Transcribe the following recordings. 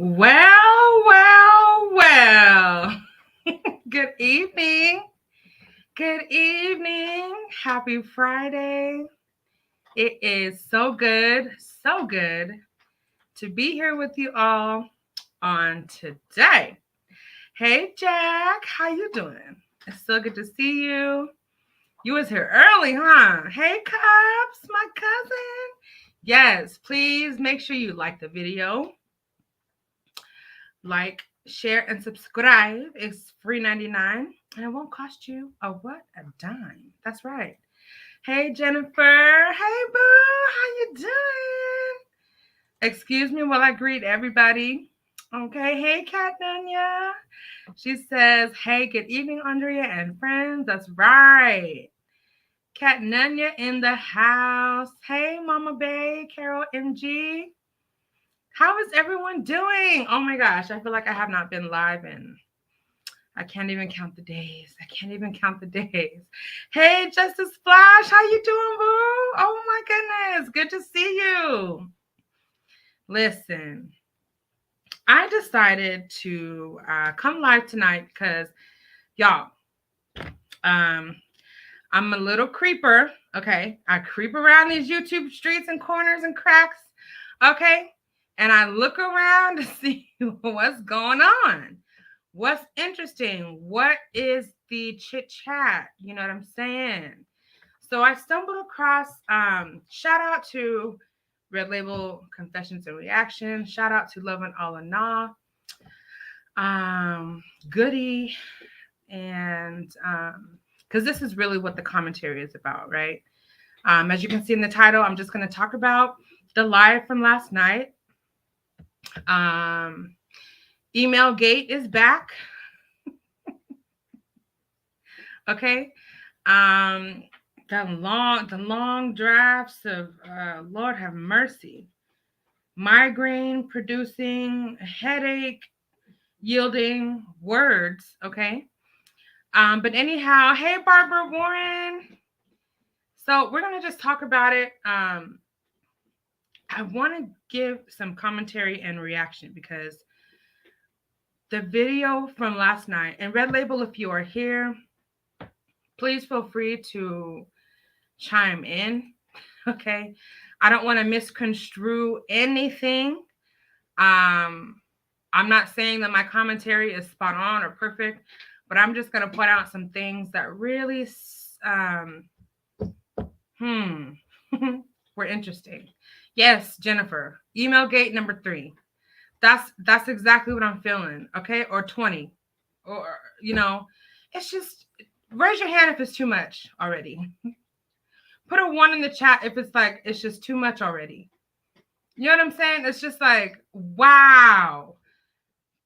Well, well, well. Good evening. Good evening. Happy Friday. It is so good to be here with you all on today. Hey Jack, how you doing? It's so good to see you. You was here early, huh? Hey Cups, my cousin. Yes, please make sure you like the video. Like, share, and subscribe. It's free 99 and it won't cost you a dime. That's right. Hey Jennifer. Hey boo. How you doing? Excuse me while I greet everybody. Okay. Hey Kat Dunya. She says, hey, good evening, Andrea and friends. That's right. Kat Nunya in the house. Hey, Mama Bay, Carol MG. How is everyone doing? Oh my gosh, I feel like I have not been live in. I can't even count the days. Hey, Justice Flash, how you doing, boo? Oh my goodness, good to see you. Listen, I decided to come live tonight because, y'all, I'm a little creeper, okay? I creep around these YouTube streets and corners and cracks, okay? And I look around to see what's going on. What's interesting? What is the chit chat? You know what I'm saying? So I stumbled across, shout out to Red Label Confessions and Reactions. Shout out to Love and Allah Goody. And because this is really what the commentary is about, right? As you can see in the title, I'm just going to talk about the live from last night. Email Gate is back. Okay. The long drafts of Lord have mercy. Migraine producing, headache yielding words. Okay. But anyhow, hey Barbara Warren. So we're gonna just talk about it. I want to give some commentary and reaction because the video from last night, and Red Label, if you are here, please feel free to chime in. Okay. I don't want to misconstrue anything. I'm not saying that my commentary is spot on or perfect, but I'm just going to point out some things that really were interesting. Yes, Jennifer, email gate number 3. That's exactly what I'm feeling. Okay. Or 20, or, it's just, raise your hand if it's too much already. Put a 1 in the chat if it's like, it's just too much already. You know what I'm saying? It's just like, wow.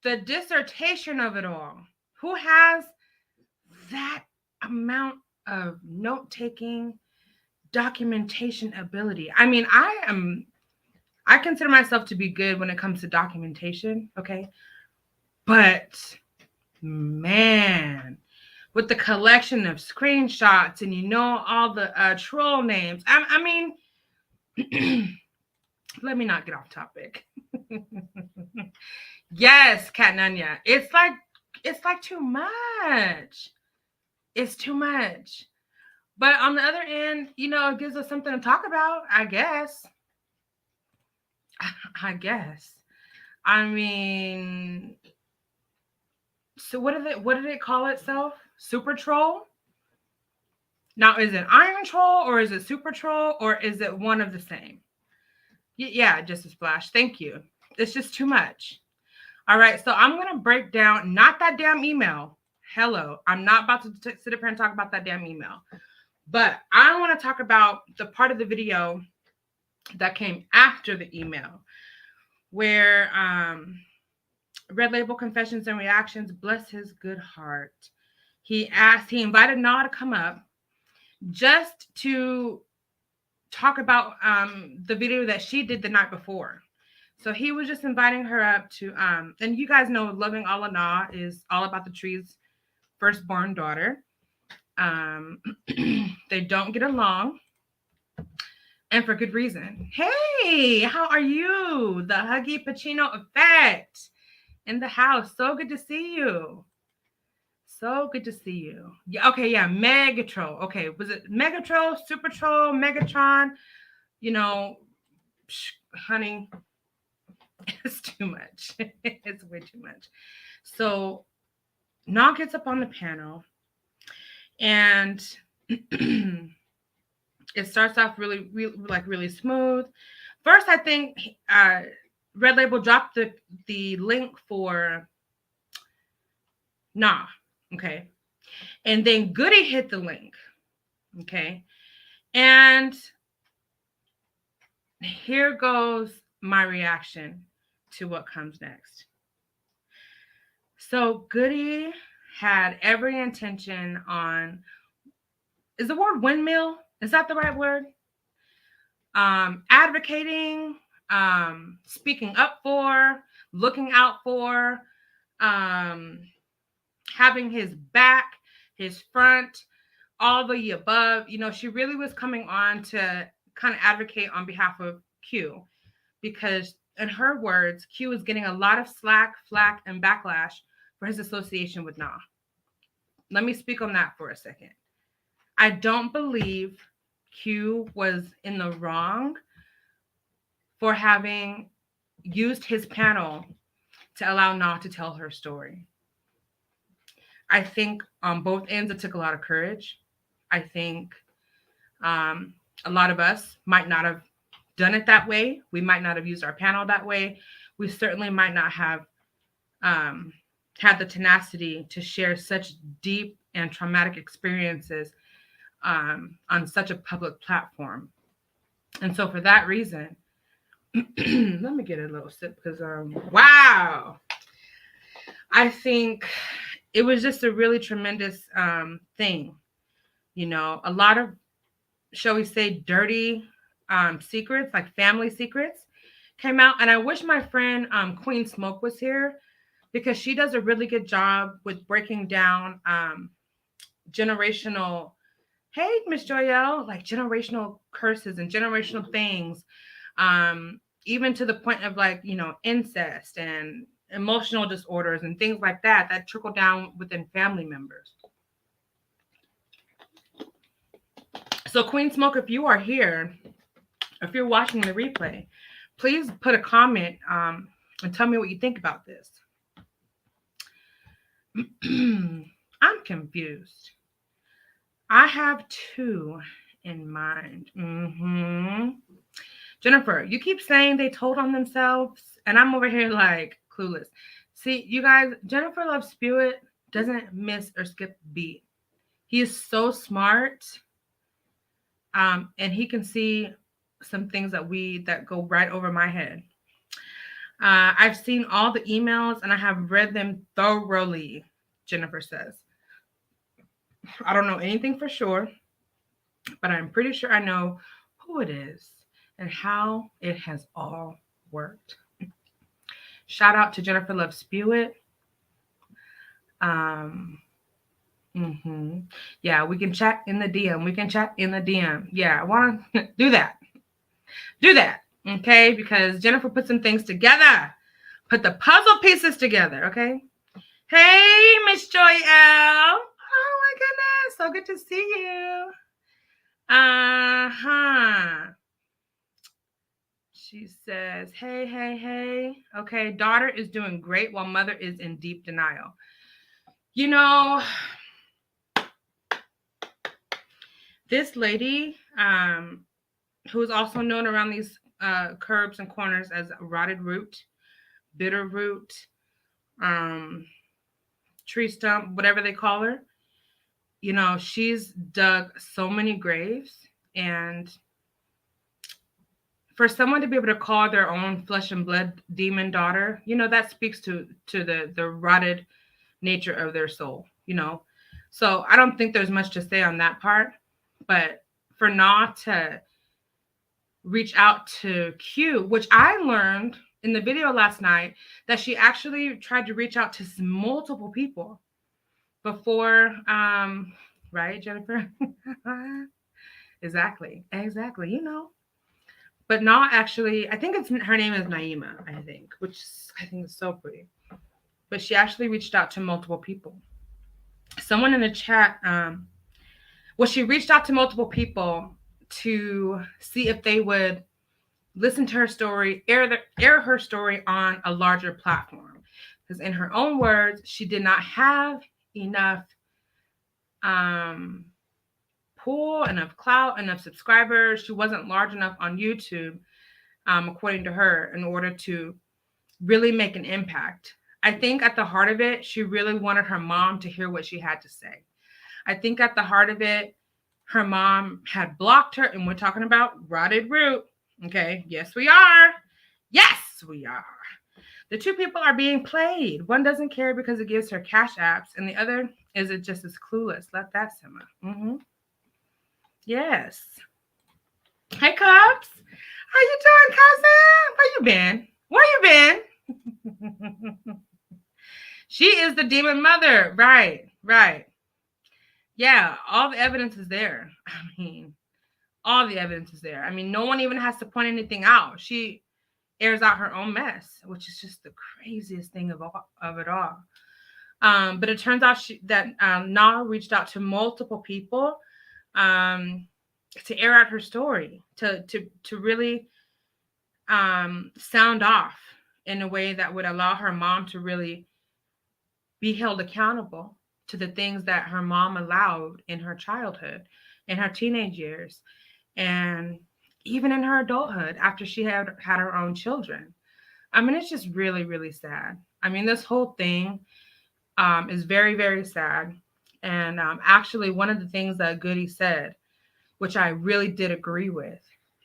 The dissertation of it all. Who has that amount of note-taking, documentation ability? I mean, I consider myself to be good when it comes to documentation, okay? But man, with the collection of screenshots and all the troll names. I mean, let me not get off topic. Yes, Kat Nunya. It's like too much. It's too much. But on the other end, it gives us something to talk about, I guess. I mean, so what did it call itself? Super troll? Now, is it Iron Troll or is it Super Troll or is it one of the same? Yeah, just a splash. Thank you. It's just too much. All right, so I'm going to break down, not that damn email. Hello, I'm not about to sit up here and talk about that damn email. But I want to talk about the part of the video that came after the email where Red Label Confessions and Reactions, bless his good heart. He invited Na to come up just to talk about the video that she did the night before. So he was just inviting her up to, and you guys know Loving Allah Na is all about the tree's firstborn daughter. They don't get along. and for good reason. Hey, how are you? The Huggy Pacino effect in the house. So good to see you. So good to see you. Yeah, okay, yeah, Megatron. Okay, was it Megatron, Super Troll, Megatron? You know, honey, it's too much. It's way too much. So Nog gets up on the panel and it starts off really smooth. First, I think Red Label dropped the link for Nah, okay, and then Goody hit the link, okay, and here goes my reaction to what comes next. So Goody had every intention on, is the word windmill? Is that the right word? Advocating, speaking up for, looking out for, um, having his back, his front, all the above. You know, she really was coming on to kind of advocate on behalf of Q because, in her words, Q is getting a lot of slack, flack, and backlash for his association with Nah. Let me speak on that for a second. I don't believe Q was in the wrong for having used his panel to allow Nah to tell her story. I think on both ends it took a lot of courage. I think a lot of us might not have done it that way. We might not have used our panel that way. We certainly might not have um, had the tenacity to share such deep and traumatic experiences on such a public platform. And so, for that reason, let me get a little sip because, wow, I think it was just a really tremendous thing. You know, a lot of, shall we say, dirty secrets, like family secrets, came out. And I wish my friend Queen Smoke was here because she does a really good job with breaking down generational, hey, Miss Joyelle, like generational curses and generational things, even to the point of like, you know, incest and emotional disorders and things like that, that trickle down within family members. So, Queen Smoke, if you are here, if you're watching the replay, please put a comment and tell me what you think about this. I'm confused. I have two in mind. Jennifer, you keep saying they told on themselves, and I'm over here like clueless. See, you guys, Jennifer Love Spewitt doesn't miss or skip a beat. He is so smart, and he can see some things that go right over my head. I've seen all the emails and I have read them thoroughly, Jennifer says. I don't know anything for sure, but I'm pretty sure I know who it is and how it has all worked. Shout out to Jennifer Love Spewitt. Yeah, we can chat in the DM. We can chat in the DM. Yeah, I want to do that. Do that, okay? Because Jennifer put some things together. Put the puzzle pieces together, okay? Hey, Miss Joy L. Oh my goodness, so good to see you. She says, hey. Okay, daughter is doing great while mother is in deep denial. You know, this lady, who is also known around these curbs and corners as rotted root, bitter root, tree stump, whatever they call her, you know, she's dug so many graves, and for someone to be able to call their own flesh and blood demon daughter, you know, that speaks to the rotted nature of their soul, you know. So I don't think there's much to say on that part, but for Nah to reach out to Q, which I learned in the video last night that she actually tried to reach out to multiple people before, right, Jennifer? Exactly, you know. But not actually, I think her name is Naima, I think, which I think is so pretty. But she actually reached out to multiple people. Someone in the chat, well, she reached out to multiple people to see if they would listen to her story, air her story on a larger platform. Because in her own words, she did not have enough um, pull, enough clout, enough subscribers. She wasn't large enough on YouTube, according to her, in order to really make an impact. I think at the heart of it, she really wanted her mom to hear what she had to say. I think at the heart of it, her mom had blocked her, and we're talking about rotted root. Okay, yes, we are. Yes, we are. The two people are being played. One doesn't care because it gives her cash apps, and the other is it just as clueless. Let that simmer. Yes. Hey, Cubs. How you doing, cousin? Where you been? Where you been? She is the demon mother. Right. Yeah, all the evidence is there. I mean, all the evidence is there. I mean, no one even has to point anything out. She airs out her own mess, which is just the craziest thing of it all. But it turns out that Na reached out to multiple people to air out her story, to really sound off in a way that would allow her mom to really be held accountable to the things that her mom allowed in her childhood, in her teenage years, and even in her adulthood after she had her own children. I mean, it's just really, really sad. I mean, this whole thing is very, very sad. And actually, one of the things that Goody said, which I really did agree with,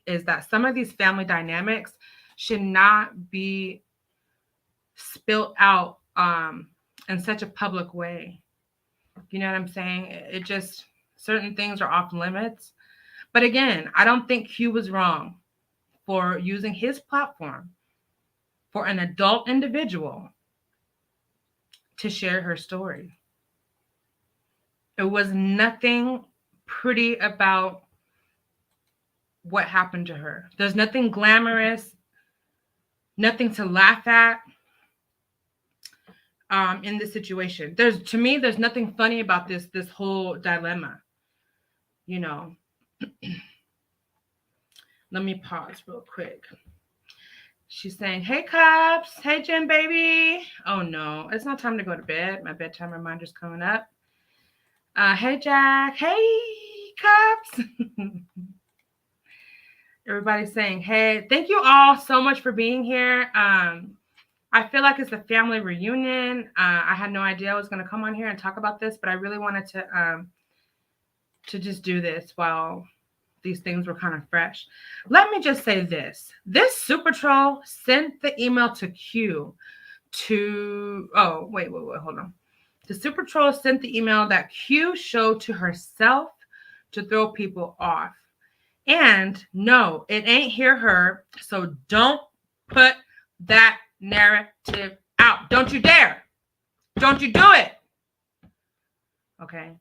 is that some of these family dynamics should not be spilt out in such a public way. You know what I'm saying? It just, certain things are off limits. But again, I don't think Q was wrong for using his platform for an adult individual to share her story. It was nothing pretty about what happened to her. There's nothing glamorous, nothing to laugh at in this situation. To me, there's nothing funny about this whole dilemma. You know, let me pause real quick. She's saying, "Hey, Cups. Hey, Jim, baby. Oh, no. It's not time to go to bed. My bedtime reminder's coming up. Hey, Jack. Hey, Cups." Everybody's saying, hey. Thank you all so much for being here. I feel like it's a family reunion. I had no idea I was going to come on here and talk about this, but I really wanted to just do this while these things were kind of fresh. Let me just say this. This super troll sent the email to Q to, oh, wait, hold on. The super troll sent the email that Q showed to herself to throw people off. And no, it ain't hear her. So don't put that narrative out. Don't you dare. Don't you do it. Okay.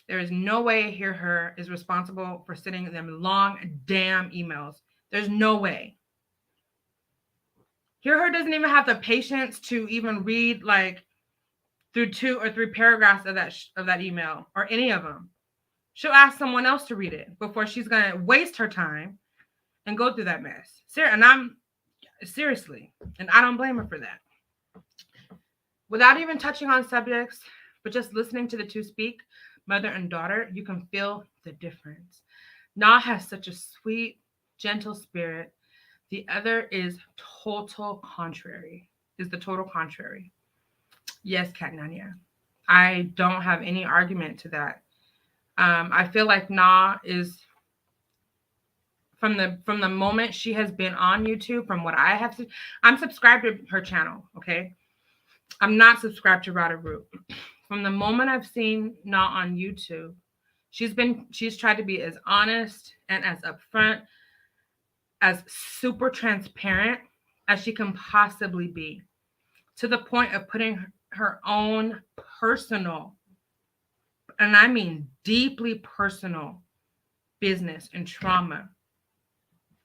There is no way Hear Her is responsible for sending them long damn emails. There's no way. Hear Her doesn't even have the patience to even read like through 2 or 3 paragraphs of that email or any of them. She'll ask someone else to read it before she's going to waste her time and go through that mess. Seriously, and I don't blame her for that. Without even touching on subjects, but just listening to the two speak, mother and daughter, you can feel the difference. Na has such a sweet, gentle spirit. The other is the total contrary. Yes, Kat Nanya. I don't have any argument to that. I feel like Na is from the moment she has been on YouTube, from what I have seen, I'm subscribed to her channel, okay? I'm not subscribed to Rada Root. From the moment I've seen Na on YouTube, she's tried to be as honest and as upfront, as super transparent as she can possibly be, to the point of putting her own personal, and I mean deeply personal, business and trauma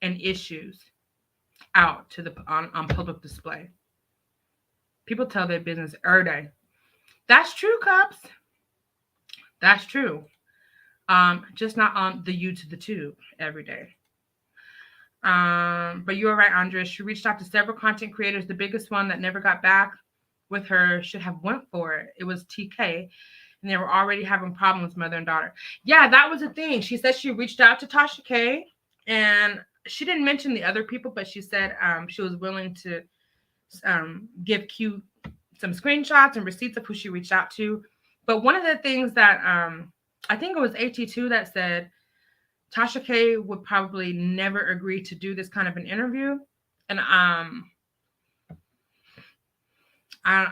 and issues out to the on public display. People tell their business every day. That's true, cops. That's true. Just not on the U to the tube every day. But you were right, Andrea. She reached out to several content creators. The biggest one that never got back with her should have went for it. It was TK, and they were already having problems, mother and daughter. Yeah, that was the thing. She said she reached out to Tasha K, and she didn't mention the other people, but she said she was willing to give Q some screenshots and receipts of who she reached out to. But one of the things that I think it was AT2 that said Tasha K would probably never agree to do this kind of an interview. And I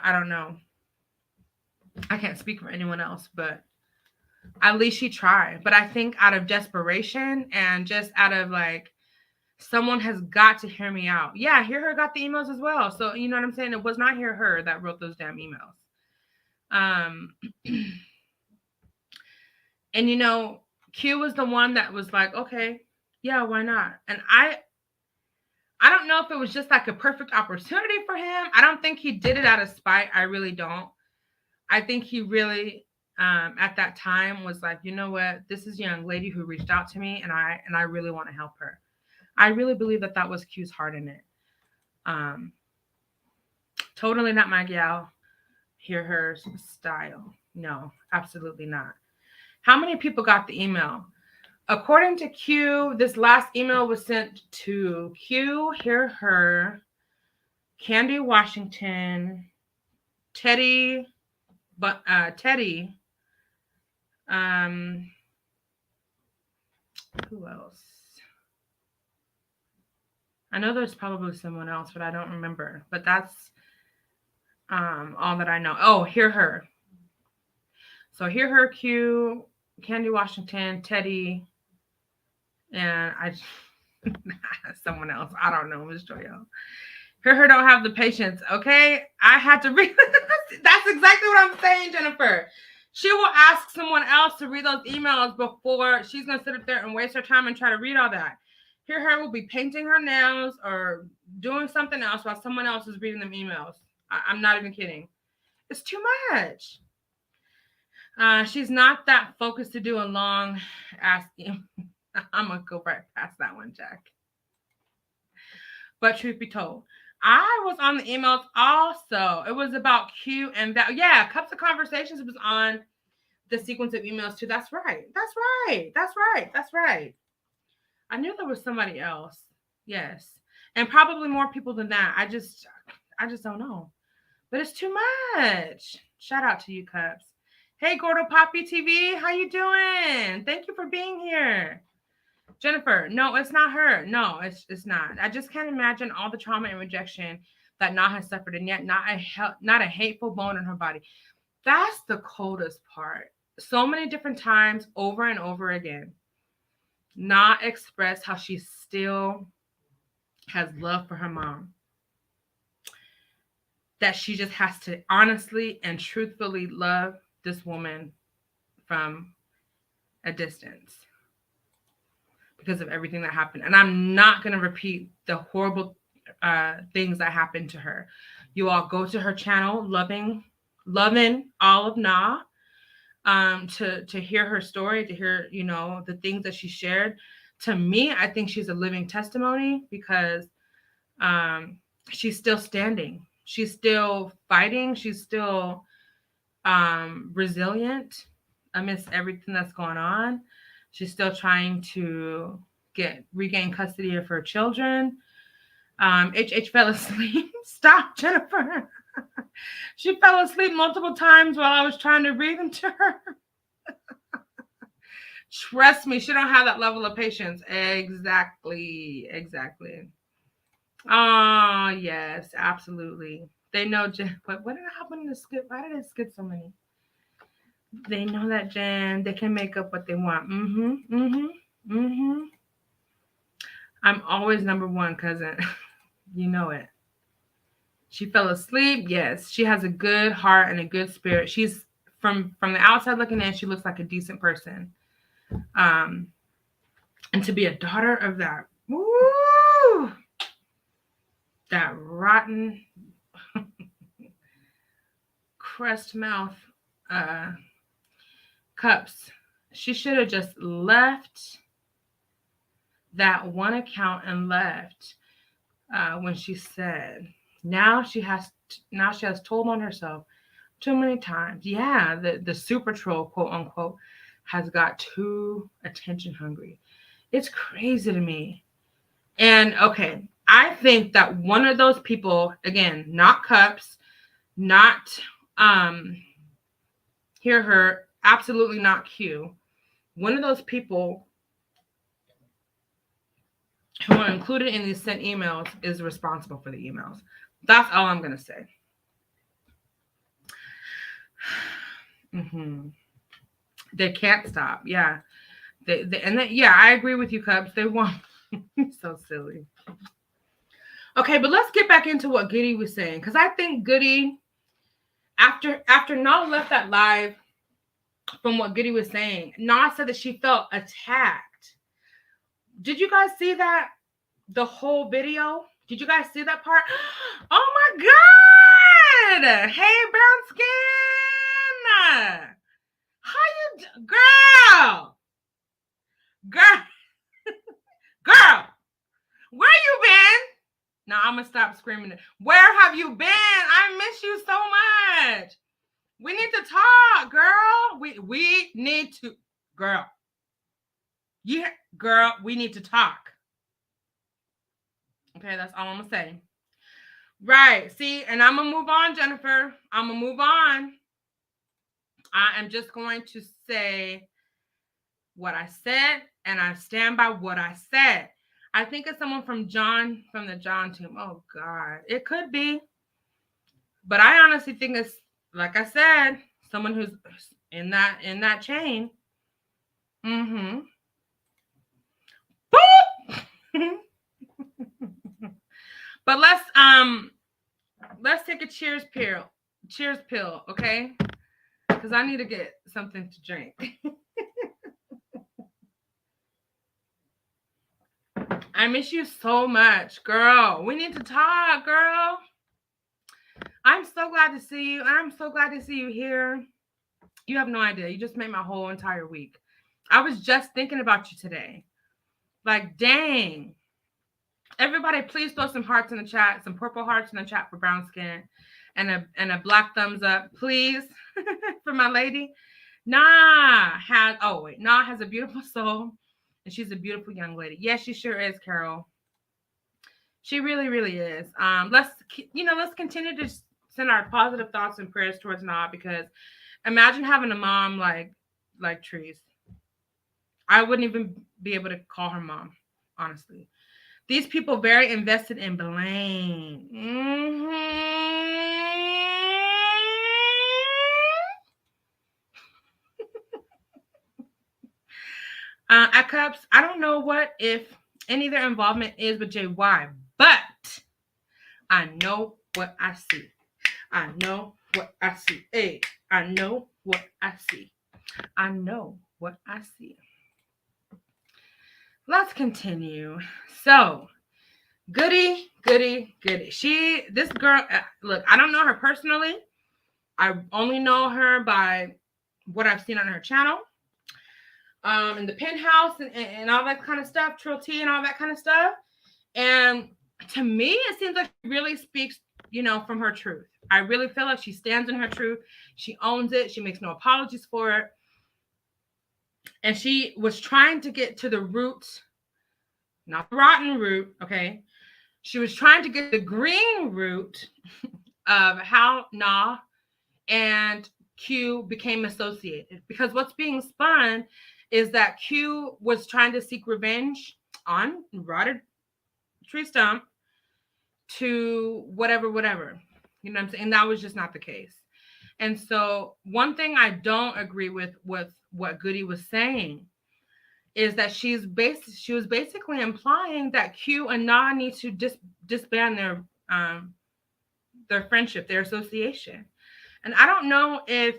don't know. I can't speak for anyone else, but at least she tried. But I think out of desperation and just out of like, someone has got to hear me out. Yeah, Hear Her got the emails as well. So you know what I'm saying? It was not Hear Her that wrote those damn emails. And you know, Q was the one that was like, okay, yeah, why not? And I don't know if it was just like a perfect opportunity for him. I don't think he did it out of spite. I really don't. I think he really at that time was like, you know what? This is a young lady who reached out to me, and I really want to help her. I really believe that was Q's heart in it. Totally not my gal. Hear Her style. No, absolutely not. How many people got the email? According to Q, this last email was sent to Q, Hear Her, Candy Washington, Teddy, who else? I know there's probably someone else, but I don't remember. But that's all that I know. Oh, Hear Her. So Hear Her, Q, Candy Washington, Teddy, and someone else. I don't know, Miss Joyo. Hear Her don't have the patience. Okay, I had to read. That's exactly what I'm saying, Jennifer. She will ask someone else to read those emails before she's gonna sit up there and waste her time and try to read all that. Hear Her will be painting her nails or doing something else while someone else is reading them emails. I'm not even kidding. It's too much. She's not that focused to do a long ass email. I'm gonna go right past that one, Jack. But truth be told, I was on the emails also. It was about Q and that. Yeah, Cups of Conversations was on the sequence of emails too. That's right. That's right. That's right. That's right. I knew there was somebody else. Yes. And probably more people than that. I just don't know. But it's too much. Shout out to you, Cups. Hey, Gordo Poppy TV, how you doing? Thank you for being here. Jennifer, no, it's not her. No, it's not. I just can't imagine all the trauma and rejection that Na has suffered, and yet not a hateful bone in her body. That's the coldest part. So many different times, over and over again, Na expressed how she still has love for her mom. That she just has to honestly and truthfully love this woman from a distance because of everything that happened. And I'm not going to repeat the horrible things that happened to her. You all go to her channel, loving all of Na, to hear her story, to hear, you know, the things that she shared. To me, I think she's a living testimony because she's still standing. She's still fighting. She's still resilient amidst everything that's going on. She's still trying to regain custody of her children. HH fell asleep. Stop, Jennifer. She fell asleep multiple times while I was trying to read them to her. Trust me, she don't have that level of patience. Exactly. Oh, yes, absolutely. They know Jen. What did happen to skip? Why did it skip so many? They know that Jen, they can make up what they want. I'm always number one, cousin. You know it. She fell asleep. Yes, she has a good heart and a good spirit. She's from the outside looking in, she looks like a decent person. And to be a daughter of that Woo! That rotten crust mouth uh, cups. She should have just left that one account and left when she said. Now she has told on herself too many times. Yeah, the super troll, quote unquote, has got too attention hungry. It's crazy to me. And okay, I think that one of those people, again, not cups, not hear her, absolutely not Q. One of those people who are included in these sent emails is responsible for the emails. That's all I'm going to say. Mm-hmm. They can't stop. Yeah. Yeah, I agree with you, Cubs. They won't. So silly. Okay, but let's get back into what Goody was saying. Because I think Goody, after Nala left that live, from what Goody was saying, Nala said that she felt attacked. Did you guys see that? The whole video? Did you guys see that part? Oh my God! Hey, brown skin! How you girl? Girl, where you been? Now I'm gonna stop screaming. Where have you been? I miss you so much. We need to talk, girl. We need to, girl. Yeah, girl, we need to talk. Okay, that's all I'm gonna say. Right. See, and I'm gonna move on, Jennifer. I'm gonna move on. I am just going to say what I said, and I stand by what I said. I think it's someone from the John team. Oh God, it could be, but I honestly think it's, like I said, someone who's in that chain. Mm-hmm. But let's take a cheers pill, okay? Because I need to get something to drink. I miss you so much, girl. We need to talk, girl. I'm so glad to see you. I'm so glad to see you here. You have no idea. You just made my whole entire week. I was just thinking about you today. Like, dang. Everybody, please throw some hearts in the chat, some purple hearts in the chat for brown skin, and a black thumbs up, please, for my lady. Nah has a beautiful soul, and she's a beautiful young lady. Yes, she sure is, Carol. She really, really is. Let's continue to send our positive thoughts and prayers towards Nah, because imagine having a mom like Trees. I wouldn't even be able to call her mom, honestly. These people very invested in blame. Mm-hmm. At Cups, I don't know what if any of their involvement is with JY, but I know what I see. I know what I see. Hey, I know what I see. I know what I see. Let's continue. So, Goody. This girl, look, I don't know her personally. I only know her by what I've seen on her channel. In the penthouse and all that kind of stuff, Trill T and all that kind of stuff. And to me, it seems like she really speaks, from her truth. I really feel like she stands in her truth. She owns it. She makes no apologies for it. And she was trying to get to the root, not the rotten root, okay? She was trying to get the green root of how Nah and Q became associated. Because what's being spun is that Q was trying to seek revenge on Rotted Tree Stump to whatever. You know what I'm saying? And that was just not the case. And so one thing I don't agree with what Goody was saying is that she was basically implying that Q and Na need to disband their friendship, their association. And I don't know if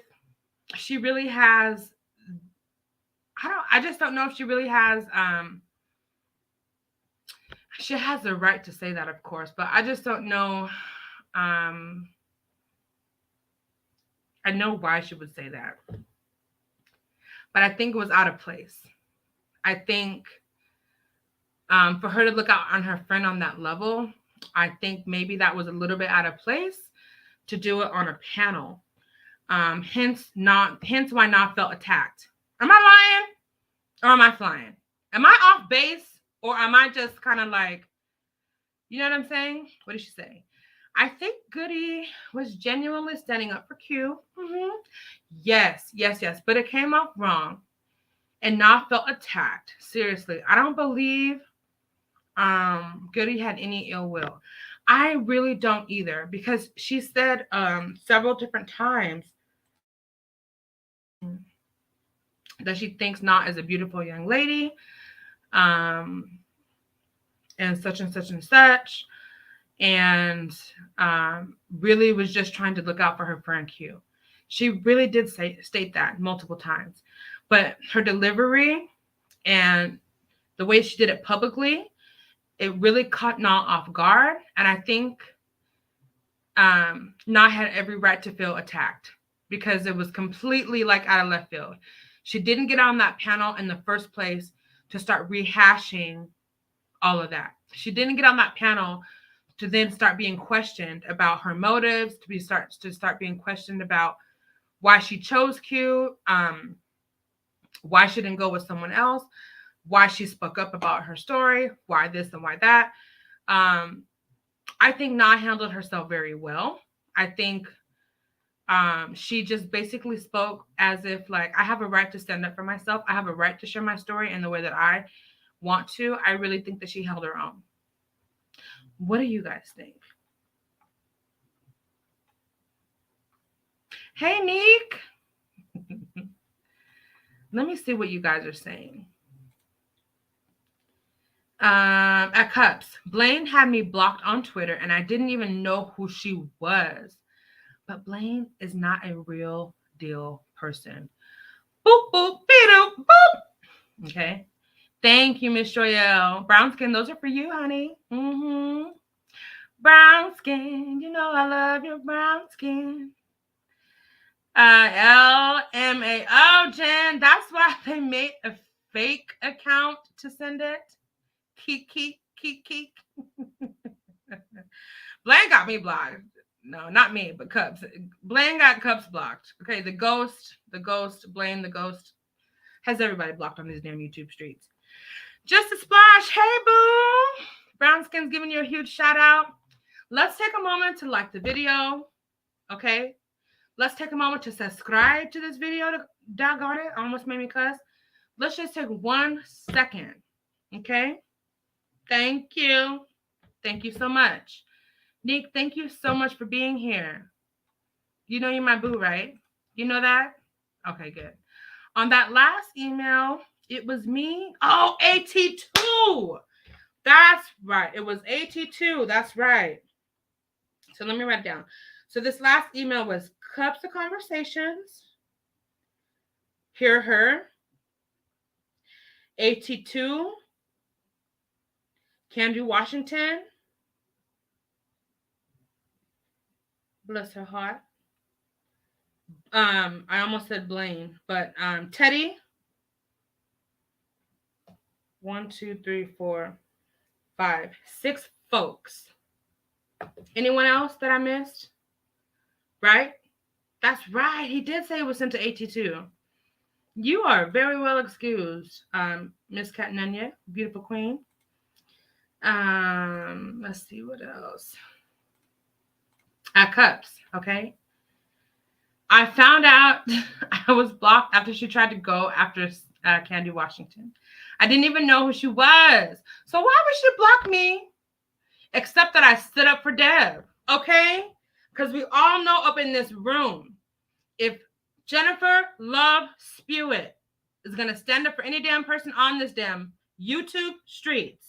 she really has I just don't know if she really has She has the right to say that, of course, but I just don't know. I know why she would say that, but I think it was out of place. I think for her to look out on her friend on that level, I think maybe that was a little bit out of place to do it on a panel. Hence why Nah felt attacked. Am I lying or am I flying? Am I off base or am I just kind of like, you know what I'm saying? What did she say? I think Goody was genuinely standing up for Q. Mm-hmm. Yes. But it came off wrong. And Nah felt attacked. Seriously. I don't believe Goody had any ill will. I really don't either, because she said several different times that she thinks Nah is a beautiful young lady, and such and such and such, and really was just trying to look out for her friend Q. She really did state that multiple times, but her delivery and the way she did it publicly, it really caught Nah off guard, and I think Nah had every right to feel attacked because it was completely like out of left field. She didn't get on that panel in the first place to start rehashing all of that. She didn't get on that panel to then start being questioned about her motives, to start being questioned about why she chose Q, why she didn't go with someone else, why she spoke up about her story, why this and why that. I think Nah handled herself very well. I think she just basically spoke as if, like, I have a right to stand up for myself. I have a right to share my story in the way that I want to. I really think that she held her own. What do you guys think? Hey, Neek. Let me see what you guys are saying. At Cups, Blaine had me blocked on Twitter and I didn't even know who she was. But Blaine is not a real deal person. Boop, boop, beep, boop. Okay. Thank you, Miss Joyelle. Brown skin, those are for you, honey. Mm-hmm. Brown skin, you know I love your brown skin. LMAO, Jen. That's why they made a fake account to send it. Keek. Blaine got me blocked. No, not me, but Cubs. Blaine got Cubs blocked. Okay, the ghost, Blaine the ghost, has everybody blocked on these damn YouTube streets. Just a splash. Hey, boo. Brown Skin's giving you a huge shout out. Let's take a moment to like the video. Okay. Let's take a moment to subscribe to this video. Doggone it. Almost made me cuss. Let's just take 1 second. Okay. Thank you. Thank you so much. Nick, thank you so much for being here. You know you're my boo, right? You know that? Okay, good. On that last email, it was me. Oh, AT2. That's right. It was AT2. That's right. So let me write it down. So this last email was Cups of Conversations. Hear her. AT2. Candy Washington. Bless her heart. I almost said Blaine, but Teddy. 1, 2, 3, 4, 5, 6 folks. Anyone else that I missed? Right? That's right. He did say it was sent to AT2. You are very well excused, Miss Catnanya, beautiful queen. Let's see what else. At Cups, okay? I found out I was blocked after she tried to go after Candy Washington. I didn't even know who she was. So why would she block me? Except that I stood up for Dev, okay? Because we all know up in this room, if Jennifer Love Spewitt is going to stand up for any damn person on this damn YouTube streets,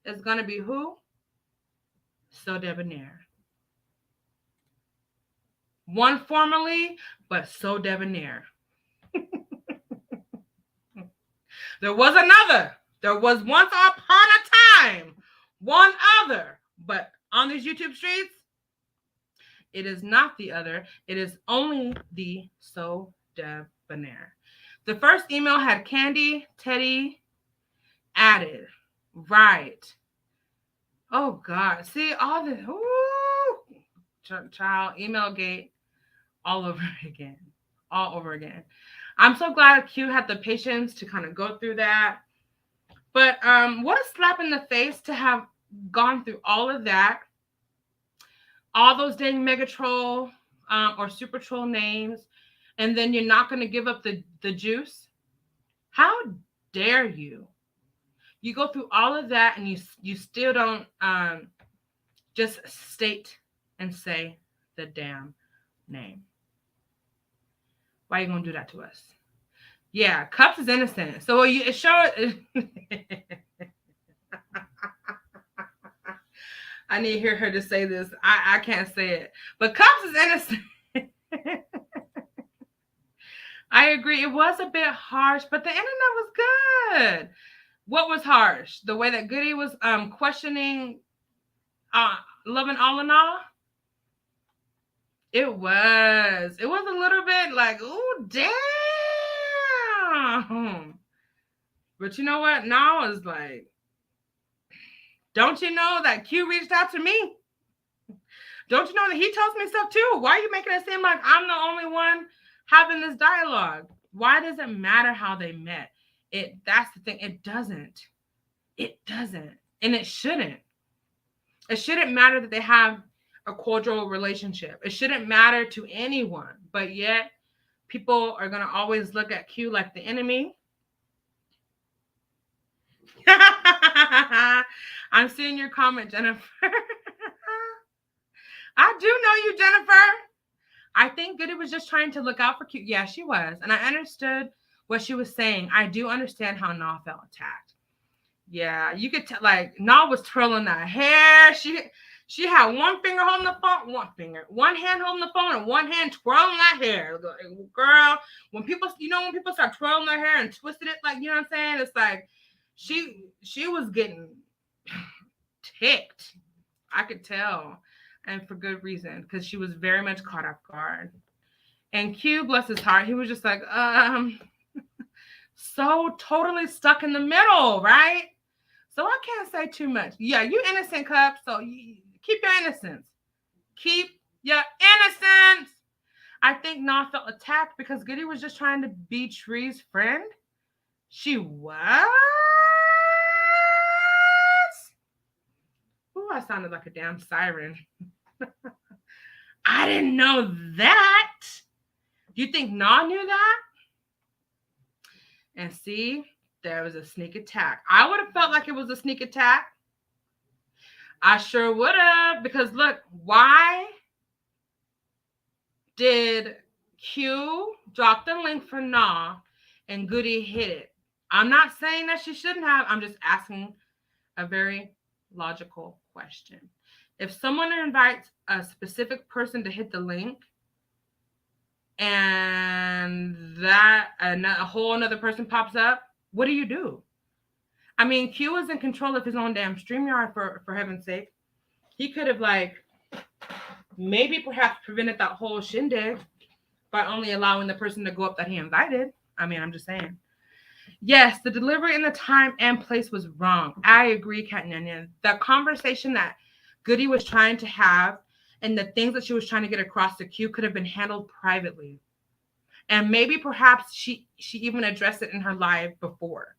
it's going to be who? So Debonair. One formerly, but so Debonair. There was another. There was once upon a time one other. But on these YouTube streets, it is not the other. It is only the So Debonair. The first email had Candy, Teddy added. Right. Oh, God. See, all this. Child, email gate all over again. All over again. I'm so glad Q had the patience to kind of go through that. But what a slap in the face to have gone through all of that. All those dang mega troll or super troll names, and then you're not going to give up the juice. How dare you? You go through all of that and you still don't just state and say the damn name. Why are you going to do that to us? Yeah, Cups is innocent. So it shows. I need to hear her to say this. I can't say it. But Cups is innocent. I agree. It was a bit harsh, but the internet was good. What was harsh? The way that Goody was questioning Love and All in All? It was. It was a little bit like, ooh, damn. But you know what? Now is like, don't you know that Q reached out to me? Don't you know that he tells me stuff too? Why are you making it seem like I'm the only one having this dialogue? Why does it matter how they met? That's the thing. It doesn't. It doesn't. And it shouldn't. It shouldn't matter that they have a cordial relationship. It shouldn't matter to anyone. But yet, people are going to always look at Q like the enemy. I'm seeing your comment, Jennifer. I do know you, Jennifer. I think Goody was just trying to look out for Q. Yeah, she was. And I understood what she was saying. I do understand how Na felt attacked. Yeah, you could tell, like, Na was twirling that hair. She had one finger holding the phone, one hand holding the phone, and one hand twirling that hair. Girl, when people start twirling their hair and twisting it, like, you know what I'm saying? It's like she was getting ticked. I could tell. And for good reason, because she was very much caught off guard. And Q, bless his heart, he was just like, so totally stuck in the middle, right? So I can't say too much. Yeah, you innocent, Cup, so keep your innocence. Keep your innocence. I think Na felt attacked because Goody was just trying to be Tree's friend. She was? Ooh, I sounded like a damn siren. I didn't know that. You think Na knew that? And see, there was a sneak attack. I would have felt like it was a sneak attack. I sure would have. Because look, why did Q drop the link for Na and Goody hit it? I'm not saying that she shouldn't have. I'm just asking a very logical question. If someone invites a specific person to hit the link and that a whole another person pops up, what do? I mean, Q is in control of his own damn StreamYard, for heaven's sake. He could have, like, maybe perhaps prevented that whole shindig by only allowing the person to go up that he invited. I mean, I'm just saying. Yes, the delivery and the time and place was wrong. I agree, Kat Nyan. The conversation that Goody was trying to have and the things that she was trying to get across to Q could have been handled privately. And maybe perhaps she even addressed it in her live before.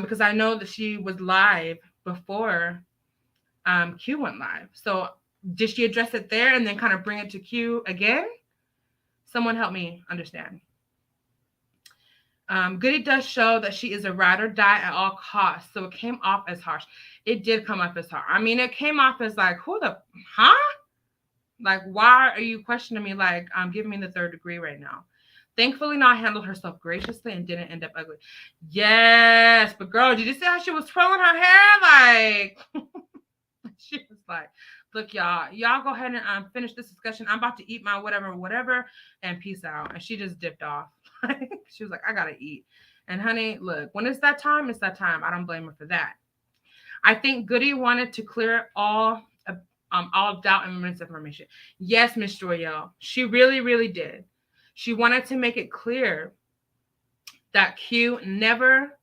Because I know that she was live before Q went live. So did she address it there and then kind of bring it to Q again? Someone help me understand. Goody does show that she is a ride or die at all costs. So it came off as harsh. It did come off as harsh. I mean, it came off as like, huh? Like, why are you questioning me? Like, giving me the third degree right now. Thankfully, Na handled herself graciously and didn't end up ugly. Yes, but girl, did you see how she was twirling her hair? Like, she was like, look, y'all go ahead and finish this discussion. I'm about to eat my whatever, and peace out. And she just dipped off. She was like, I gotta eat. And honey, look, when it's that time, it's that time. I don't blame her for that. I think Goody wanted to clear all doubt and misinformation. Yes, Miss Joyelle, she really, really did. She wanted to make it clear that Q never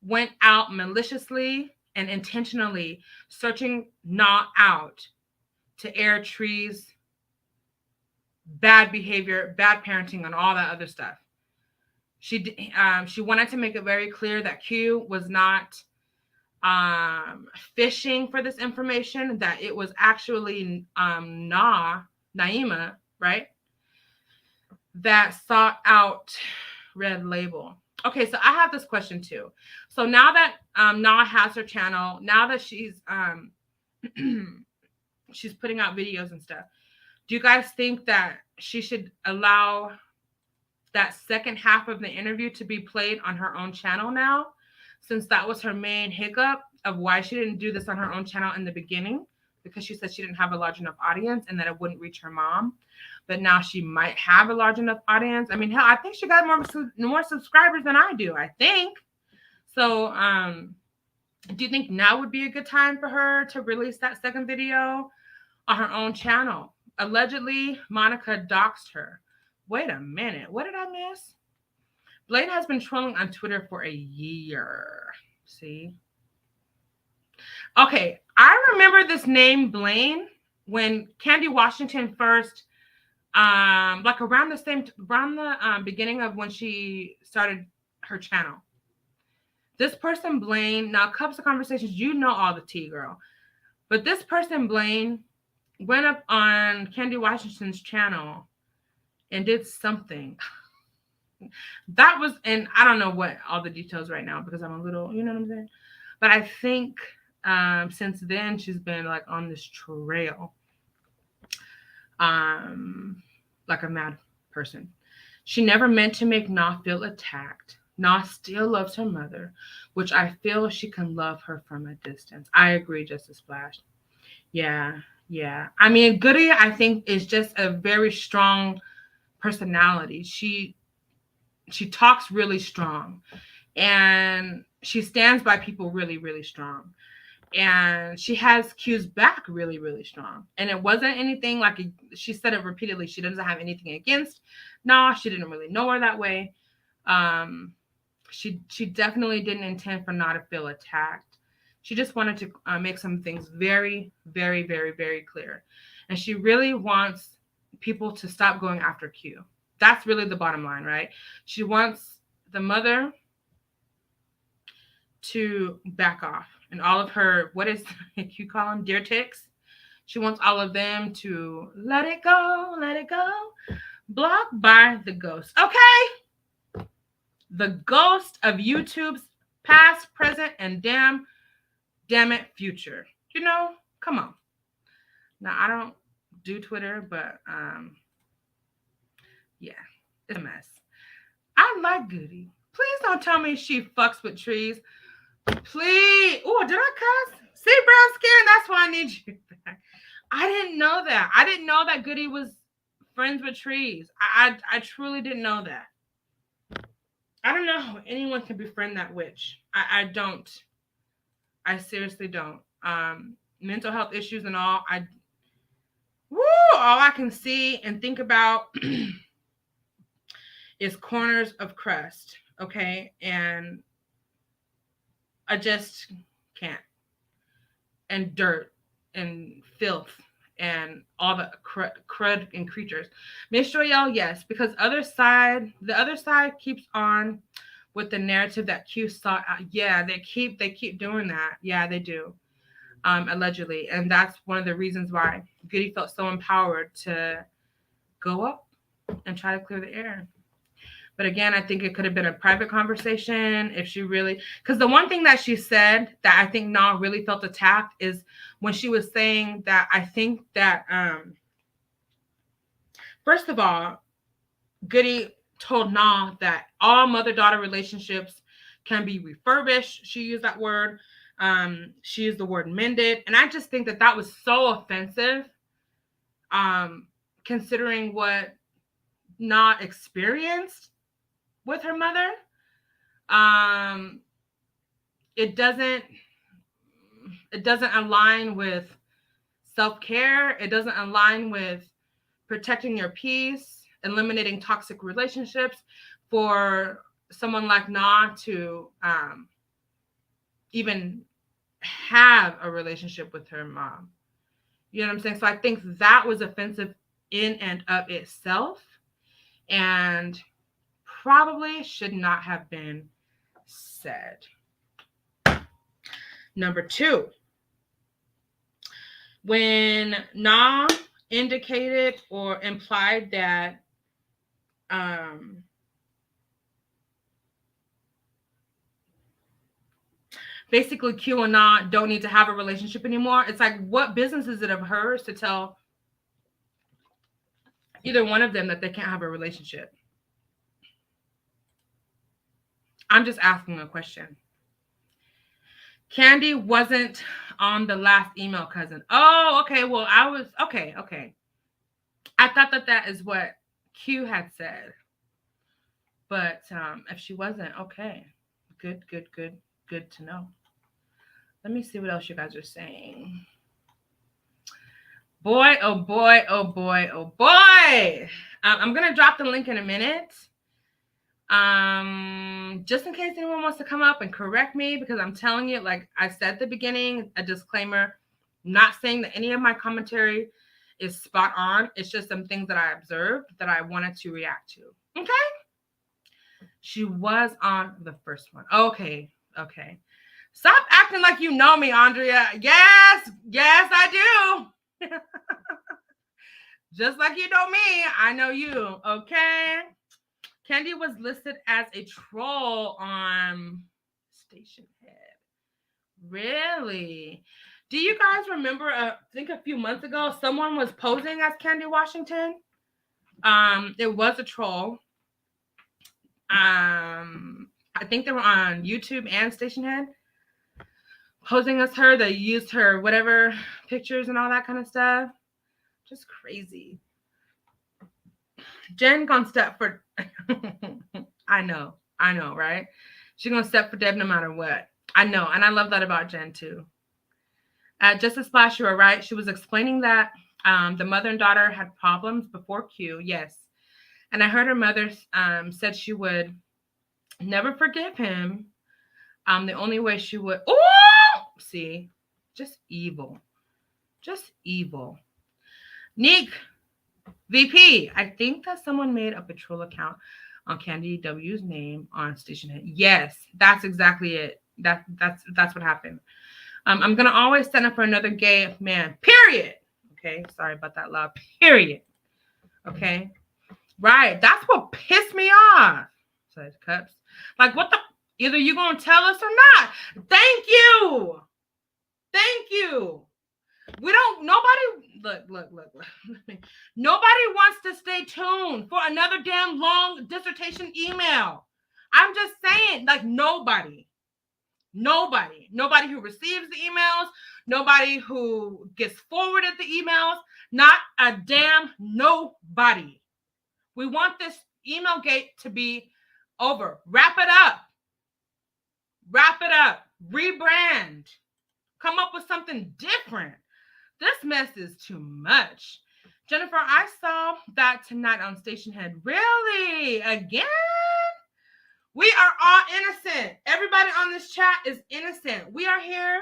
went out maliciously and intentionally searching Na out to air Tree's bad behavior, bad parenting, and all that other stuff. She wanted to make it very clear that Q was not fishing for this information, that it was actually Naima, right, that sought out Red Label. Okay, so I have this question too. So now that Na has her channel, now that she's she's putting out videos and stuff, do you guys think that she should allow that second half of the interview to be played on her own channel now, since that was her main hiccup of why she didn't do this on her own channel in the beginning, because she said she didn't have a large enough audience and that it wouldn't reach her mom. But now she might have a large enough audience. I mean, hell, I think she got more subscribers than I do, I think. So do you think now would be a good time for her to release that second video on her own channel? Allegedly, Monica doxed her. Wait a minute. What did I miss? Blaine has been trolling on Twitter for a year. See? Okay, I remember this name Blaine when Candy Washington first, like around the beginning of when she started her channel. This person Blaine, now Cups of Conversations, you know all the tea, girl. But this person Blaine went up on Candy Washington's channel and did something. That was, and I don't know what all the details right now because I'm a little, you know what I'm saying? But I think since then she's been like on this trail, like a mad person. She never meant to make Na feel attacked. Na still loves her mother, which I feel she can love her from a distance. I agree, Justice Splash. Yeah. I mean, Goody, I think, is just a very strong personality. She talks really strong, and she stands by people really, really strong. And she has Q's back really, really strong. And it wasn't anything like she said it repeatedly. She doesn't have anything against Nah. She didn't really know her that way. She definitely didn't intend for Nah to feel attacked. She just wanted to make some things very, very, very, very clear. And she really wants people to stop going after Q. That's really the bottom line, right? She wants the mother to back off. And all of her, what is you call them, deer ticks? She wants all of them to let it go, blocked by the ghost. Okay? The ghost of YouTube's past, present, and damn it, future. You know, come on. Now, I don't do Twitter, but yeah, it's a mess. I like Goody. Please don't tell me she fucks with trees. Please. Oh, did I cuss? See, brown skin? That's why I need you back. I didn't know that. I didn't know that Goody was friends with trees. I truly didn't know that. I don't know how anyone can befriend that witch. I don't. I seriously don't. Mental health issues and all. All I can see and think about is corners of crust. Okay, and I just can't. And dirt and filth and all the crud and creatures. Miss Joyelle, yes, because the other side keeps on with the narrative that Q saw. Yeah, they keep doing that. Yeah, they do. Allegedly, and that's one of the reasons why Goody felt so empowered to go up and try to clear the air. But again, I think it could have been a private conversation if she really, because the one thing that she said that I think Na really felt attacked is when she was saying that I think that, first of all, Goody told Na that all mother-daughter relationships can be refurbished. She used that word. She used the word mended. And I just think that that was so offensive, considering what Na experienced with her mother. It doesn't it doesn't align with self-care. It doesn't align with protecting your peace, eliminating toxic relationships, for someone like Na to even have a relationship with her mom. You know what I'm saying? So I think that was offensive in and of itself, and probably should not have been said. Number 2, when Na indicated or implied that basically Q and Na don't need to have a relationship anymore, it's like, what business is it of hers to tell either one of them that they can't have a relationship? I'm just asking a question. Candy wasn't on the last email, cousin. Oh, okay. Well, I was okay. I thought that is what Q had said, but if she wasn't, okay, good to know. Let me see what else you guys are saying. Boy, oh boy, oh boy, oh boy. I'm gonna drop the link in a minute. Just in case anyone wants to come up and correct me, because I'm telling you, like I said at the beginning, a disclaimer, not saying that any of my commentary is spot on. It's just some things that I observed that I wanted to react to. Okay? She was on the first one. Okay. Stop acting like you know me, Andrea. Yes, I do. Just like you know me, I know you. Okay? Candy was listed as a troll on Station Head. Really? Do you guys remember, I think a few months ago, someone was posing as Candy Washington? It was a troll. I think they were on YouTube and Station Head, posing as her. They used her whatever pictures and all that kind of stuff. Just crazy. Jen gonna step for I know, right? She's gonna step for Deb no matter what. I know, and I love that about Jen too. Just a splash, you were right. She was explaining that the mother and daughter had problems before Q. Yes, and I heard her mother said she would never forgive him. The only way she would, see, just evil. Nick VP, I think that someone made a patrol account on Candy W's name on Station Head. Yes, that's exactly it. That's what happened. I'm gonna always stand up for another gay man. Period. Okay, sorry about that loud. Period. Okay, right. That's what pissed me off. Says Cups. Like, what the? Either you gonna tell us or not. Thank you. We don't. Nobody. Look. Nobody wants to stay tuned for another damn long dissertation email. I'm just saying, like, nobody who receives the emails, nobody who gets forwarded the emails, not a damn nobody. We want this email gate to be over. Wrap it up. Rebrand. Come up with something different. This mess is too much. Jennifer, I saw that tonight on Station Head. Really? Again? We are all innocent. Everybody on this chat is innocent. We are here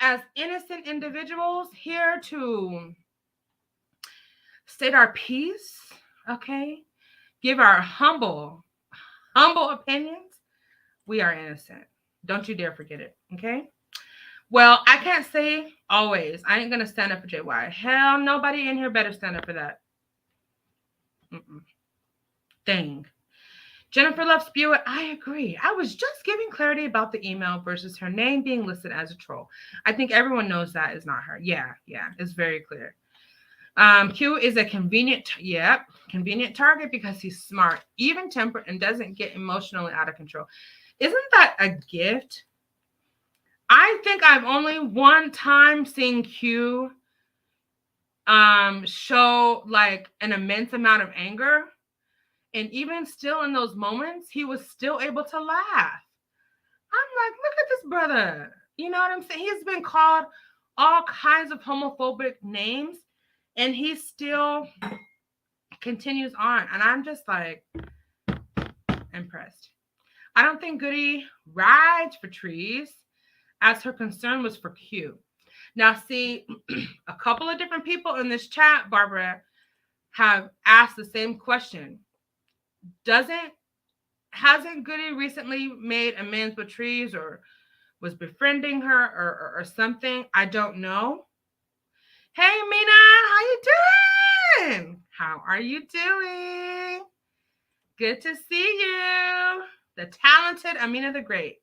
as innocent individuals, here to state our piece, okay? Give our humble opinions. We are innocent. Don't you dare forget it, okay? Well, I can't say always. I ain't going to stand up for JY. Hell, nobody in here better stand up for that. Thing. Jennifer Love Spew it. I agree. I was just giving clarity about the email versus her name being listed as a troll. I think everyone knows that is not her. Yeah, it's very clear. Q is a convenient target because he's smart, even-tempered, and doesn't get emotionally out of control. Isn't that a gift? I think I've only one time seen Q show like an immense amount of anger. And even still in those moments, he was still able to laugh. I'm like, look at this brother. You know what I'm saying? He's been called all kinds of homophobic names, and he still continues on. And I'm just like impressed. I don't think Goody rides for trees, as her concern was for Q. Now, see, a couple of different people in this chat, Barbara, have asked the same question. Hasn't Goody recently made amends with trees, or was befriending her, or something? I don't know. Hey, Mina, how you doing? How are you doing? Good to see you. The talented Amina the Great.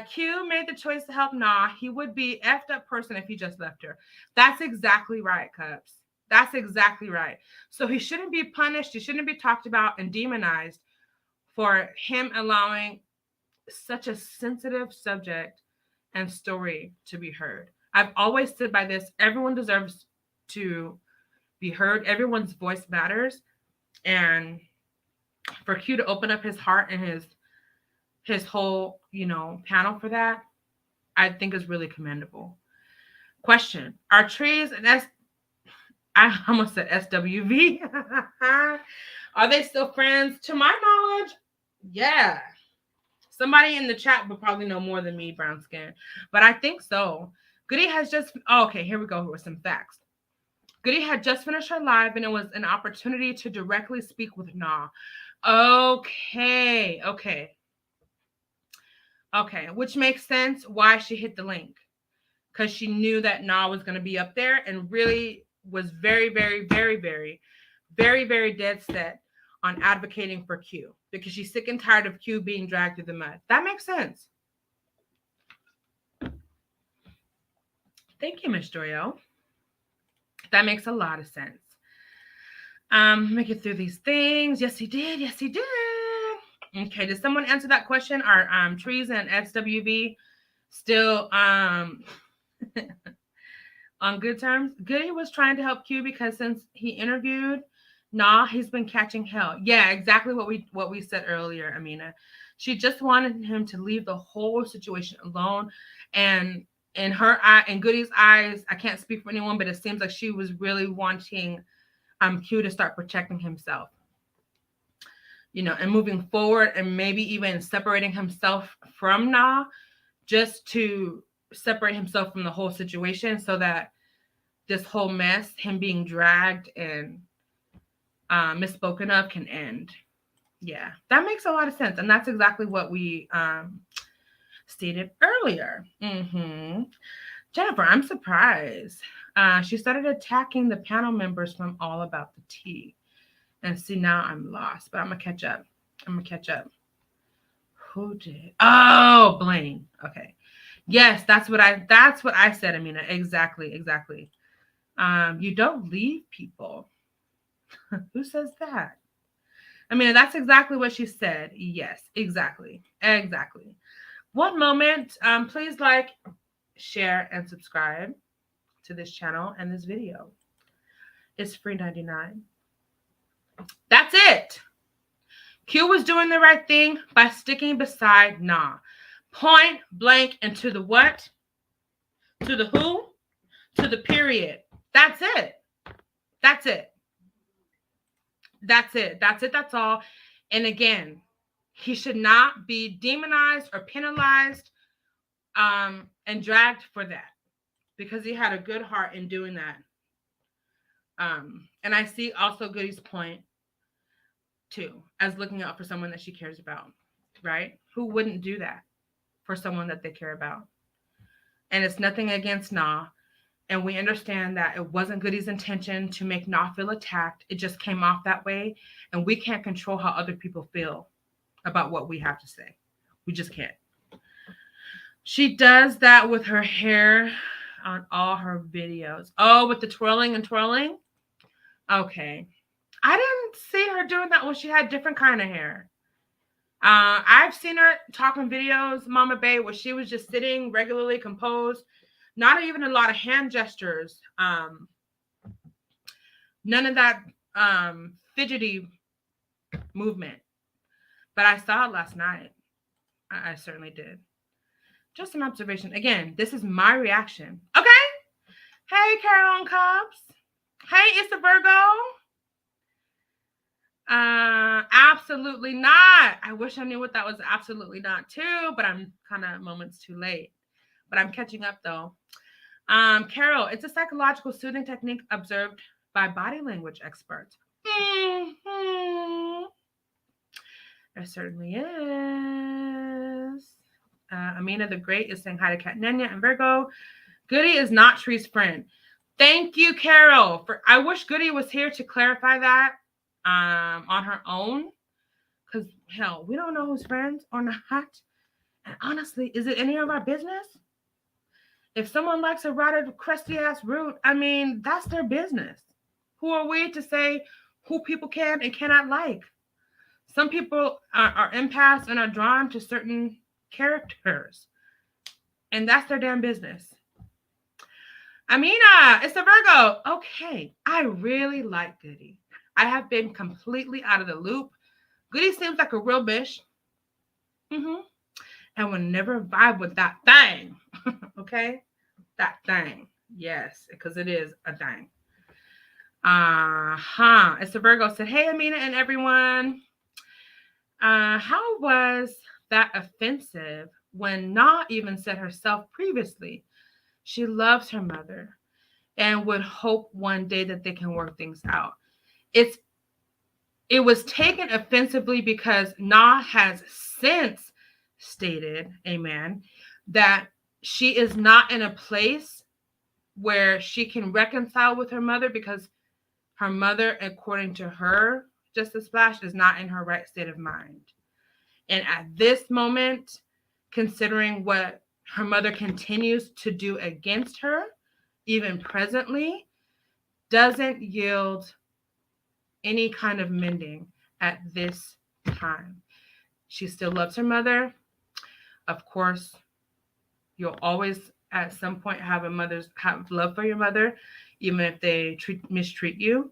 Q made the choice to help Nah. He would be effed up person if he just left her. That's exactly right, Cups. That's exactly right. So he shouldn't be punished. He shouldn't be talked about and demonized for him allowing such a sensitive subject and story to be heard. I've always stood by this. Everyone deserves to be heard. Everyone's voice matters. And for Q to open up his heart and his whole, panel for that, I think is really commendable. Question: Are trees and I almost said SWV. Are they still friends? To my knowledge, yeah. Somebody in the chat would probably know more than me, brown skin, but I think so. Goody has just, okay, here we go with some facts. Goody had just finished her live, and it was an opportunity to directly speak with Nah. Okay, which makes sense why she hit the link, because she knew that Nah was going to be up there and really was very, very, very, very, very, very dead set on advocating for Q, because she's sick and tired of Q being dragged through the mud. That makes sense. Thank you, Miss Joyo. That makes a lot of sense. Make it through these things. Yes, he did. Yes, he did. Okay, did someone answer that question? Are trees and SWV still on good terms? Goody was trying to help Q because since he interviewed Nah, he's been catching hell. Yeah, exactly what we said earlier, Amina. She just wanted him to leave the whole situation alone. And in her eye, in Goody's eyes, I can't speak for anyone, but it seems like she was really wanting Q to start protecting himself. And moving forward, and maybe even separating himself from Nah, just to separate himself from the whole situation, so that this whole mess, him being dragged and misspoken of, can end. Yeah, that makes a lot of sense, and that's exactly what we stated earlier. Jennifer, I'm surprised. She started attacking the panel members from All About the Tea. And see, now I'm lost, but I'm gonna catch up. Who did? Oh, Blaine. Okay. Yes, that's what I said, Amina. Exactly. You don't leave people. Who says that? Amina, that's exactly what she said. Yes, exactly. One moment. Please like, share, and subscribe to this channel and this video. It's free 99. That's it. Q was doing the right thing by sticking beside Nah. Point blank, and to the what? To the who? To the period. That's it. That's all. And again, he should not be demonized or penalized and dragged for that, because he had a good heart in doing that. And I see also Goody's point too, as looking out for someone that she cares about, right? Who wouldn't do that for someone that they care about? And it's nothing against Nah. And we understand that it wasn't Goody's intention to make Nah feel attacked. It just came off that way. And we can't control how other people feel about what we have to say. We just can't. She does that with her hair on all her videos. Oh, with the twirling and twirling? Okay. I didn't see her doing that when she had different kind of hair. I've seen her talking videos, Mama Bay, where she was just sitting regularly composed, not even a lot of hand gestures, none of that fidgety movement. But I saw it last night. I certainly did. Just an observation. Again, this is my reaction. Okay? Hey, Carol and Cubs. Hey, it's the Virgo. Absolutely not. I wish I knew what that was. Absolutely not too, but I'm kind of moments too late. But I'm catching up though. Carol, it's a psychological soothing technique observed by body language experts. Mm-hmm. There certainly is. Amina the Great is saying hi to Kat Nenya and Virgo. Goody is not Tree's friend. Thank you, Carol. I wish Goody was here to clarify that on her own. Because, hell, we don't know who's friends or not. And honestly, is it any of our business? If someone likes a rather crusty ass root, I mean, that's their business. Who are we to say who people can and cannot like? Some people are empaths and are drawn to certain characters, and that's their damn business. Amina, it's a Virgo. Okay, I really like Goody. I have been completely out of the loop. Goody seems like a real bitch. And will never vibe with that thing. Okay? That thing. Yes, because it is a thing. It's a Virgo said, hey, Amina and everyone. How was that offensive when Na even said herself previously she loves her mother and would hope one day that they can work things out? It was taken offensively because Na has since stated, amen, that she is not in a place where she can reconcile with her mother because her mother, according to her, just a splash, is not in her right state of mind. And at this moment, considering what her mother continues to do against her, even presently, doesn't yield any kind of mending at this time. She still loves her mother. Of course, you'll always at some point have love for your mother, even if they mistreat you.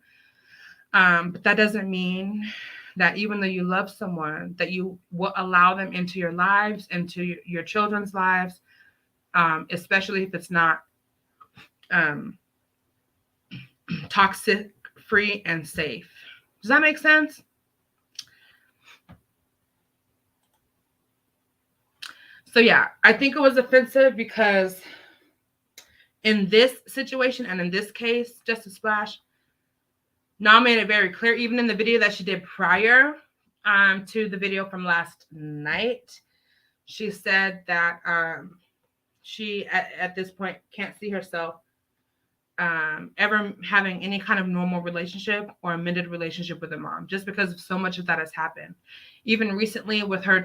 But that doesn't mean that even though you love someone, that you will allow them into your lives, into your children's lives, especially if it's not toxic, free, and safe. Does that make sense? So yeah, I think it was offensive because in this situation and in this case, just a splash, Na made it very clear, even in the video that she did prior to the video from last night, she said that she at this point can't see herself ever having any kind of normal relationship or amended relationship with her mom, just because of so much of that has happened. Even recently with her,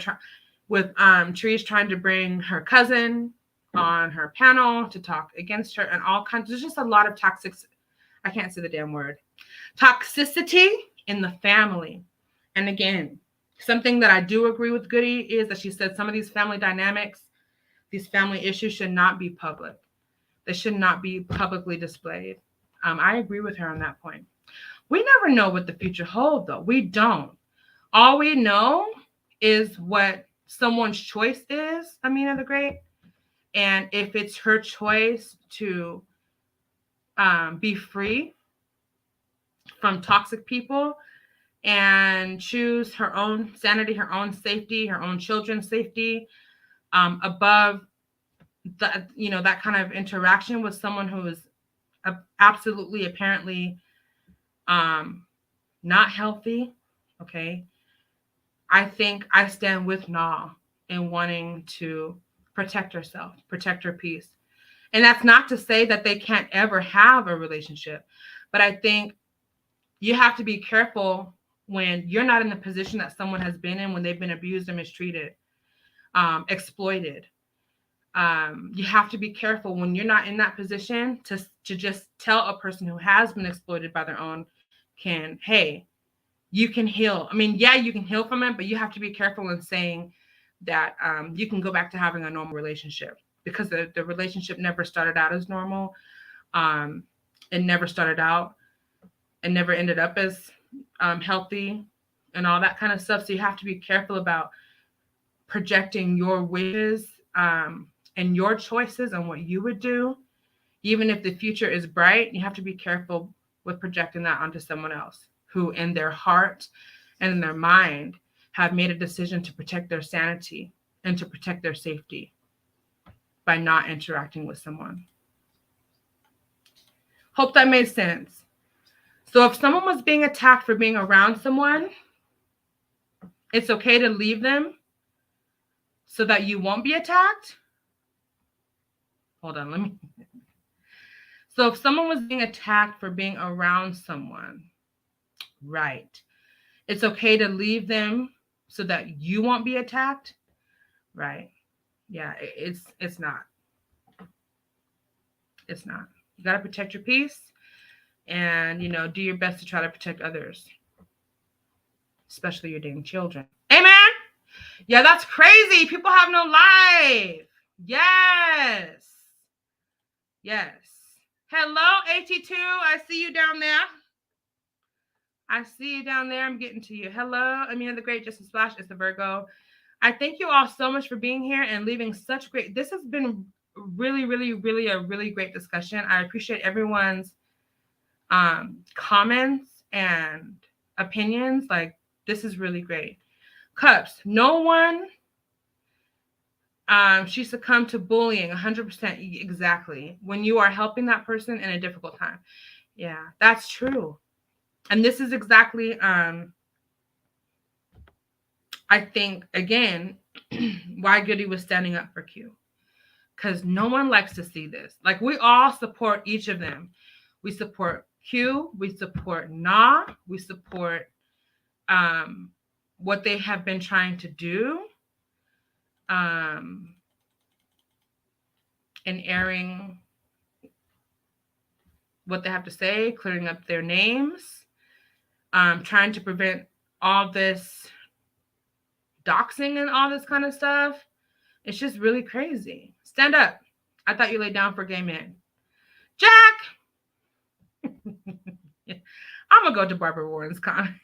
Trees trying to bring her cousin on her panel to talk against her and all kinds. There's just a lot of I can't say the damn word. Toxicity in the family. And again, something that I do agree with Goody is that she said some of these family dynamics, these family issues should not be public. They should not be publicly displayed. I agree with her on that point. We never know what the future holds, though. We don't. All we know is what someone's choice is, Amina the Great. And if it's her choice to be free from toxic people and choose her own sanity, her own safety, her own children's safety above that kind of interaction with someone who is absolutely apparently not healthy. Okay. I think I stand with Na in wanting to protect herself, protect her peace. And that's not to say that they can't ever have a relationship, but I think you have to be careful when you're not in the position that someone has been in when they've been abused and mistreated, exploited. You have to be careful when you're not in that position to just tell a person who has been exploited by their own kin, hey, you can heal. I mean, yeah, you can heal from it, but you have to be careful in saying that you can go back to having a normal relationship, because the relationship never started out as normal. It never started out and never ended up as healthy and all that kind of stuff. So you have to be careful about projecting your wishes and your choices and what you would do, even if the future is bright, you have to be careful with projecting that onto someone else who, in their heart and in their mind, have made a decision to protect their sanity and to protect their safety by not interacting with someone. Hope that made sense. So if someone was being attacked for being around someone, it's okay to leave them so that you won't be attacked. Hold on, let me. So if someone was being attacked for being around someone, right, it's okay to leave them so that you won't be attacked, right? Yeah, it's not. It's not. You got to protect your peace and, do your best to try to protect others, especially your dang children. Amen. Yeah, that's crazy. People have no life. Yes. Yes. Hello, 82. I see you down there. I see you down there. I'm getting to you. Hello, Amina the Great, Just a Splash. It's the Virgo. I thank you all so much for being here and leaving such great. This has been really, really, really a really great discussion. I appreciate everyone's comments and opinions. Like, this is really great. Cups. No one. She succumbed to bullying 100% exactly when you are helping that person in a difficult time. Yeah, that's true. And this is exactly, I think, again, why Goody was standing up for Q. Because no one likes to see this. Like, we all support each of them. We support Q. We support Na. We support what they have been trying to do in airing what they have to say, clearing up their names, trying to prevent all this doxing and all this kind of stuff. It's just really crazy. Stand up. I thought you laid down for gay men. Jack! I'm going to go to Barbara Warren's comment.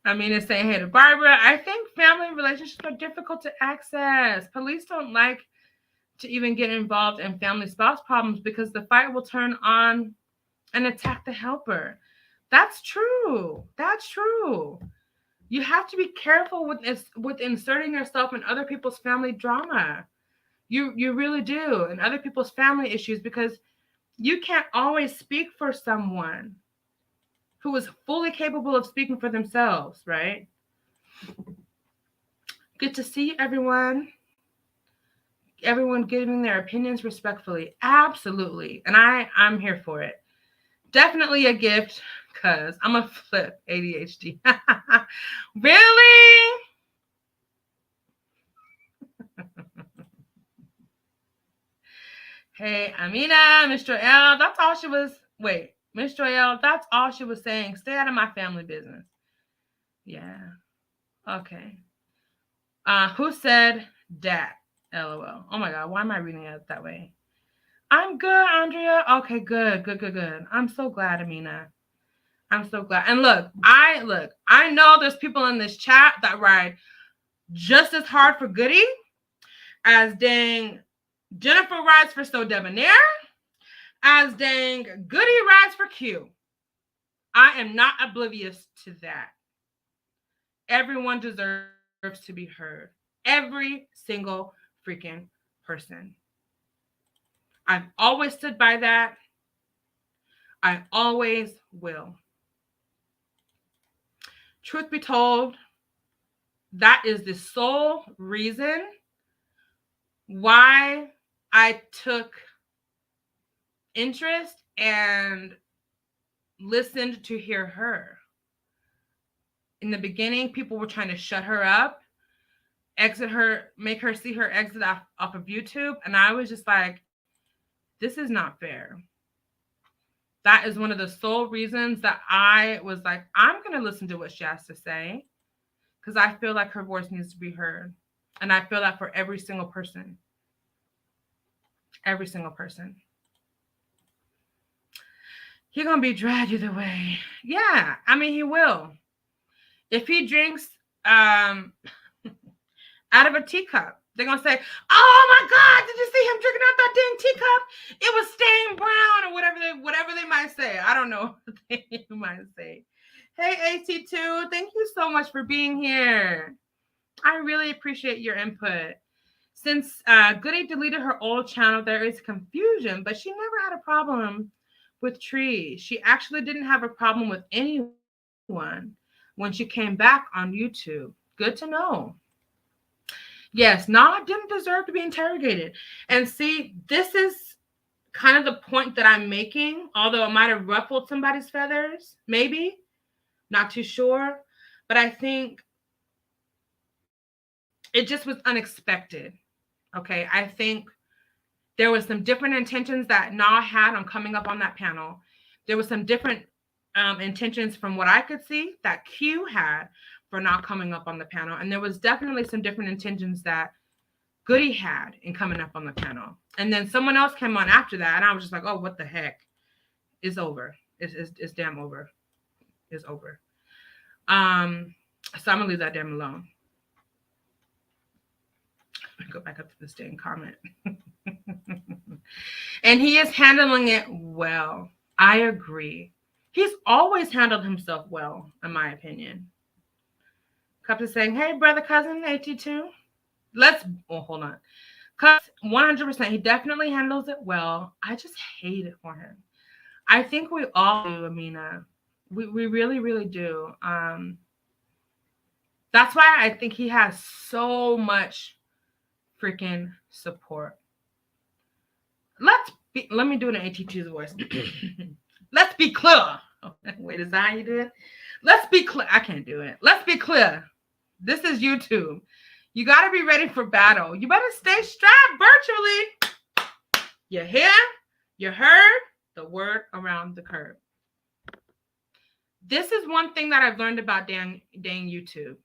I mean, it's saying, hey to Barbara, I think family relationships are difficult to access. Police don't like to even get involved in family spouse problems because the fight will turn on and attack the helper. That's true. That's true. You have to be careful with inserting yourself in other people's family drama. You really do, and other people's family issues, because you can't always speak for someone who is fully capable of speaking for themselves, right? Good to see everyone. Everyone giving their opinions respectfully. Absolutely. And I'm here for it. Definitely a gift, because I'm a flip ADHD. Really? Hey, Amina, Mr. L, that's all she was. Wait, Mr. L, that's all she was saying. Stay out of my family business. Yeah. Okay. Who said that? LOL. Oh my God, why am I reading it that way? I'm good, Andrea. Okay, good. I'm so glad, Amina. I'm so glad. And look, I know there's people in this chat that ride just as hard for Goody as dang Jennifer rides for So Debonair, as dang Goody rides for Q. I am not oblivious to that. Everyone deserves to be heard. Every single freaking person. I've always stood by that. I always will. Truth be told, that is the sole reason why I took interest and listened to hear her. In the beginning, people were trying to shut her up, exit her, make her see her exit off of YouTube. And I was just like, this is not fair. That is one of the sole reasons that I was like, I'm going to listen to what she has to say, because I feel like her voice needs to be heard. And I feel that for every single person. Every single person. He's going to be dragged either way. Yeah, I mean, he will. If he drinks out of a teacup. They're going to say, oh my God, did you see him drinking out that dang teacup? It was stained brown, or whatever they might say. I don't know what they might say. Hey, AT2, thank you so much for being here. I really appreciate your input. Since Goody deleted her old channel, there is confusion, but she never had a problem with trees. She actually didn't have a problem with anyone when she came back on YouTube. Good to know. Yes, Nah didn't deserve to be interrogated. And see, this is kind of the point that I'm making, although it might have ruffled somebody's feathers, maybe. Not too sure. But I think it just was unexpected. Okay, I think there was some different intentions that Nah had on coming up on that panel. There was some different intentions from what I could see that Q had for not coming up on the panel. And there was definitely some different intentions that Goody had in coming up on the panel. And then someone else came on after that. And I was just like, oh, what the heck? It's over. It's damn over. It's over. So I'm going to leave that damn alone. Go back up to this dang comment. And he is handling it well. I agree. He's always handled himself well, in my opinion. Cups is saying, hey, brother, cousin, AT2. Hold on. Cups, 100%. He definitely handles it well. I just hate it for him. I think we all do, Amina. We really, really do. That's why I think he has so much freaking support. Let me do it in AT2's voice. Let's be clear. Oh, wait, is that how you do it? Let's be clear. I can't do it. Let's be clear. This is YouTube. You got to be ready for battle. You better stay strapped virtually. You hear? You heard? The word around the curve. This is one thing that I've learned about dang YouTube.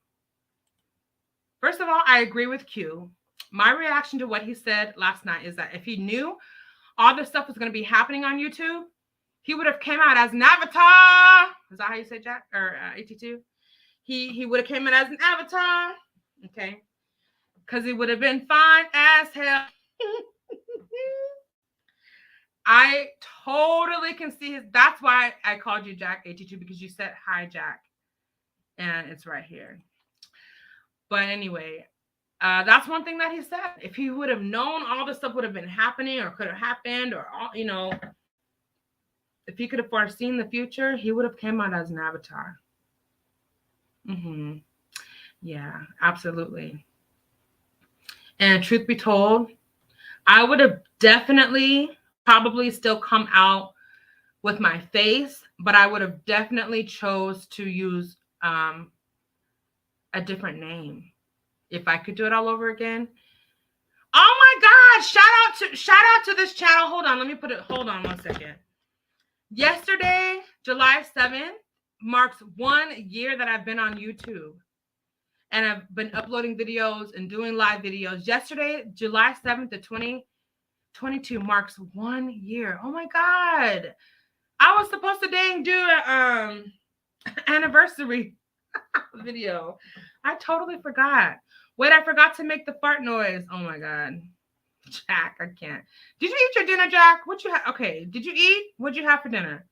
First of all, I agree with Q. My reaction to what he said last night is that if he knew all this stuff was going to be happening on YouTube, he would have came out as an avatar. Is that how you say Jack or AT2? He would have came in as an avatar. Okay. Because he would have been fine as hell. I totally can see that's why I called you Jack AT2, because you said hi, Jack. And it's right here. But anyway, that's one thing that he said. If he would have known all this stuff would have been happening or could have happened, or, if he could have foreseen the future, he would have come out as an avatar. Yeah, absolutely. And truth be told, I would have definitely probably still come out with my face, but I would have definitely chose to use a different name if I could do it all over again. Oh my God! Shout out to this channel. Hold on 1 second. Yesterday, July 7th, marks 1 year that I've been on YouTube. And I've been uploading videos and doing live videos. Yesterday, July 7th of 2022 marks 1 year. Oh my God. I was supposed to do an anniversary video. I totally forgot. Wait, I forgot to make the fart noise. Oh my God. Jack, I can't. Did you eat your dinner, Jack? What you have? Okay. Did you eat? What'd you have for dinner?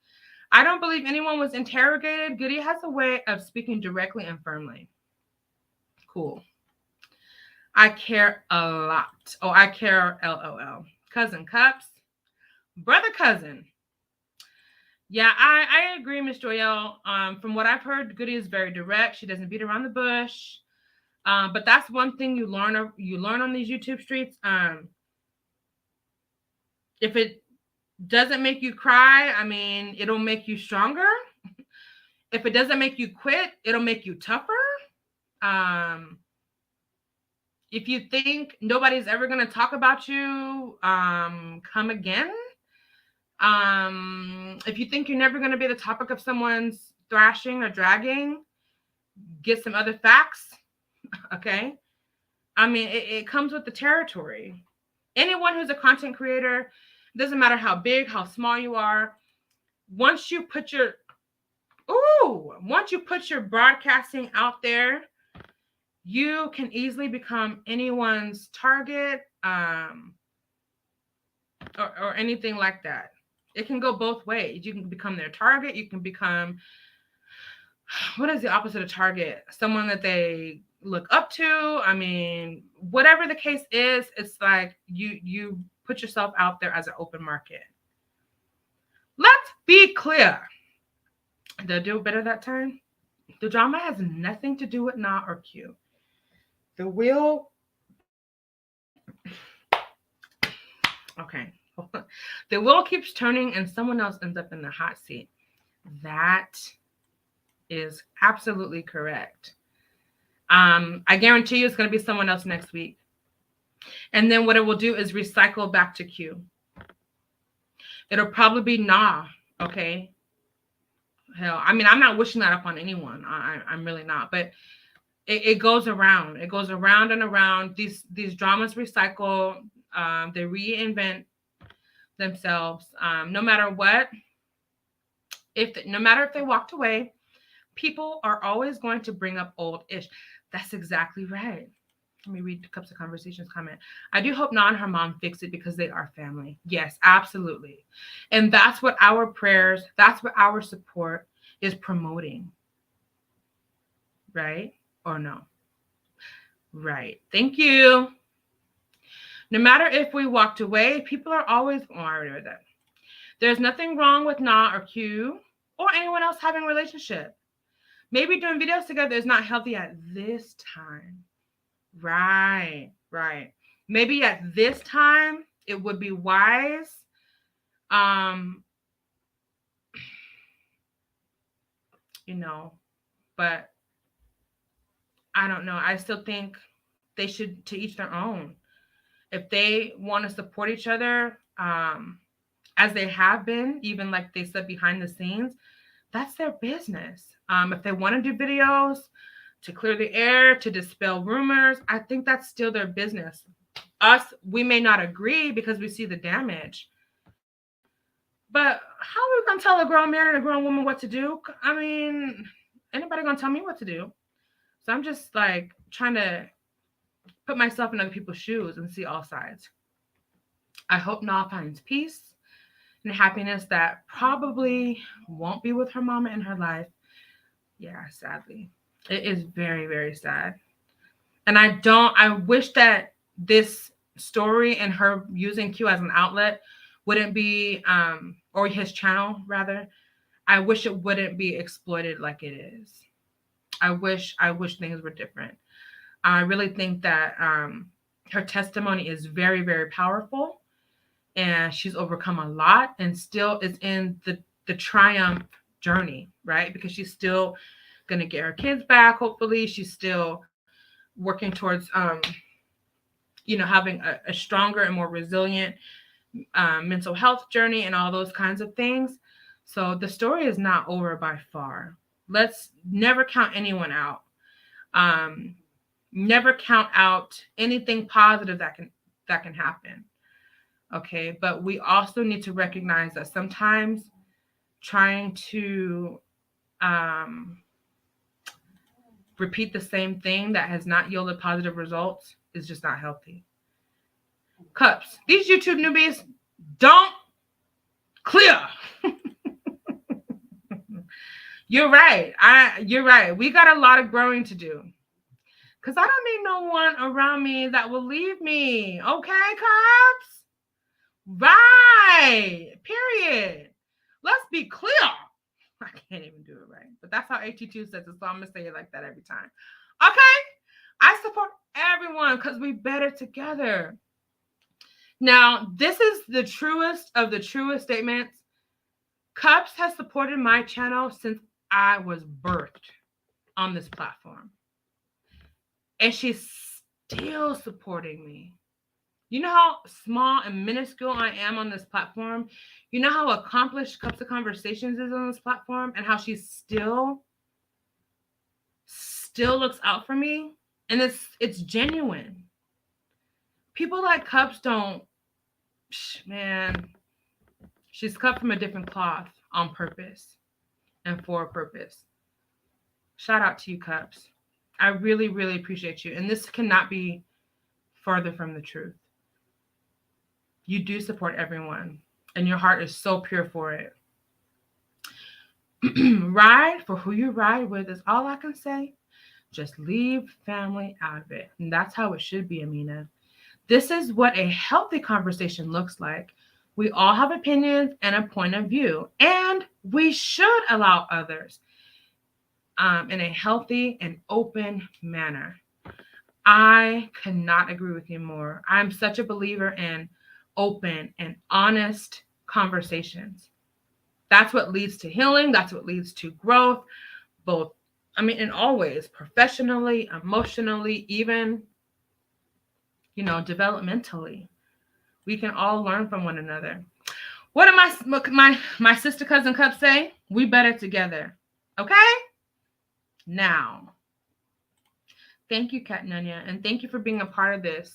I don't believe anyone was interrogated. Goody has a way of speaking directly and firmly. Cool. I care a lot. Oh, I care, LOL. Cousin Cups. Brother cousin. Yeah, I agree, Miss Joyelle. From what I've heard, Goody is very direct. She doesn't beat around the bush. But that's one thing you learn on these YouTube streets. If it doesn't make you cry, I mean, it'll make you stronger. If it doesn't make you quit, it'll make you tougher. If you think nobody's ever going to talk about you, come again. If you think you're never going to be the topic of someone's thrashing or dragging, get some other facts. Okay. I mean, it comes with the territory. Anyone who's a content creator, doesn't matter how big, how small you are, once you put your broadcasting out there, you can easily become anyone's target, or anything like that. It can go both ways. You can become their target. You can become, what is the opposite of target? Someone that they look up to. I mean, whatever the case is, it's like you put yourself out there as an open market. Let's be clear. Did I do it better that time? The drama has nothing to do with Na or Q. The wheel, okay. The wheel keeps turning and someone else ends up in the hot seat. That is absolutely correct. I guarantee you it's going to be someone else next week. And then what it will do is recycle back to Q. It'll probably be Na, okay? Hell, I mean, I'm not wishing that upon anyone. I'm really not. But it goes around. It goes around and around. These dramas recycle. They reinvent themselves. No matter what, no matter if they walked away, people are always going to bring up old ish. That's exactly right. Let me read Cups of Conversations comment. I do hope Na and her mom fix it because they are family. Yes, absolutely. And that's what our prayers, that's what our support is promoting. Right? Or no? Right. Thank you. No matter if we walked away, people are always, oh, I already read that. There's nothing wrong with Na or Q or anyone else having a relationship. Maybe doing videos together is not healthy at this time. Right. Maybe at this time it would be wise. You know, but I don't know. I still think they should, to each their own. If they want to support each other, as they have been, even like they said behind the scenes, that's their business. If they want to do videos to clear the air, to dispel rumors, I think that's still their business. Us, we may not agree because we see the damage. But how are we going to tell a grown man and a grown woman what to do? I mean, anybody going to tell me what to do? So I'm just like trying to put myself in other people's shoes and see all sides. I hope Na finds peace and happiness that probably won't be with her mama in her life. Yeah, sadly. It is very, very sad. And I wish that this story and her using Q as an outlet wouldn't be, or his channel rather, I wish it wouldn't be exploited like it is. I wish things were different. I really think that her testimony is very, very powerful, and she's overcome a lot and still is in the triumph journey, right? Because she's still gonna get her kids back. Hopefully, she's still working towards having a stronger and more resilient mental health journey and all those kinds of things. So the story is not over by far. Let's never count anyone out. Never count out anything positive that can happen. Okay, but we also need to recognize that sometimes trying to repeat the same thing that has not yielded positive results is just not healthy. Cups, these YouTube newbies don't clear. You're right. You're right. We got a lot of growing to do. Because I don't need no one around me that will leave me. Okay, cops? Right. Period. Let's be clear. I can't even do it right. But that's how AT2 says it. So I'm going to say it like that every time. Okay? I support everyone because we better together. Now, this is the truest of the truest statements. Cups has supported my channel since I was birthed on this platform. And she's still supporting me. You know how small and minuscule I am on this platform? You know how accomplished Cups of Conversations is on this platform and how she still looks out for me? And it's genuine. People like Cups don't, man, she's cut from a different cloth on purpose and for a purpose. Shout out to you, Cups. I really, really appreciate you. And this cannot be further from the truth. You do support everyone, and your heart is so pure for it. Ride for who you ride with is all I can say. Just leave family out of it. And that's how it should be, Amina. This is what a healthy conversation looks like. We all have opinions and a point of view, and we should allow others in a healthy and open manner. I cannot agree with you more. I'm such a believer in open and honest conversations. That's what leads to healing. That's what leads to growth, both, in all ways, professionally, emotionally, even, developmentally. We can all learn from one another. What did my sister cousin Cup say? We better together. Okay? Now, thank you, Kat Nunya, and thank you for being a part of this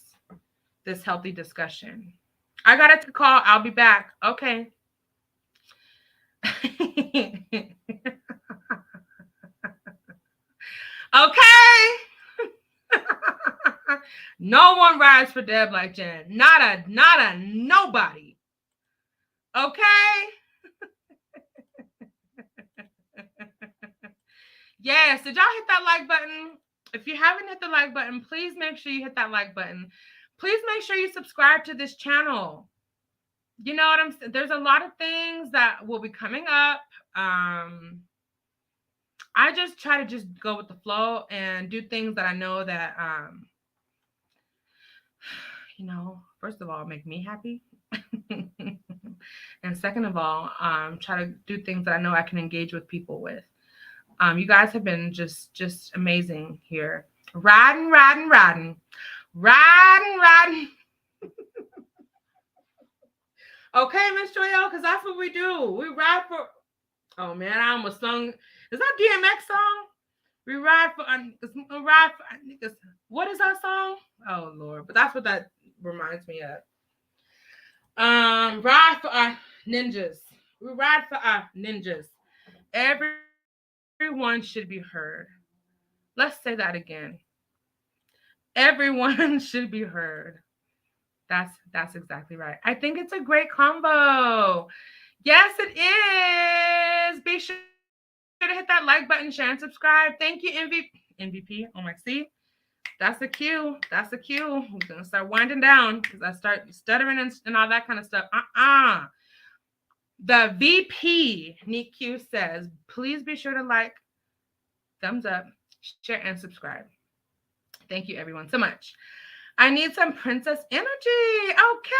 healthy discussion. I got a call. I'll be back. Okay. Okay. No one rides for Deb like Jen. Not a nobody. Okay. Yes. Did y'all hit that like button? If you haven't hit the like button, please make sure you hit that like button. Please make sure you subscribe to this channel. You know what I'm saying? There's a lot of things that will be coming up. I just try to just go with the flow and do things that I know that, first of all, make me happy. And second of all, try to do things that I know I can engage with people with. You guys have been just amazing here. Riding. Okay, Miss Joyelle, because that's what we do. We ride for... Oh, man, I almost sung... Is that DMX song? We ride for... What is that song? Oh, Lord. But that's what that reminds me of. Ride for our ninjas. We ride for our ninjas. Everyone should be heard. Let's say that again. Everyone should be heard. That's exactly right. I think it's a great combo. Yes, it is. Be sure to hit that like button, share, and subscribe. Thank you, MVP. Oh my, see? That's the cue. That's the cue. I'm going to start winding down because I start stuttering and all that kind of stuff. The VP, Neat Q, says, please be sure to like, thumbs up, share, and subscribe. Thank you, everyone, so much. I need some princess energy. Okay.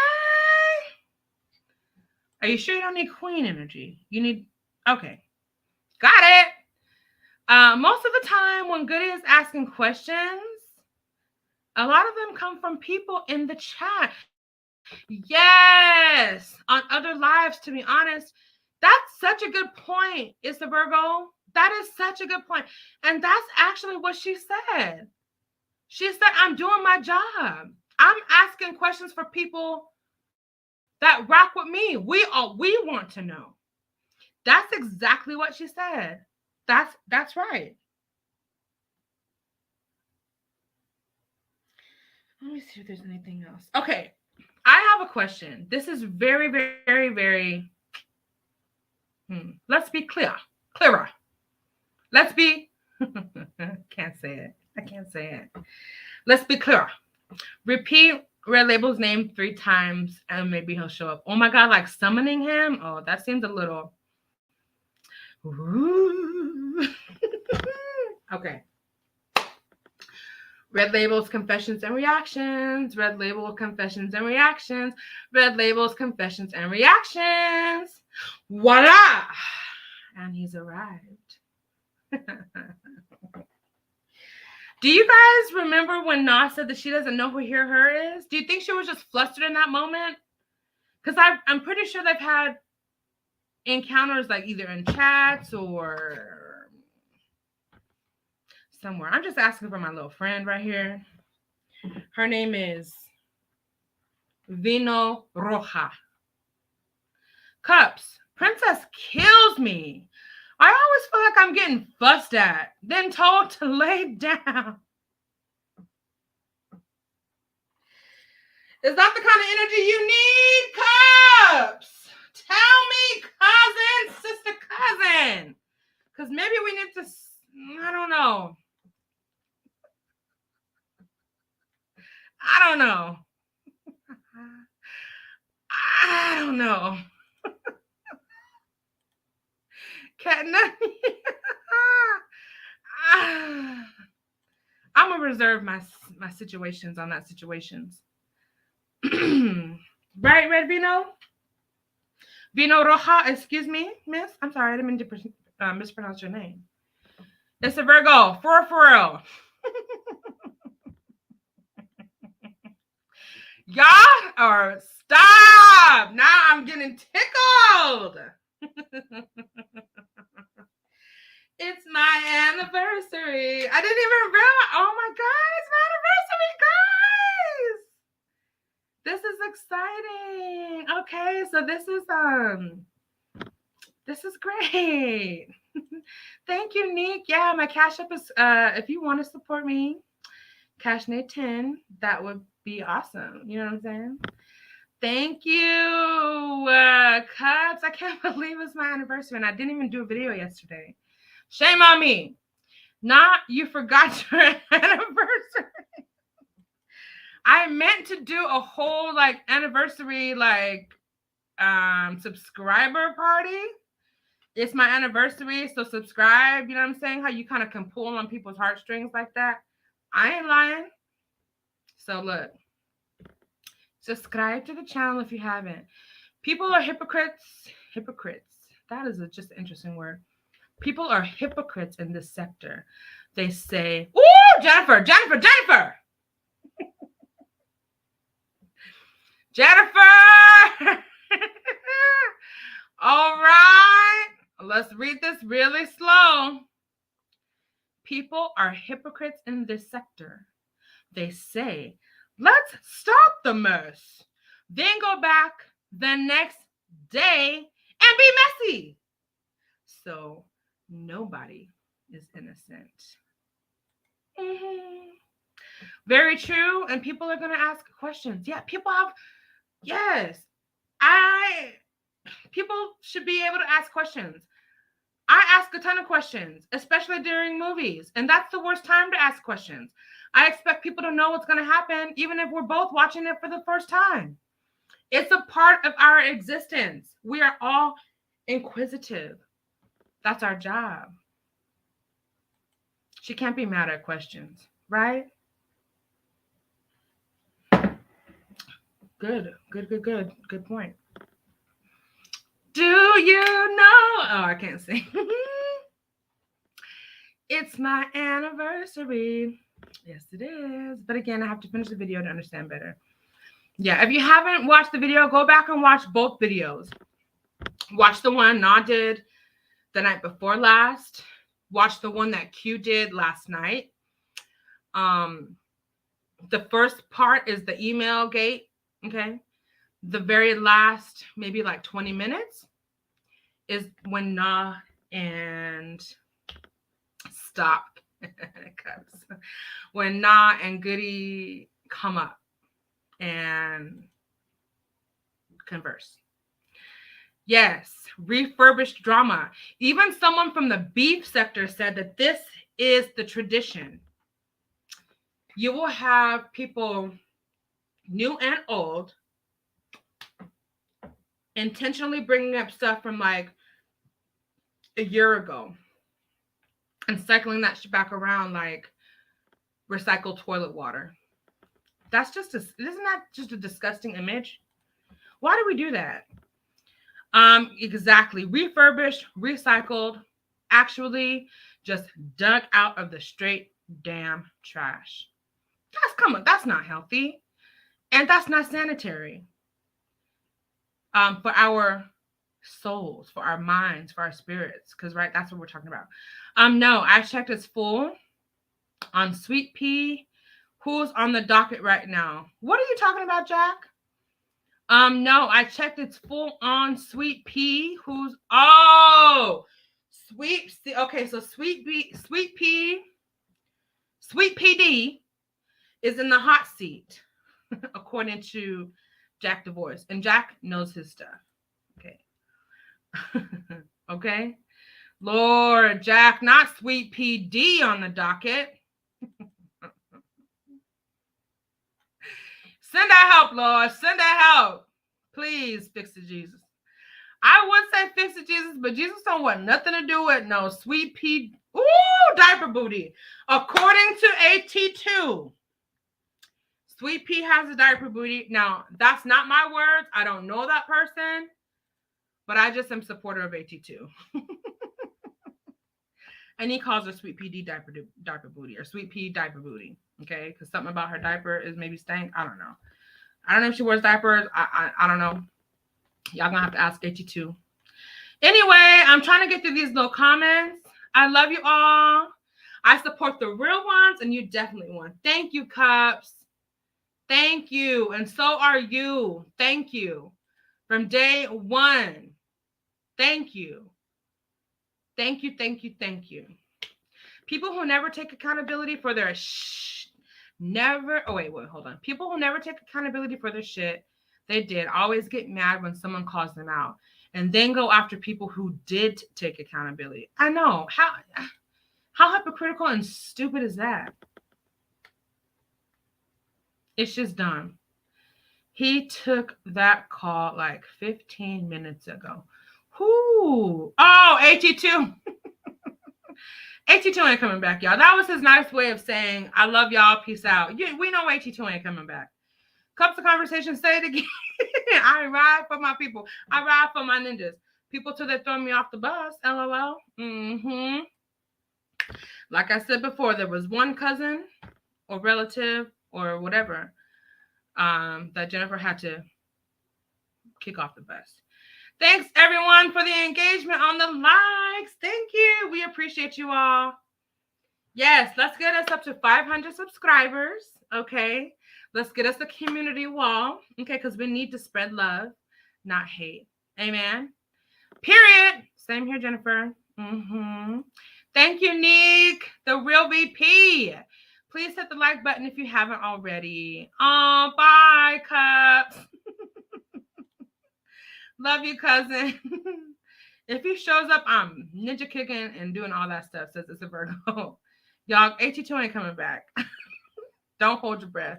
Are you sure you don't need queen energy? You need... Okay. Got it. Most of the time when Goody is asking questions, a lot of them come from people in the chat. Yes. On other lives, to be honest. That's such a good point, is the Virgo. That is such a good point. And that's actually what she said. She said, I'm doing my job. I'm asking questions for people that rock with me. We want to know. That's exactly what she said. That's right. Let me see if there's anything else. Okay. I have a question. This is very, very, very... Let's be clearer. Let's be... Can't say it. I can't say it. Let's be clear. Repeat Red Label's name 3 times and maybe he'll show up. Oh my God, like summoning him? Oh, that seems a little... Okay. Red Label's Confessions and Reactions. Red Label Confessions and Reactions. Red Label's Confessions and Reactions. Voila! And he's arrived. Do you guys remember when Nas said that she doesn't know who Hear Her is? Do you think she was just flustered in that moment? Because I'm pretty sure they've had encounters like either in chats or somewhere. I'm just asking for my little friend right here. Her name is Vino Roja. Cups. Princess kills me. I always feel like I'm getting fussed at, then told to lay down. Is that the kind of energy you need, Cups? Tell me, cousin, sister, cousin. Because maybe we need to, I don't know. I don't know. I don't know. I'm gonna reserve my situations on that situations. Right, Red Vino? Vino Roja, excuse me, miss. I'm sorry, I didn't mean to mispronounce your name. It's a Virgo, for real. Y'all are stop. Now I'm getting tickled. It's my anniversary. I didn't even realize. Oh my God, it's my anniversary, guys. This is exciting. Okay, so this is great. Thank you, Nick. Yeah, my Cash App is if you want to support me, CashNate10, that would be awesome. You know what I'm saying? Thank you, Cubs. I can't believe it's my anniversary and I didn't even do a video yesterday. Shame on me. Not you forgot your anniversary. I meant to do a whole like anniversary like subscriber party. It's my anniversary, so subscribe. You know what I'm saying? How you kind of can pull on people's heartstrings like that. I ain't lying. So look, subscribe to the channel if you haven't. People are hypocrites. Hypocrites. That is just an interesting word. People are hypocrites in this sector. They say, "Ooh, Jennifer, Jennifer, Jennifer." Jennifer! All right. Let's read this really slow. People are hypocrites in this sector. They say, let's stop the mess. Then go back the next day and be messy. So nobody is innocent. Mm-hmm. Very true. And people are going to ask questions. Yeah, people have, yes. People should be able to ask questions. I ask a ton of questions, especially during movies. And that's the worst time to ask questions. I expect people to know what's going to happen, even if we're both watching it for the first time. It's a part of our existence. We are all inquisitive. That's our job. She can't be mad at questions, right? Good point. Do you know? Oh, I can't sing. It's my anniversary. Yes, it is. But again, I have to finish the video to understand better. Yeah, if you haven't watched the video, go back and watch both videos. Watch the one Na did the night before last. Watch the one that Q did last night. The first part is the email gate. Okay. The very last, maybe like 20 minutes, is when Na and stop. When Na and Goody come up and converse. Yes, refurbished drama. Even someone from the beef sector said that this is the tradition. You will have people, new and old, intentionally bringing up stuff from like a year ago and cycling that shit back around like recycled toilet water. That's just isn't that just a disgusting image? Why do we do that? Exactly. Refurbished, recycled, actually just dug out of the straight damn trash. That's not healthy. And that's not sanitary. For our souls, for our minds, for our spirits, because right, that's what we're talking about. No, I checked, it's full on Sweet Pea. Who's on the docket right now? What are you talking about, Jack? No, I checked, it's full on Sweet Pea. Okay, so Sweet PD is in the hot seat, according to Jack DeVoice, and Jack knows his stuff. Okay. Okay. Lord, Jack, not Sweet PD on the docket. Send that help, Lord. Send that help. Please fix it, Jesus. I would say fix it, Jesus, but Jesus don't want nothing to do with no Sweet P. Ooh, diaper booty. According to AT2, Sweet P has a diaper booty. Now, that's not my words. I don't know that person, but I just am supporter of AT2. And he calls her Sweet PD diaper booty or Sweet P diaper booty. Okay, because something about her diaper is maybe stank. I don't know. I don't know if she wears diapers. I don't know. Y'all gonna have to ask AT2. Anyway, I'm trying to get through these little comments. I love you all. I support the real ones, and you definitely won. Thank you, Cups. Thank you. And so are you. Thank you. From day one. Thank you. Thank you, thank you, thank you. People who never take accountability for their hold on. People who never take accountability for their shit they did always get mad when someone calls them out and then go after people who did take accountability. I know. How hypocritical and stupid is that? It's just dumb. He took that call like 15 minutes ago. Whoo! Oh, AT2. AT2 ain't coming back, y'all. That was his nice way of saying, I love y'all. Peace out. We know AT2 ain't coming back. Cups of conversation, say it again. I ride for my people. I ride for my ninjas. People till they throw me off the bus. LOL. Mm-hmm. Like I said before, there was one cousin or relative or whatever that Jennifer had to kick off the bus. Thanks, everyone, for the engagement on the likes. Thank you. We appreciate you all. Yes, let's get us up to 500 subscribers. Okay. Let's get us a community wall. Okay, because we need to spread love, not hate. Amen. Period. Same here, Jennifer. Mm-hmm. Thank you, Nick, the real VP. Please hit the like button if you haven't already. Oh, bye, Cups. Love you, cousin. If he shows up, I'm ninja kicking and doing all that stuff. Says it's a Virgo. Y'all, AT2 ain't coming back. Don't hold your breath.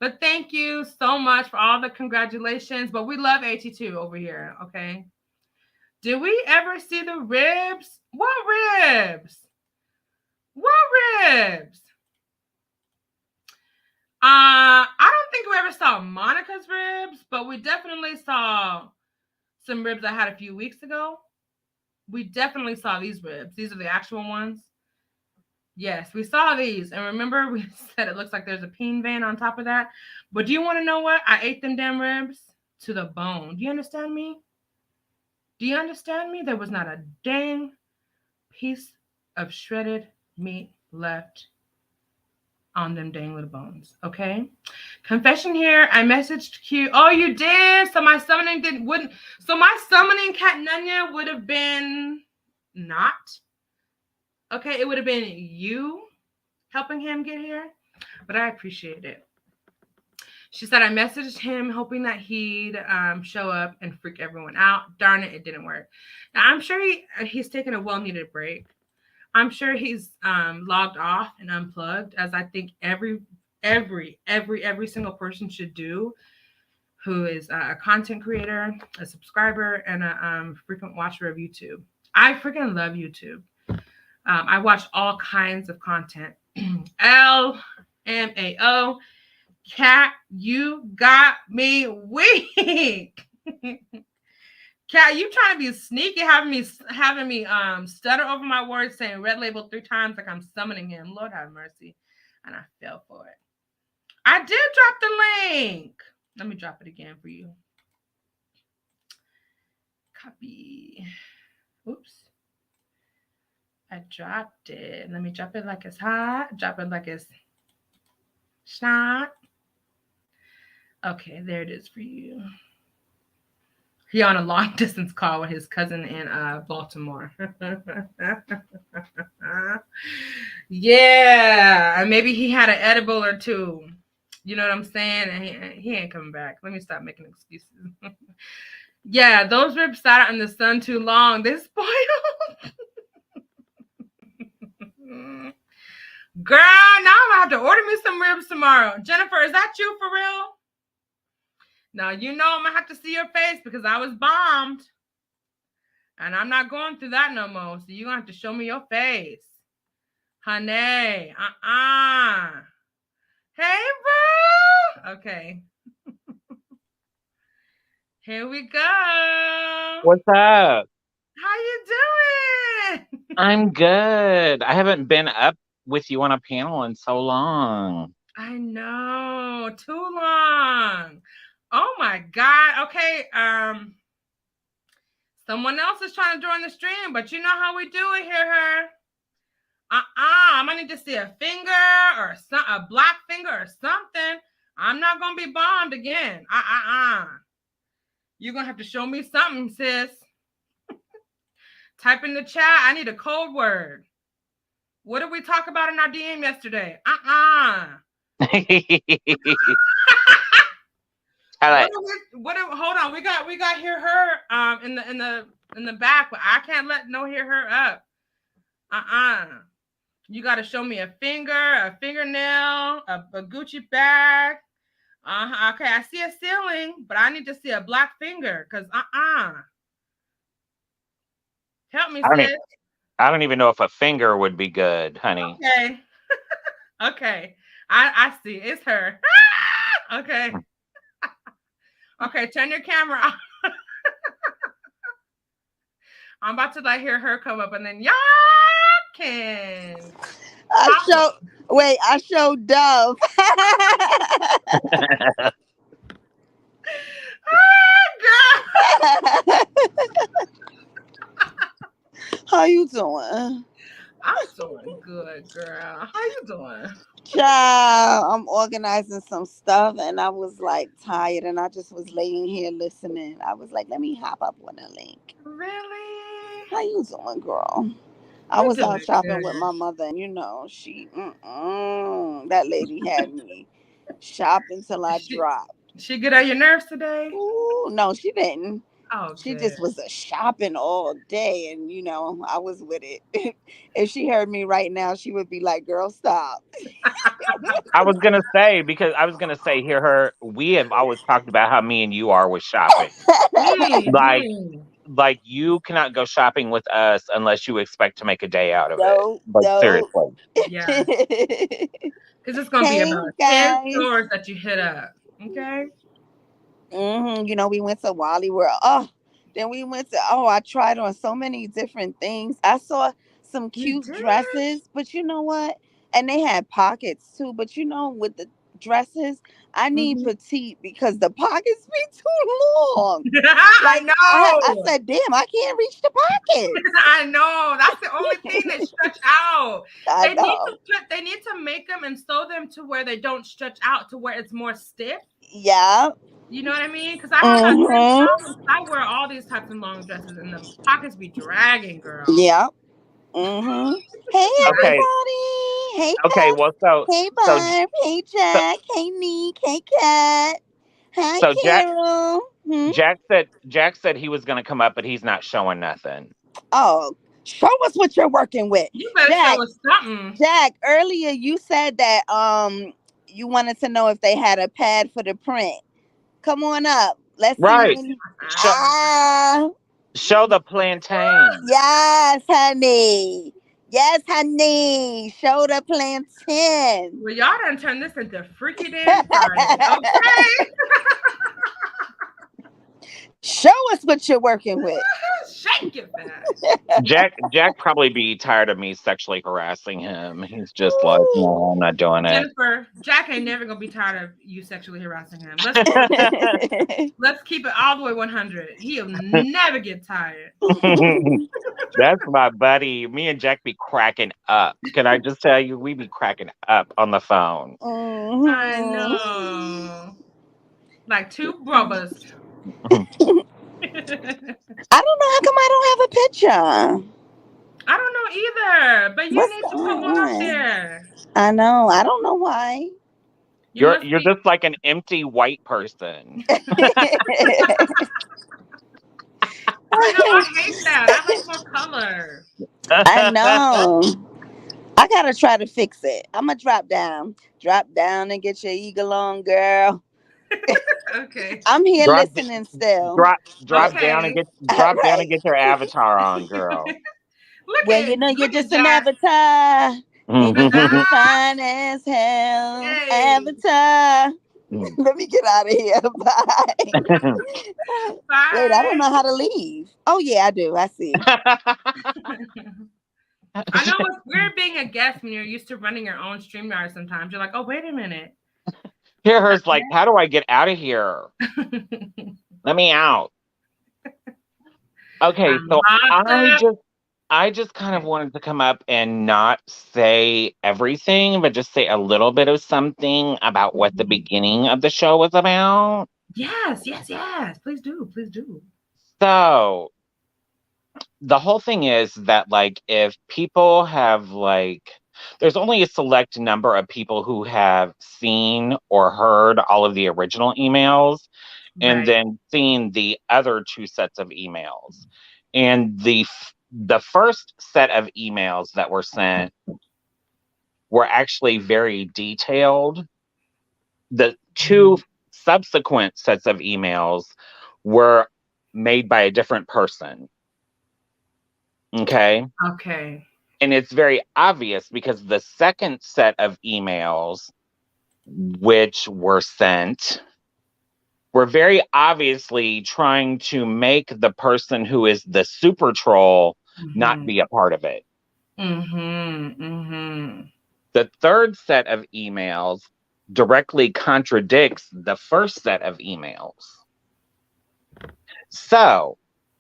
But thank you so much for all the congratulations. But we love AT2 over here, okay? Did we ever see the ribs? What ribs? What ribs? I don't think we ever saw Monica's ribs, but we definitely saw some ribs I had a few weeks ago. We definitely saw these ribs. These are the actual ones. Yes, we saw these. And remember, we said it looks like there's a peen vein on top of that. But do you want to know what? I ate them damn ribs to the bone. Do you understand me? Do you understand me? There was not a dang piece of shredded meat left on them dang little bones. Okay. Confession here. I messaged Q. Oh, you did? So my summoning Cat Nunya would have been not. Okay, it would have been you helping him get here, but I appreciate it. She said I messaged him hoping that he'd show up and freak everyone out. Darn it, it didn't work. Now, I'm sure he's taking a well-needed break. I'm sure he's logged off and unplugged, as I think every single person should do who is a content creator, a subscriber, and a frequent watcher of YouTube. I freaking love YouTube. I watch all kinds of content. LMAO. Cat, you got me weak. Cat, you trying to be sneaky, having me stutter over my words, saying red label 3 times like I'm summoning him. Lord have mercy. And I fell for it. I did drop the link. Let me drop it again for you. Copy. Oops. I dropped it. Let me drop it like it's hot. Drop it like it's shot. Okay, there it is for you. He on a long distance call with his cousin in Baltimore. Yeah, maybe he had an edible or two. You know what I'm saying? And he ain't coming back. Let me stop making excuses. Yeah, those ribs sat out in the sun too long. They spoiled. Girl, now I'm gonna have to order me some ribs tomorrow. Jennifer, is that you for real? Now you know I'm gonna have to see your face because I was bombed. And I'm not going through that no more. So you're gonna have to show me your face. Honey. Hey, boo. Okay. Here we go. What's up? How you doing? I'm good. I haven't been up with you on a panel in so long. I know. Too long. Oh my God. Okay. Someone else is trying to join the stream, but you know how we do it here, her. I'm gonna need to see a finger or a black finger or something. I'm not gonna be bombed again. You're gonna have to show me something, sis. Type in the chat. I need a code word. What did we talk about in our DM yesterday? Hold on. We got hear her in the back, but I can't let no hear her up. You got to show me a finger, a fingernail, a Gucci bag. Okay, I see a ceiling, but I need to see a black finger because help me, sis. I don't even know if a finger would be good, honey. Okay. Okay. I see. It's her. Okay. Okay, turn your camera off. I'm about to hear her come up, and then y'all can. I showed Dove. Oh, girl. How you doing? I'm doing good, girl. How you doing? Child, I'm organizing some stuff, and I was tired, and I just was laying here listening. I was like, let me hop up on a link. Really? How you doing, girl? I was out shopping with my mother, and she, that lady had me shopping till I dropped. She get on your nerves today? Ooh, no, she didn't. Oh, she good. just was shopping all day, and I was with it. If she heard me right now, she would be like, "Girl, stop." I was gonna say hear her. We have always talked about how me and you are with shopping. Like you cannot go shopping with us unless you expect to make a day out of it. Like seriously. Yeah. Because it's gonna be about 10 stores that you hit up. Okay. We went to Wally World. Oh, then we went to. Oh, I tried on so many different things. I saw some cute dresses, but you know what? And they had pockets too. But with the dresses, I need petite because the pockets be too long. I know. I said, damn, I can't reach the pockets. I know. That's the only thing they stretch out. They need to make them and sew them to where they don't stretch out to where it's more stiff. Yeah. You know what I mean? Because I have that same problem. I wear all these types of long dresses and the pockets be dragging, girl. Yeah. Hey, everybody. Hey, okay. Well, hey, Barb. Hey, Jack. Hey, Neek. Hey, Kat. Hi, Carol. Jack said he was going to come up, but he's not showing nothing. Oh, show us what you're working with. You better show us something. Jack, earlier you said that you wanted to know if they had a pad for the print. Come on up. Let's see. Show the plantain. Yes, honey. Yes, honey. Show the plantain. Well, y'all done turn this into freaky dance Friday, okay? Show us what you're working with. Shake it back. Jack probably be tired of me sexually harassing him. He's just like, no, I'm not doing it. Jennifer, Jack ain't never gonna be tired of you sexually harassing him. Let's keep it all the way 100. He'll never get tired. That's my buddy. Me and Jack be cracking up. Can I just tell you, we be cracking up on the phone. I know. Like two brothers. I don't know how come I don't have a picture. I don't know either, but you What's need to put going one up on? there. I know. I don't know why. You must You're be. just like an empty white person. I hate that. I like more color. I know. I gotta try to fix it. I'm gonna drop down. Drop down and get your eagle on, girl. Okay. I'm here drop listening still. drop down and Okay. get All drop down and right. get your avatar on, girl. Well, you know, you're Look at just an Jack. avatar. You know, you're Ah, just fine as hell. yay. Avatar. Let me get out of here. Bye. Wait, I don't Bye. know how to leave. Oh, yeah, I do. I see. I know it's weird being a guest when you're used to running your own StreamYard sometimes. You're like, oh, wait a minute. Here, her's like, how do I get out of here? Let me out. Okay, I'm so locked I up. just I just kind of wanted to come up and not say everything, but just say a little bit of something about what the beginning of the show was about. Yes, yes, yes. Please do. Please do. So the whole thing is that like if people have like there's only a select number of people who have seen or heard all of the original emails and Right. then seen the other two sets of emails. And the first set of emails that were sent were actually very detailed. The two subsequent sets of emails were made by a different person. Okay. Okay. And it's very obvious because the second set of emails, which were sent, were very obviously trying to make the person who is the super troll not Mm-hmm. be a part of it. Mm-hmm. Mm-hmm. The third set of emails directly contradicts the first set of emails. So,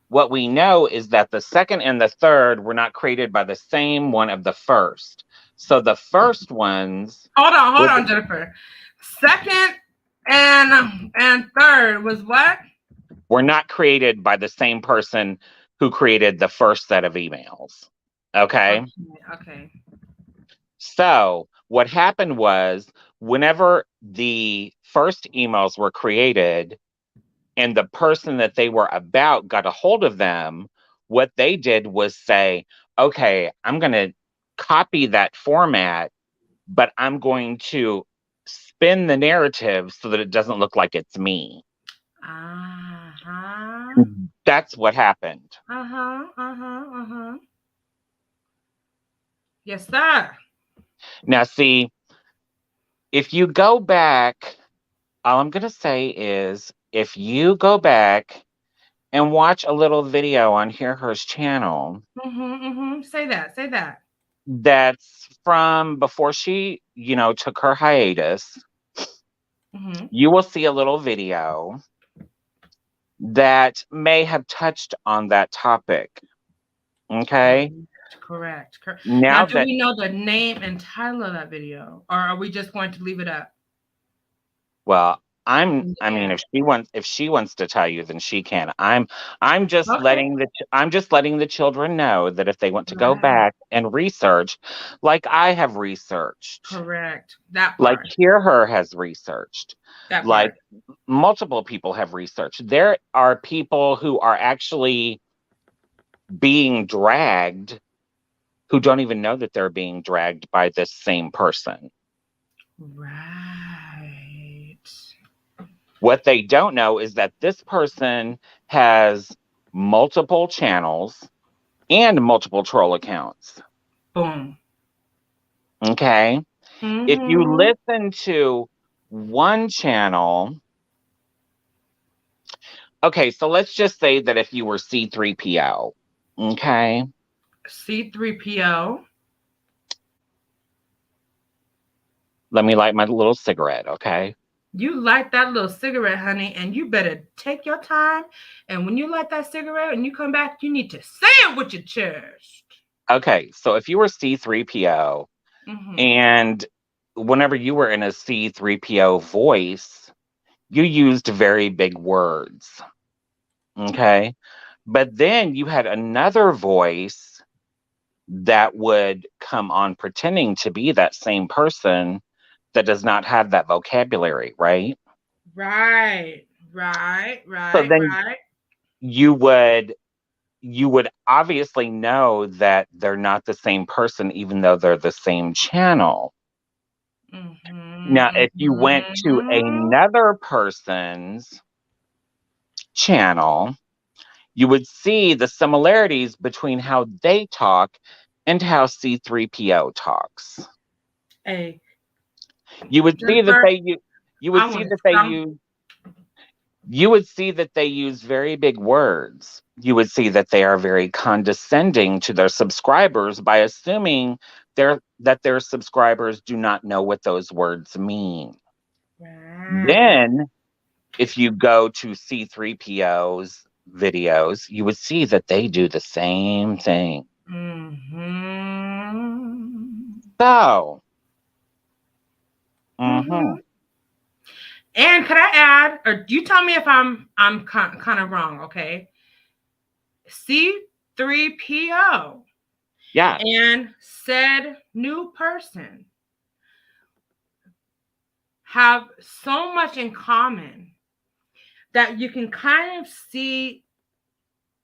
what we know is that the second and the third were not created by the same one of the first. So the first ones Hold were, on, Jennifer. Second and third was what? were not created by the same person who created the first set of emails. Okay? Okay. Okay. So, what happened was whenever the first emails were created and the person that they were about got a hold of them, what they did was say, okay, I'm going to copy that format, but I'm going to spin the narrative so that it doesn't look like it's me. Uh-huh. That's what happened. Uh-huh. Uh-huh. Uh-huh. Yes, sir. Now, see, if you go back, all I'm going to say is if you go back and watch a little video on Hear Her's channel Mm-hmm. Mm-hmm. Say that. Say that. that's from before she, took her hiatus, Mm-hmm. you will see a little video that may have touched on that topic. Okay? Correct. Correct. Now, Now do that we know the name and title of that video, or are we just going to leave it up? well, I mean Yeah. if she wants to tell you then she can. I'm just Okay. letting the children know that if they want to go Right. back and research like I have researched, Correct. That like part. Hear Her has researched, That like part. multiple people have researched. There are people who are actually being dragged who don't even know that they're being dragged by this same person. Right. What they don't know is that this person has multiple channels and multiple troll accounts. Boom. Okay. If you Mm-hmm. listen to one channel, okay, so let's just say that if you were C3PO, okay, C3PO. let me light my little cigarette, okay? You light that little cigarette, honey, and you better take your time. And when you light that cigarette and you come back, you need to say it with your chest. Okay, so if you were C3PO Mm-hmm. and whenever you were in a C3PO voice, you used very big words. Okay. But then you had another voice that would come on pretending to be that same person that does not have that vocabulary, right? Right. So then Right. you would obviously know that they're not the same person even though they're the same channel. Now, if you went to another person's channel, you would see the similarities between how they talk and how C3PO talks. Hey, You would see that Jennifer, you would I see want to that they stump. use you would see that they use very big words. You would see that they are very condescending to their subscribers by assuming that their subscribers do not know what those words mean. Right. Then, if you go to C3PO's videos, you would see that they do the same thing. So, mhm. And could I add, or you tell me if I'm kind of wrong, okay? C3PO Yeah. and said new person have so much in common that you can kind of see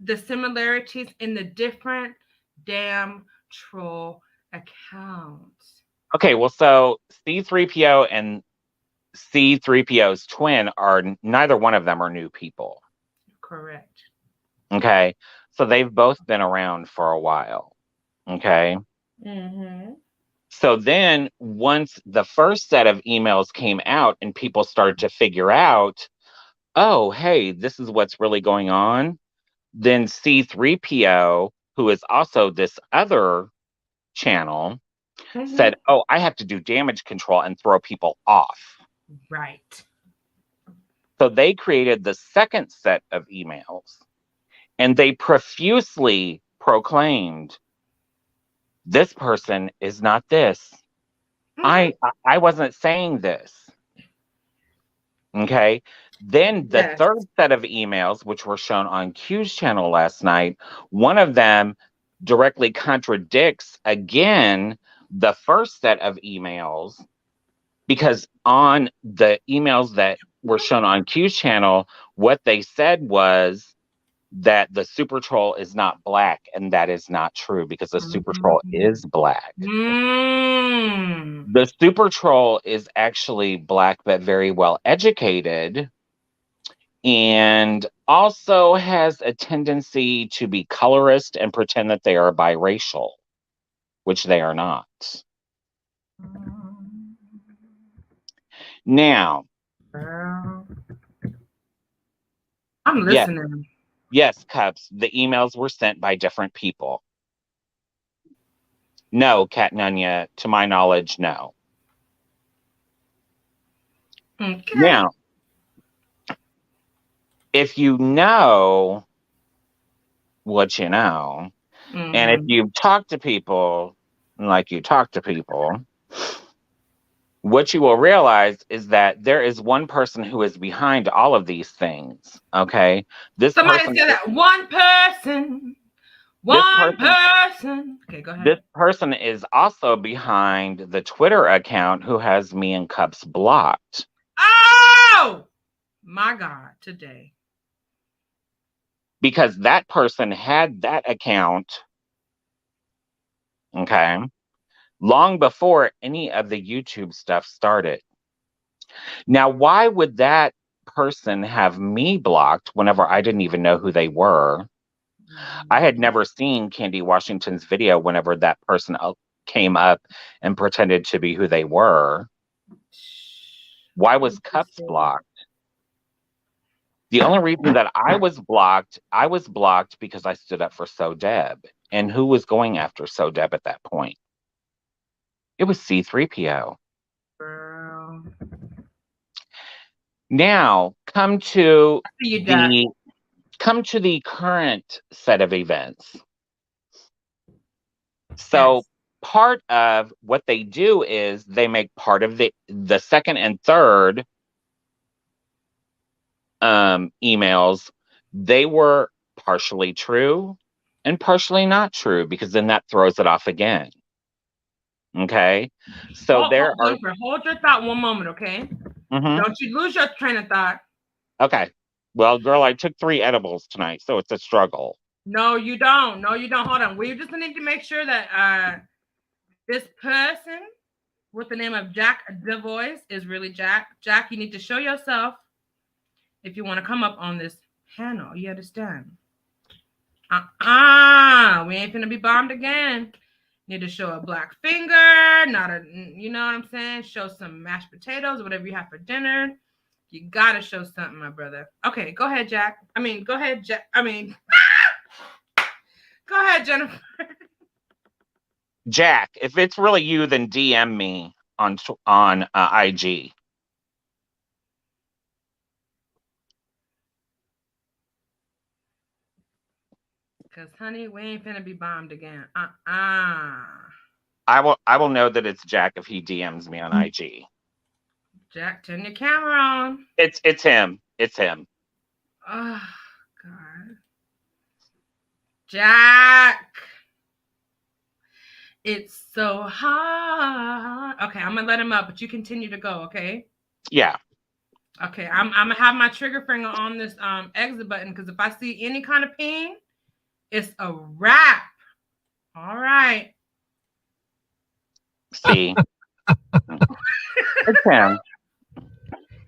the similarities in the different damn troll accounts. Okay, well, so C3PO and C3PO's twin are neither one of them are new people. Correct. Okay. So they've both been around for a while. Okay. So then once the first set of emails came out and people started to figure out, oh, hey, this is what's really going on, then C3PO, who is also this other channel, said, oh, I have to do damage control and throw people off. Right. So they created the second set of emails and they profusely proclaimed, this person is not this. I wasn't saying this. Okay. Then the Yes. third set of emails, which were shown on Q's channel last night, one of them directly contradicts again the first set of emails, because on the emails that were shown on Q's channel, what they said was that the super troll is not black, and that is not true because the super troll is black. The super troll is actually black but very well educated and also has a tendency to be colorist and pretend that they are biracial, which they are not. Now, I'm listening. Yes, Cups, the emails were sent by different people. No, Cat Nunya, to my knowledge, no. Okay. Now, if you know what you know, and if you talk to people like you talk to people, what you will realize is that there is one person who is behind all of these things. Okay, Somebody said that one person. Okay, go ahead. This person is also behind the Twitter account who has me and Cups blocked. Oh my God, today. Because that person had that account, okay, long before any of the YouTube stuff started. Now, why would that person have me blocked whenever I didn't even know who they were? I had never seen Candy Washington's video whenever that person came up and pretended to be who they were. Why was Cups blocked? The only reason that I was blocked because I stood up for So Deb. And who was going after So Deb at that point? It was C3PO. Girl. Now, come to the current set of events. So part of what they do is they make part of the second and third emails they were partially true and partially not true, because then that throws it off again. Okay. So there are. Jennifer, hold your thought one moment, okay? Don't you lose your train of thought. Okay. Well, girl, I took 3 edibles tonight, so it's a struggle. No, you don't. No, you don't. Hold on. We just need to make sure that this person with the name of Jack DeVoice is really Jack. Jack, you need to show yourself if you want to come up on this panel. You understand? We ain't gonna be bombed again. Need to show a black finger, not a, you know what I'm saying? Show some mashed potatoes, whatever you have for dinner. You gotta show something, my brother. Okay, go ahead, Jack. Go ahead, Jack. Go ahead, Jennifer. Jack, if it's really you, then DM me on IG. Because, honey, we ain't finna be bombed again. I will know that it's Jack if he DMs me on IG. Jack, turn your camera on. It's him. It's him. Oh, God. Jack. It's so hard. Okay, I'm gonna let him up, but you continue to go, okay? Yeah. Okay, I'm gonna have my trigger finger on this exit button, because if I see any kind of ping, it's a wrap. All right. See. It's him.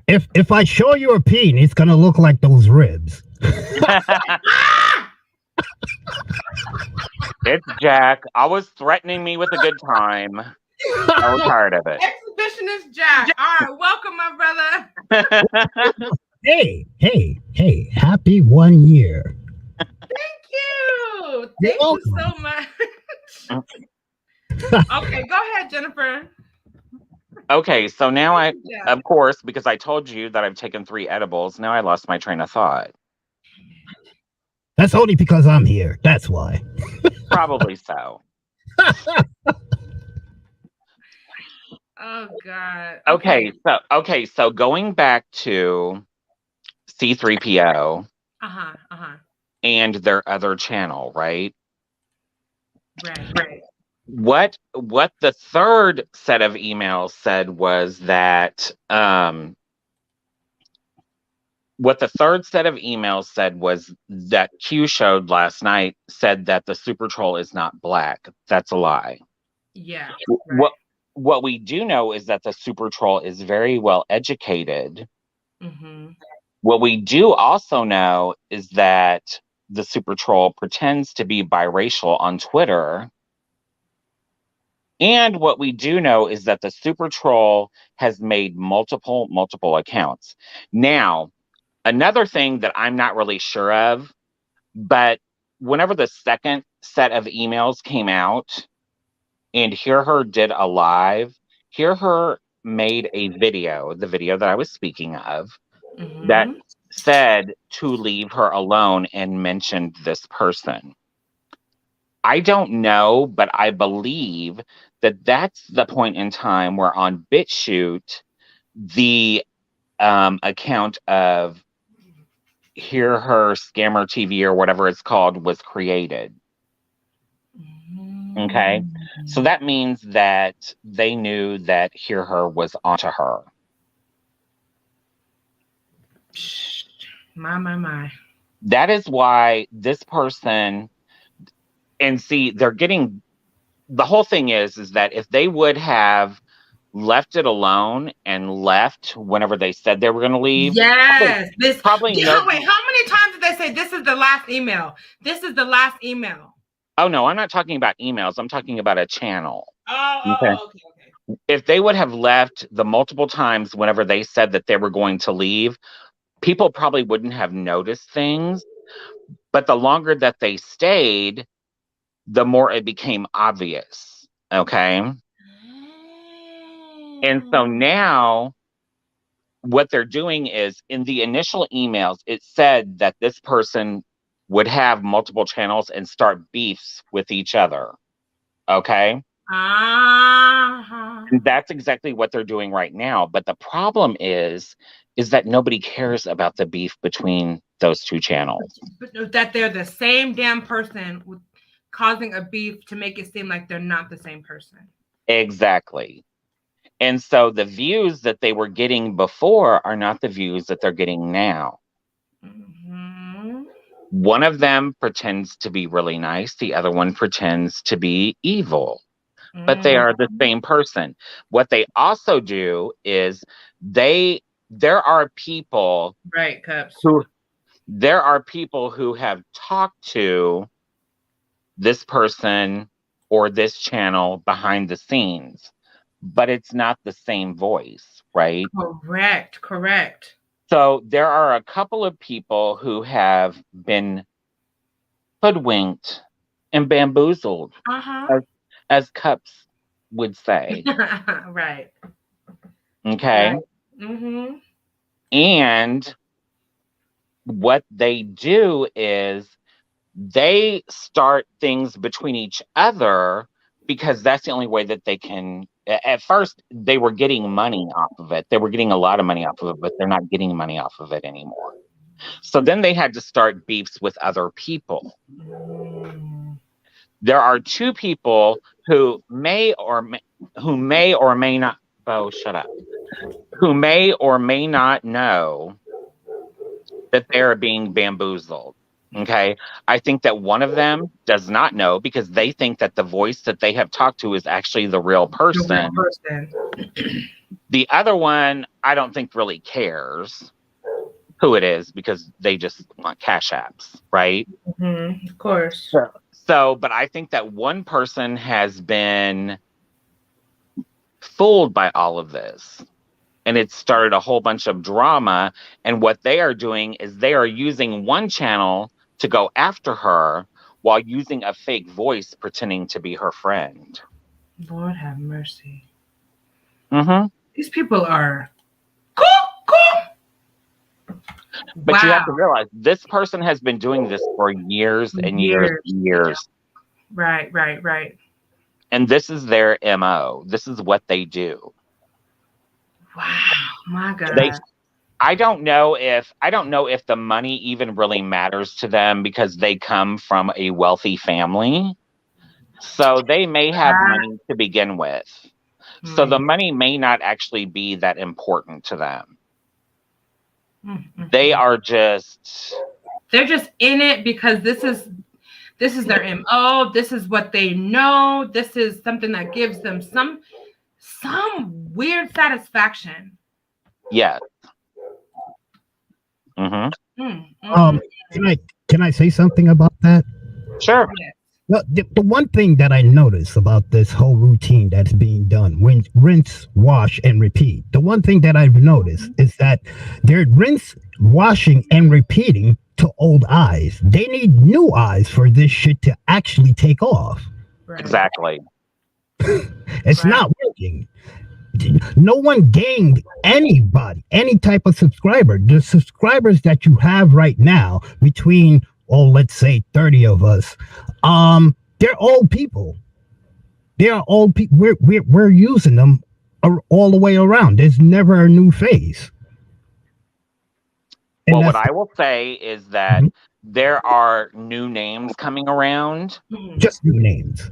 If I show you a peen, it's gonna look like those ribs. It's Jack. Always threatening me with a good time. I was tired of it. Exhibitionist Jack. All right, welcome, my brother. Hey. Happy 1 year. Thank you. Thank you so much. Okay, go ahead, Jennifer. Okay, so now of course, because I told you that I've taken 3 edibles, now I lost my train of thought. That's only because I'm here. That's why. Probably so. Oh, God. Okay, so going back to C3PO and their other channel, right? Right. What the third set of emails said was that what the third set of emails said was that Q showed last night said that the Super Troll is not black. That's a lie. Yeah. Right. What we do know is that the Super Troll is very well educated. Mm-hmm. What we do also know is that the Super Troll pretends to be biracial on Twitter. And what we do know is that the Super Troll has made multiple accounts. Now, another thing that I'm not really sure of, but whenever the second set of emails came out and Hear Her did a live, Hear Her made a video, the video that I was speaking of, that said to leave her alone and mentioned this person. I don't know, but I believe that that's the point in time where on BitChute, the account of Hear Her Scammer TV or whatever it's called was created. Okay. So that means that they knew that Hear Her was onto her. My. That is why this person, and see, they're getting, the whole thing is that if they would have left it alone and left whenever they said they were going to leave. Yes. Probably no. Wait, how many times did they say this is the last email? This is the last email. Oh, no, I'm not talking about emails. I'm talking about a channel. Okay. If they would have left the multiple times whenever they said that they were going to leave, people probably wouldn't have noticed things. But the longer that they stayed, the more it became obvious. Okay. And so now what they're doing is in the initial emails, it said that this person would have multiple channels and start beefs with each other. Okay. And that's exactly what they're doing right now. But the problem is is that nobody cares about the beef between those two channels. But that they're the same damn person with causing a beef to make it seem like they're not the same person. Exactly. And so the views that they were getting before are not the views that they're getting now. Mm-hmm. One of them pretends to be really nice, the other one pretends to be evil, but they are the same person. What they also do is there are people Right, Cups. who have talked to this person or this channel behind the scenes, but it's not the same voice, right? Correct. So there are a couple of people who have been hoodwinked and bamboozled, Uh-huh. as Cups would say. Right. Okay. Right. Mm-hmm. And what they do is they start things between each other because that's the only way that they can. At first, they were getting money off of it. They were getting a lot of money off of it, but they're not getting money off of it anymore. So then they had to start beefs with other people. There are two people who may or may not. Oh, shut up. Who may or may not know that they are being bamboozled. Okay. I think that one of them does not know because they think that the voice that they have talked to is actually the real person. The other one, I don't think really cares who it is because they just want cash apps, right? Mm-hmm. Of course. So, but I think that one person has been fooled by all of this. And it started a whole bunch of drama. And what they are doing is they are using one channel to go after her while using a fake voice pretending to be her friend. Lord have mercy. Mm-hmm. These people are cool. But you have to realize this person has been doing this for years and years and years. Right. And this is their MO. This is what they do. Wow. My God. I don't know if the money even really matters to them because they come from a wealthy family. So they may have money to begin with. So the money may not actually be that important to them. They are just they're just in it because this is their MO. This is what they know. This is something that gives them some weird satisfaction. Yes. Mm-hmm. Can I say something about that? Sure. Well, the one thing that I notice about this whole routine that's being done, when rinse, wash, and repeat, the one thing that I've noticed is that they're rinse, washing, and repeating to old eyes. They need new eyes for this shit to actually take off. Right. Exactly. It's not working. No one gained any type of subscriber. The subscribers that you have right now, between, let's say 30 of us, they're old people. They are old people. We're using them all the way around. There's never a new face. Well, what I will say is that there are new names coming around. Just new names.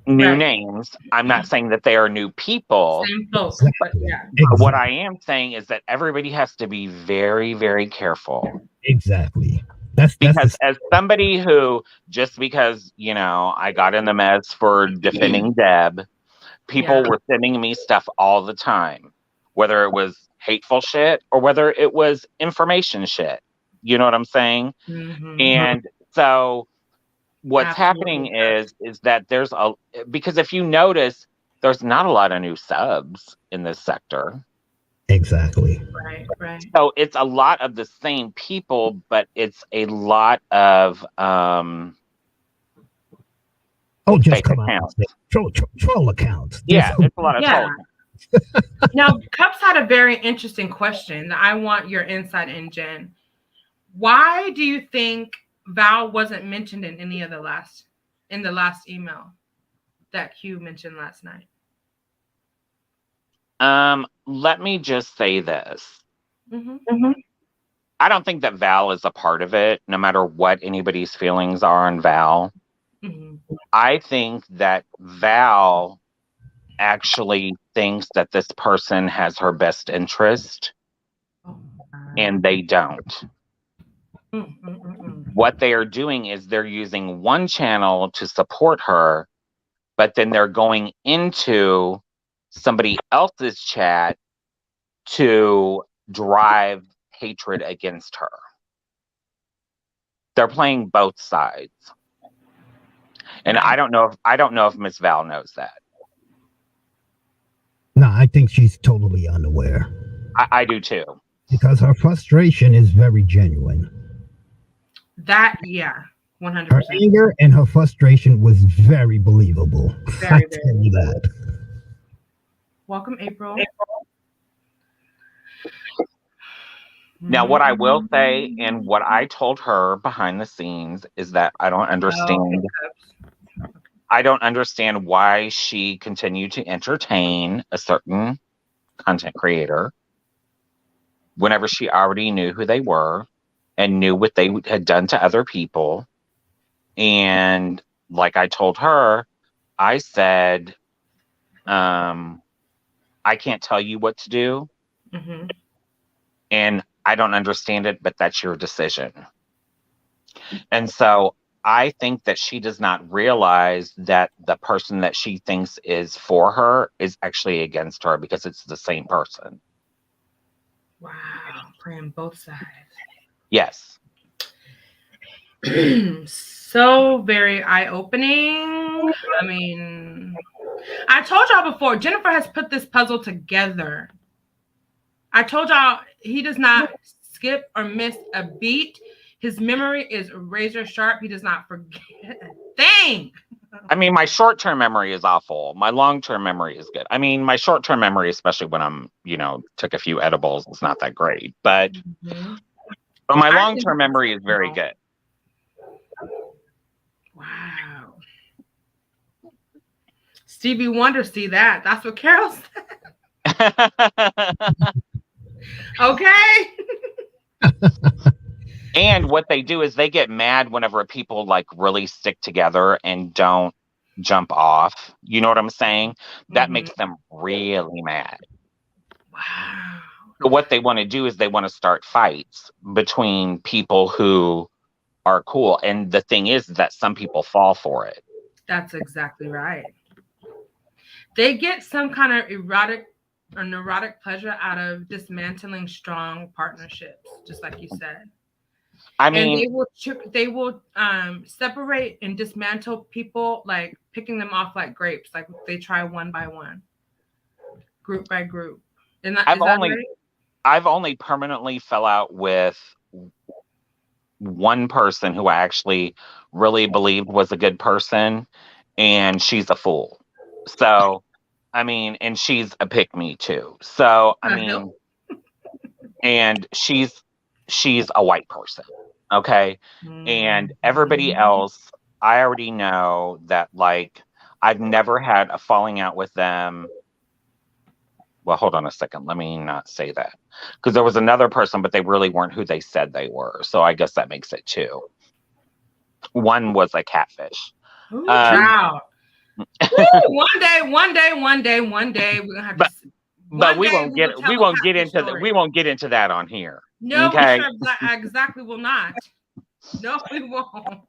New names. I'm not saying that they are new people. Same folks, but yeah. But what I am saying is that everybody has to be very, very careful. Exactly. Because as somebody who, just because, I got in the mess for defending Deb, people were sending me stuff all the time, whether it was hateful shit or whether it was information shit. You know what I'm saying? Mm-hmm. And so what's happening is that because if you notice, there's not a lot of new subs in this sector. Exactly. Right. So it's a lot of the same people, but it's a lot of just come accounts. Troll accounts. Yeah, it's a lot of troll accounts. Now, Cups had a very interesting question that I want your insight in, Jen. Why do you think Val wasn't mentioned in any of the last email that Q mentioned last night? Let me just say this. Mm-hmm. I don't think that Val is a part of it, no matter what anybody's feelings are on Val. Mm-hmm. I think that Val actually thinks that this person has her best interest, Oh. and they don't. Mm-mm-mm-mm. What they are doing is they're using one channel to support her, but then they're going into somebody else's chat to drive hatred against her. They're playing both sides. And I don't know if Miss Val knows that. No, I think she's totally unaware. I do too. Because her frustration is very genuine. That, yeah, 100%. Her anger and her frustration was very believable. Very, I tell you that. Welcome, April. Now, what I will say and what I told her behind the scenes is that I don't understand. I don't understand why she continued to entertain a certain content creator whenever she already knew who they were and knew what they had done to other people. And like I told her, I said, I can't tell you what to do. Mm-hmm. And I don't understand it, but that's your decision. And so I think that she does not realize that the person that she thinks is for her is actually against her because it's the same person. Wow, playing both sides. Yes. So very eye-opening. I mean, I told y'all before, Jennifer has put this puzzle together. I told y'all he does not skip or miss a beat. His memory is razor sharp. He does not forget a thing. I mean, my short-term memory is awful. My long-term memory is good. I mean, my short-term memory, especially when I'm, took a few edibles, is not that great. But, but my long-term memory is very good. Wow. Stevie Wonder, see that? That's what Carol said. Okay. And what they do is they get mad whenever people like really stick together and don't jump off. You know what I'm saying? That makes them really mad. Wow. So what they want to do is they want to start fights between people who are cool. And the thing is that some people fall for it. That's exactly right. They get some kind of erotic or neurotic pleasure out of dismantling strong partnerships, just like you said. I mean, and they will separate and dismantle people, like picking them off like grapes. Like they try one by one, group by group. And I've only permanently fell out with one person who I actually really believed was a good person, and she's a fool. So, I mean, and she's a pick-me too. So, I mean, and she's a white person. Okay. And everybody else, I already know that, like, I've never had a falling out with them. Well, hold on a second. Let me not say that. Because there was another person, but they really weren't who they said they were. So I guess that makes it two. One was a catfish. Wow. One day we're gonna have to. But we won't get into that on here. No, okay? we sure exactly will not. No, we won't.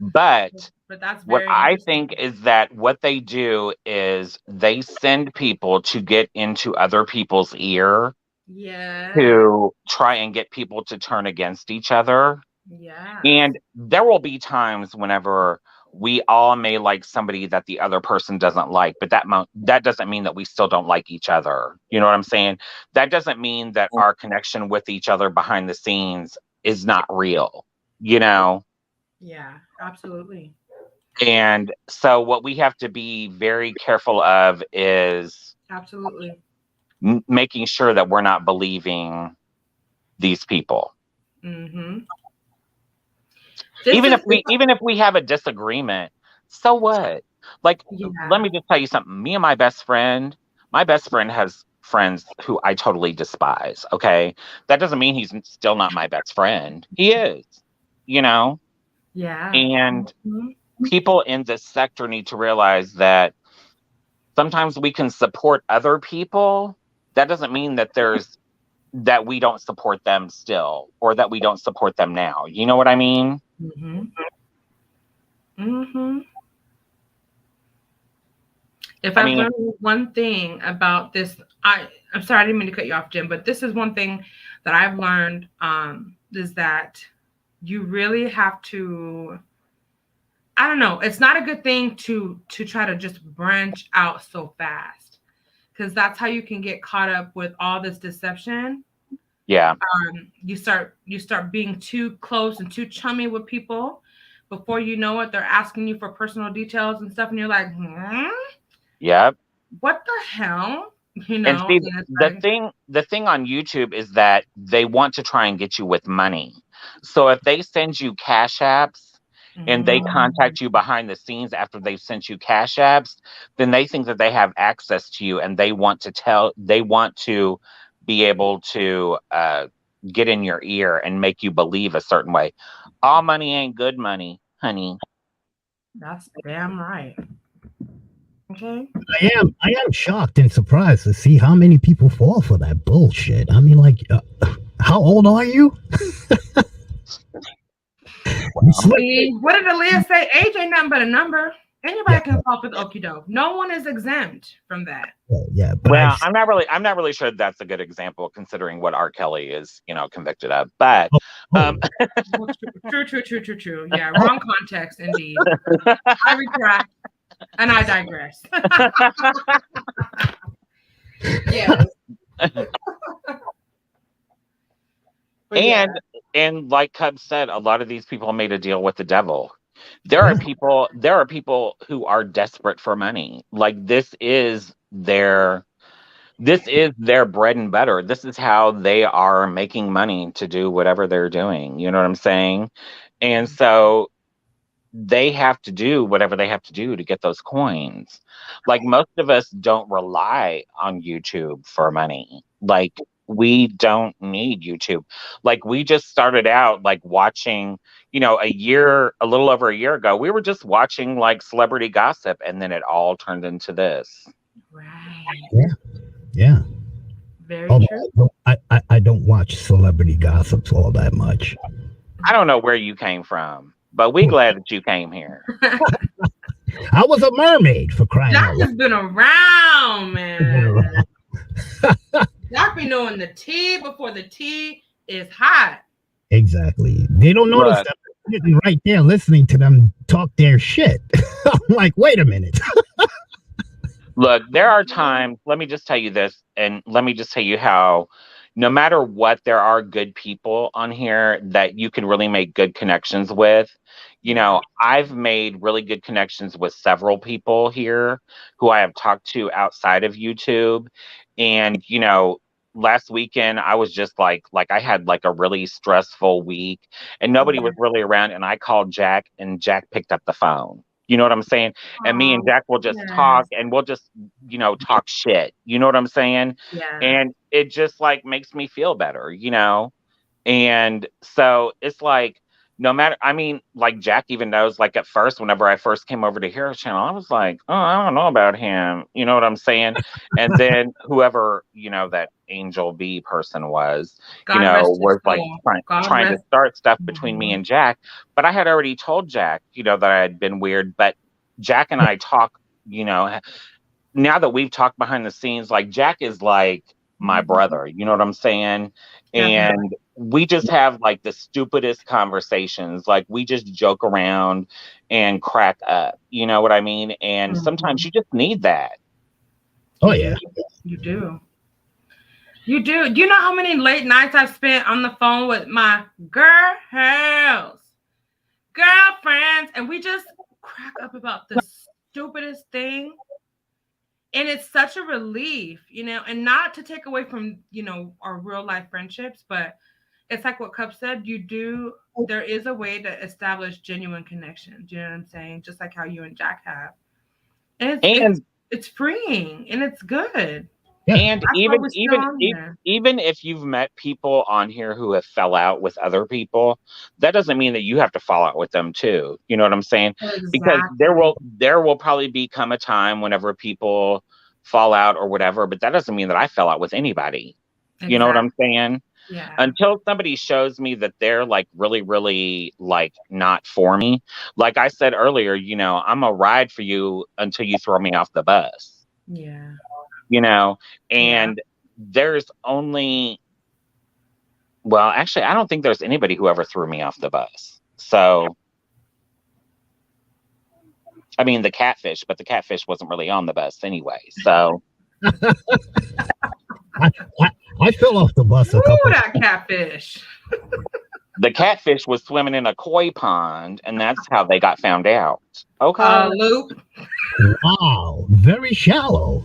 But that's what I think is that what they do is they send people to get into other people's ear. Yeah. To try and get people to turn against each other. Yeah. And there will be times whenever we all may like somebody that the other person doesn't like, but that doesn't mean that we still don't like each other. You know what I'm saying? That doesn't mean that our connection with each other behind the scenes is not real, Yeah, absolutely. And so what we have to be very careful of is absolutely making sure that we're not believing these people. Mm-hmm. Even if we have a disagreement, so what? Like, let me just tell you something. Me and my best friend has friends who I totally despise. Okay. That doesn't mean he's still not my best friend. He is, you know? Yeah. And Mhm. people in this sector need to realize that sometimes we can support other people. That doesn't mean that we don't support them still or that we don't support them now. You know what I mean? Mhm. Mhm. If I I've mean, learned one thing about this, I'm sorry, I didn't mean to cut you off, Jim, but this is one thing that I've learned is that you really have to. I don't know. It's not a good thing to try to just branch out so fast because that's how you can get caught up with all this deception. yeah. You start being too close and too chummy with people. Before you know it, they're asking you for personal details and stuff, and you're like, Yep. what the hell? And see, And it's the like, thing on YouTube is that they want to try and get you with money. So if they send you cash apps and they mm, contact you behind the scenes after they've sent you cash apps, then they think that they have access to you and they want to be able to get in your ear and make you believe a certain way. All money ain't good money, honey. that's damn right. Okay. I am shocked and surprised to see how many people fall for that bullshit. I mean, like, how old are you? You Well, slip. See, what did Aaliyah say? Age ain't nothing but a number. Yeah, Anybody can fall for the okie doke. No one is exempt from that. yeah, but well, I'm not really sure that's a good example considering what R. Kelly is, convicted of. But oh, um, oh, Well, true. Yeah, wrong context indeed. I retract and I digress. Yes. But yeah. and like Cub said, a lot of these people made a deal with the devil. yeah, There are people who are desperate for money. Like this is their bread and butter. This is how they are making money to do whatever they're doing. You know what I'm saying? And so they have to do whatever they have to do to get those coins. Like most of us don't rely on YouTube for money. Like we don't need YouTube. Like we just started out like watching, a little over a year ago, we were just watching like celebrity gossip and then it all turned into this. Right. yeah, yeah. Very Although true. I don't watch celebrity gossips all that much. I don't know where you came from, but we glad that you came here. I was a mermaid for crying Jack out has been around, man. loud. Jack be knowing the tea before the tea is hot. Exactly. They don't notice Look, that I'm sitting right there listening to them talk their shit. I'm like, wait a minute. Look, there are times, let me just tell you this, and let me just tell you how no matter what, there are good people on here that you can really make good connections with. Yeah. I've made really good connections with several people here who I have talked to outside of YouTube. And, last weekend I was just like I had like a really stressful week and nobody was really around and I called Jack and Jack picked up the phone. You know what I'm saying? And me and Oh, Jack will just talk yes. and we'll just, talk shit. You know what I'm saying? Yeah. And it just like makes me feel better. And so it's like, no matter, I mean, like Jack even knows, like at first, whenever I first came over to Hero Channel, I was like, oh, I don't know about him. You know what I'm saying? And then whoever, that Angel B person God rest his was like soul. God trying to rest. start stuff between me Mhm. and Jack. But I had already told Jack, that I had been weird. But Jack and I talk, now that we've talked behind the scenes, like Jack is like my brother, you know what I'm saying? Definitely. And we just have like the stupidest conversations. Like we just joke around and crack up. You know what I mean? And sometimes Mhm. you just need that. Oh You yeah. do. You do. You do. Do you know how many late nights I've spent on the phone with my girlfriends, and we just crack up about the stupidest thing? And it's such a relief, and not to take away from, our real life friendships, but it's like what Cup said, there is a way to establish genuine connections. You know what I'm saying? Just like how you and Jack have. And it's And it's freeing and it's good. Yeah. And That's why we're still on here. even if you've met people on here who have fell out with other people, that doesn't mean that you have to fall out with them too. You know what I'm saying? Because Exactly. there will probably become a time whenever people fall out or whatever, but that doesn't mean that I fell out with anybody. You know what I'm Exactly. saying? Yeah. Until somebody shows me that they're like really, really like not for me. Like I said earlier, I'm a ride for you until you throw me off the bus. Yeah. Yeah. Yeah. And there's only, well, actually, I don't think there's anybody who ever threw me off the bus. So, I mean, the catfish, but the catfish wasn't really on the bus anyway. So, I, I, I fell off the bus a Ooh, couple. that catfish. the catfish was swimming in a koi pond, and that's how they got found out. Okay. Loop. Wow, very shallow.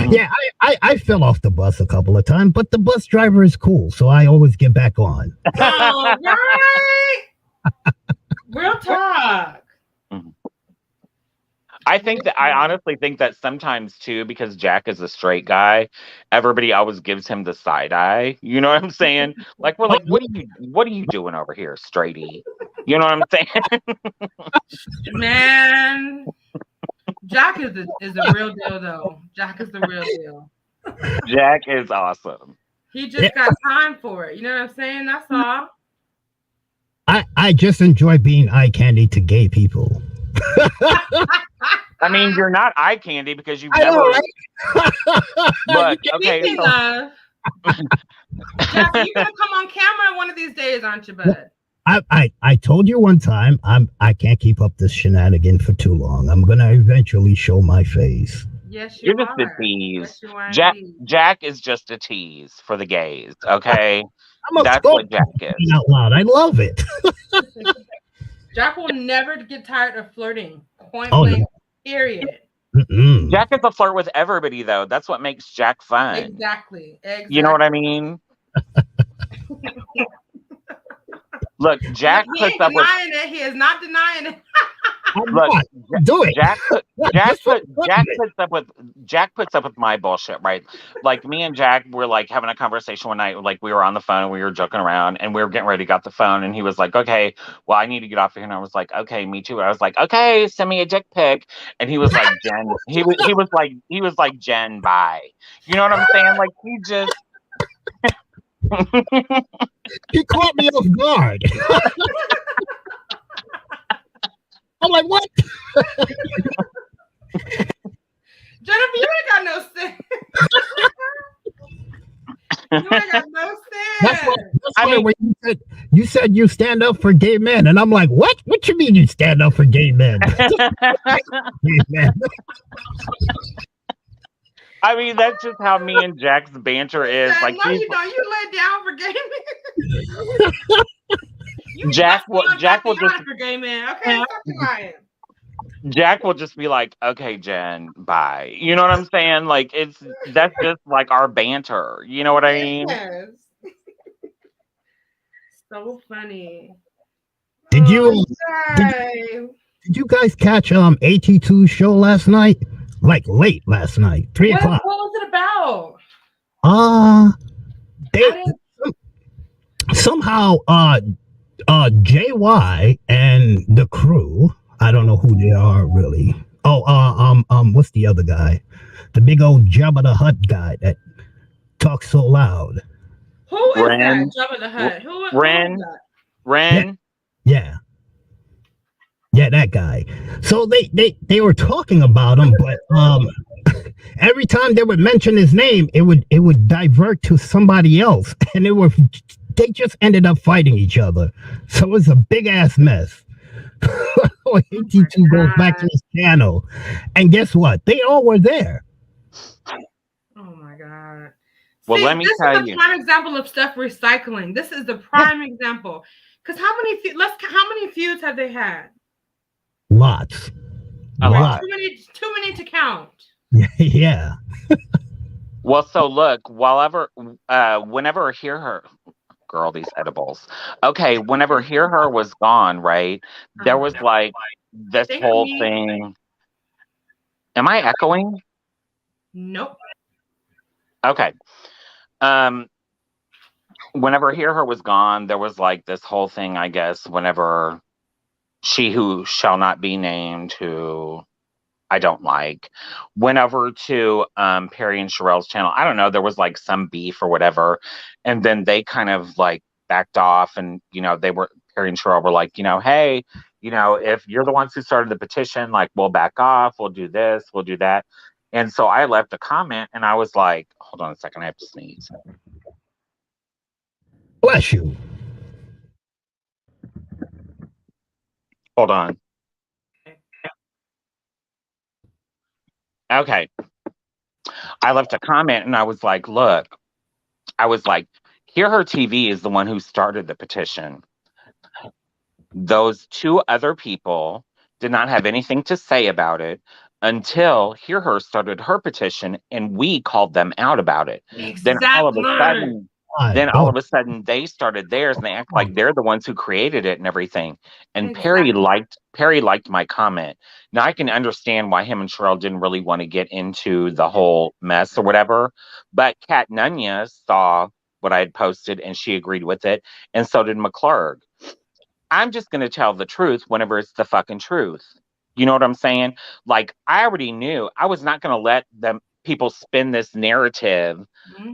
Yeah, I fell off the bus a couple of times, but the bus driver is cool, so I always get back on. All right. Real talk. I honestly think that sometimes too, because Jack is a straight guy, everybody always gives him the side eye. You know what I'm saying? Like we're like, what are you doing over here, straighty? You know what I'm saying? Man, Jack is the real deal though. Jack is the real deal. Jack is awesome. He just got time for it. You know what I'm saying? That's all. I just enjoy being eye candy to gay people. I mean, you're not eye candy because you've I never. know, right? Look, okay. Speaking of, Jack, you're gonna come on camera one of these days, aren't you, bud? I told you one time I can't keep up this shenanigan for too long. I'm gonna eventually show my face. Yes, you You're just are. a tease. Yes, you are indeed. Jack is just a tease for the gays. Okay, I'm a that's what Jack is. out loud. I love it. Jack will never get tired of flirting. Point Oh, blank. no. Period. Mm-mm. Jack is a flirt with everybody, though. That's what makes Jack fun. Exactly. You know what I mean? Look, Jack He puts ain't up with. denying it. He is not denying it. Look, Do it. Jack puts up with my bullshit, right? Like me and Jack were like having a conversation one night, like we were on the phone and we were joking around and we were getting ready to get the phone and he was like, okay, well, I need to get off here. And I was like, okay, me too. I was like, okay, send me a dick pic. And he was like, Jen, he was like, Jen, bye. You know what I'm saying? Like he just He caught me off guard. I'm like, what? Jennifer, you ain't got no sense. You ain't got no sense. That's why when you said you stand up for gay men, and I'm like, what? What you mean you stand up for gay men? Gay men. I mean, that's just how me and Jack's banter is. Said, Like, no, you don't. You lay down for gay men. Jack will just for gay men. Okay, stop lying. Jack will just be like, okay, Jen, bye. You know what I'm saying? Like, that's just like our banter. You know what I mean? Yes. So funny. Did you guys catch AT2's show last night? Like late last night, 3 o'clock. What was it about? Somehow JY and the crew, I don't know who they are really. What's the other guy? The big old Jabba the Hutt guy that talks so loud. Who is that? Jabba the Hutt. Who is that? Ren. Yeah. Yeah, that guy. So they were talking about him, but every time they would mention his name, it would divert to somebody else, and they just ended up fighting each other. So it was a big ass mess. AT2 goes back to his channel, and guess what? They all were there. Oh my god! Well, let me tell you. This is a prime example of stuff recycling. This is the prime example. Because how many feuds have they had? Lots. A lot. Too many to count. Yeah. Well, so look, whenever Hear Her, girl, these edibles. Okay, whenever Hear Her was gone, right? There was like this Think of whole me. thing. Am I echoing? Nope. Okay. Whenever Hear Her was gone, there was like this whole thing, I guess, whenever She Who Shall Not Be Named, who I don't like, went over to Perry and Sherelle's channel. I don't know, there was like some beef or whatever. And then they kind of like backed off, and Perry and Sherelle were like, hey, if you're the ones who started the petition, like we'll back off, we'll do this, we'll do that. And so I left a comment and I was like, hold on a second, I have to sneeze. Bless you. Hold on. Okay. I left a comment and I was like, look, Hear Her TV is the one who started the petition. Those two other people did not have anything to say about it until Hear Her started her petition and we called them out about it. Exactly. Then all of a sudden they started theirs and they act like they're the ones who created it and everything. And Exactly. Perry liked my comment. Now I can understand why him and Sherelle didn't really want to get into the whole mess or whatever. But Kat Nunya saw what I had posted and she agreed with it. And so did McClurg. I'm just going to tell the truth whenever it's the fucking truth. You know what I'm saying? Like, I already knew I was not going to let people spin this narrative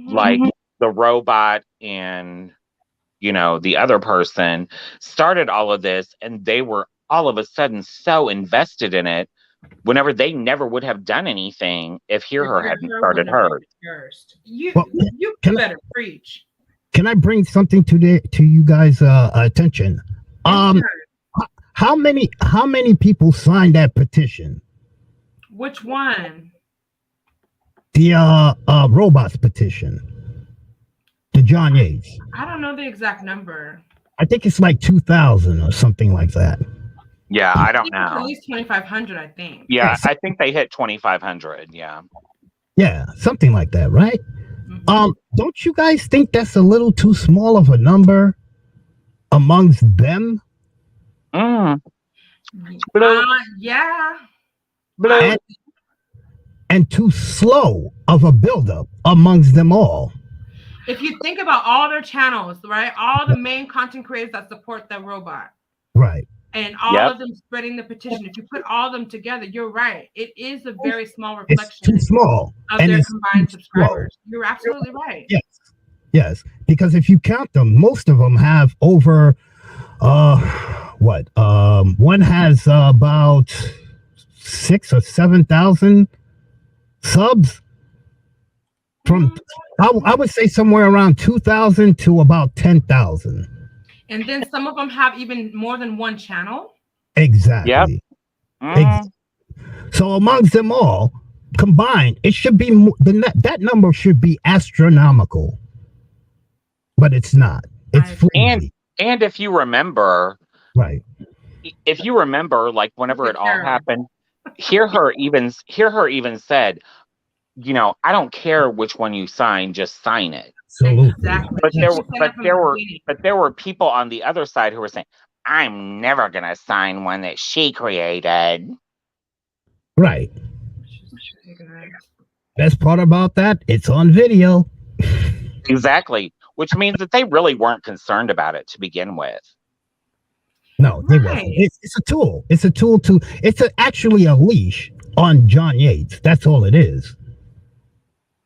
like the robot and, the other person started all of this and they were all of a sudden so invested in it whenever they never would have done anything if Hear Her hadn't started hers. You better preach. Can I bring something to you guys' attention? How many people signed that petition? Which one? The robots petition. The John Yates. I don't know the exact number. I think it's like 2,000 or something like that. Yeah, I don't know. At least 2,500, I think. Yeah, I think they hit 2,500. Yeah. Yeah, something like that, right? Don't you guys think that's a little too small of a number amongst them? Yeah. And too slow of a buildup amongst them all. If you think about all their channels, right? All the main content creators that support the robot. Right. And all of them spreading the petition. If you put all of them together, you're right. It is a very small reflection it's too small. of their combined subscribers. You're absolutely right. Yes. Because if you count them, most of them have over one has about 6,000 or 7,000 subs. From I would say somewhere around 2,000 to about 10,000. And then some of them have even more than one channel. Exactly. Yep. So amongst them all combined, it should be that number should be astronomical, but it's not. It's flimsy. And if you remember, right? If you remember, like whenever it all happened, Hear Her even said, I don't care which one you sign, just sign it. Absolutely. Exactly. But there were people on the other side who were saying, I'm never gonna sign one that she created. Right. Best part about that, it's on video. Exactly. Which means that they really weren't concerned about it to begin with. No, they weren't. It's a tool. It's a tool actually a leash on John Yates. That's all it is.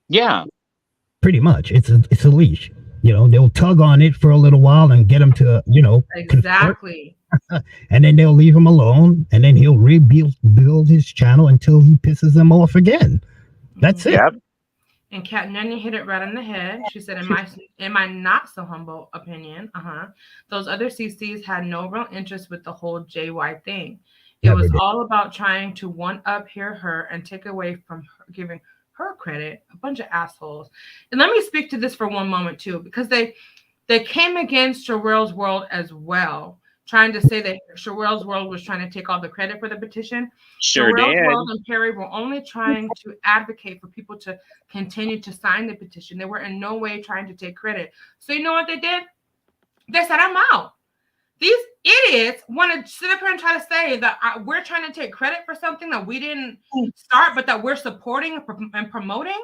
Yeah. Pretty much. It's a leash. They'll tug on it for a little while and get him to, exactly. And then they'll leave him alone, and then he'll rebuild his channel until he pisses them off again. That's it. Yep. And Kat Nunya hit it right on the head. She said, in my not so humble opinion, those other CCs had no real interest with the whole JY thing. It was all about trying to one-up Hear Her and take away from her, giving her credit. A bunch of assholes. And let me speak to this for one moment too, because they came against Sherelle's World as well, trying to say that Sherelle's World was trying to take all the credit for the petition. Sherelle's World and Perry were only trying to advocate for people to continue to sign the petition. They were in no way trying to take credit. So you know what they did? They said, I'm out. These idiots want to sit up here and try to say that we're trying to take credit for something that we didn't start, but that we're supporting and promoting.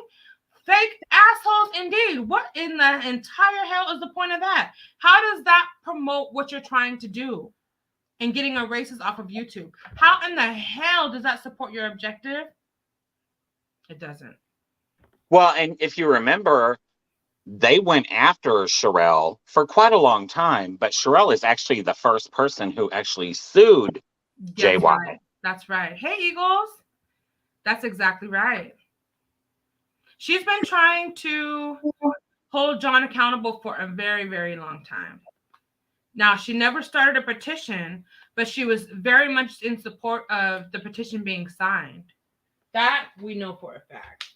Fake assholes indeed. What in the entire hell is the point of that? How does that promote what you're trying to do and getting a racist off of YouTube? How in the hell does that support your objective? It doesn't. Well, and if you remember, they went after Sherelle for quite a long time, but Sherelle is actually the first person who actually sued JY. Right. That's right. Hey, Eagles. That's exactly right. She's been trying to hold John accountable for a very, very long time. Now, she never started a petition, but she was very much in support of the petition being signed. That we know for a fact.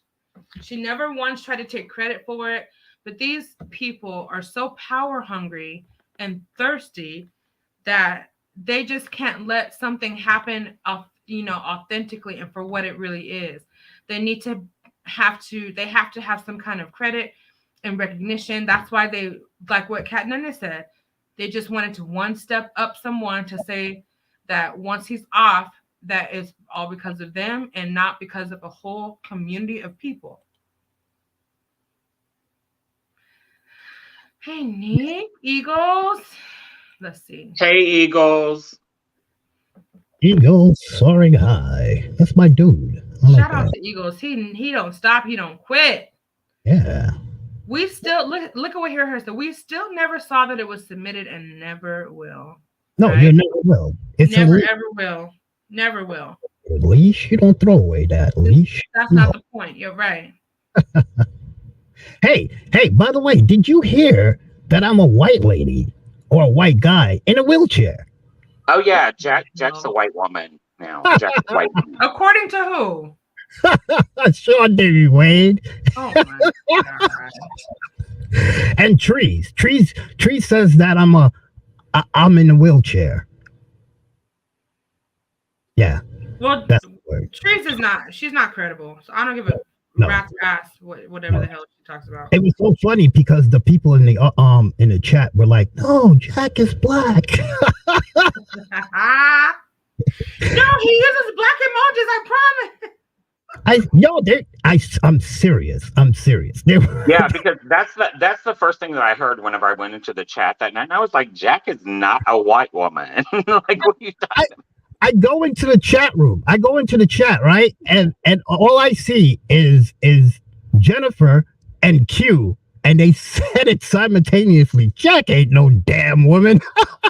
She never once tried to take credit for it, but these people are so power hungry and thirsty that they just can't let something happen, authentically and for what it really is. They have to have some kind of credit and recognition. That's why they, like what Kat Nunna said, they just wanted to one step up someone to say that once he's off, that is all because of them and not because of a whole community of people. Hey, Nick, Eagles. Let's see. Hey, Eagles. Eagles soaring high. That's my dude. Shout out to Eagles. He don't stop. He don't quit. Yeah. We still look at what here said. We still never saw that it was submitted and never will. No, right? You never will. It's never ever will. Never will. Leash. You don't throw away that leash. That's not the point. You're right. Hey, by the way, did you hear that I'm a white lady or a white guy in a wheelchair? Oh yeah, Jack's a white woman now. Jack's a white woman. According to who? Sean Davy Wade. Oh my God. And Trees says that I'm in a wheelchair. Yeah. Well, Trees is not. She's not credible. So I don't give a rat's ass whatever the hell she talks about. It was so funny because the people in the chat were like, "No, Jack is black." No, he uses black emojis. I promise. I'm serious. Yeah, because that's the first thing that I heard whenever I went into the chat that night. And I was like, Jack is not a white woman. Like, what are you talking about? I go into the chat room. I go into the chat, right? And all I see is Jennifer and Q, and they said it simultaneously. Jack ain't no damn woman. What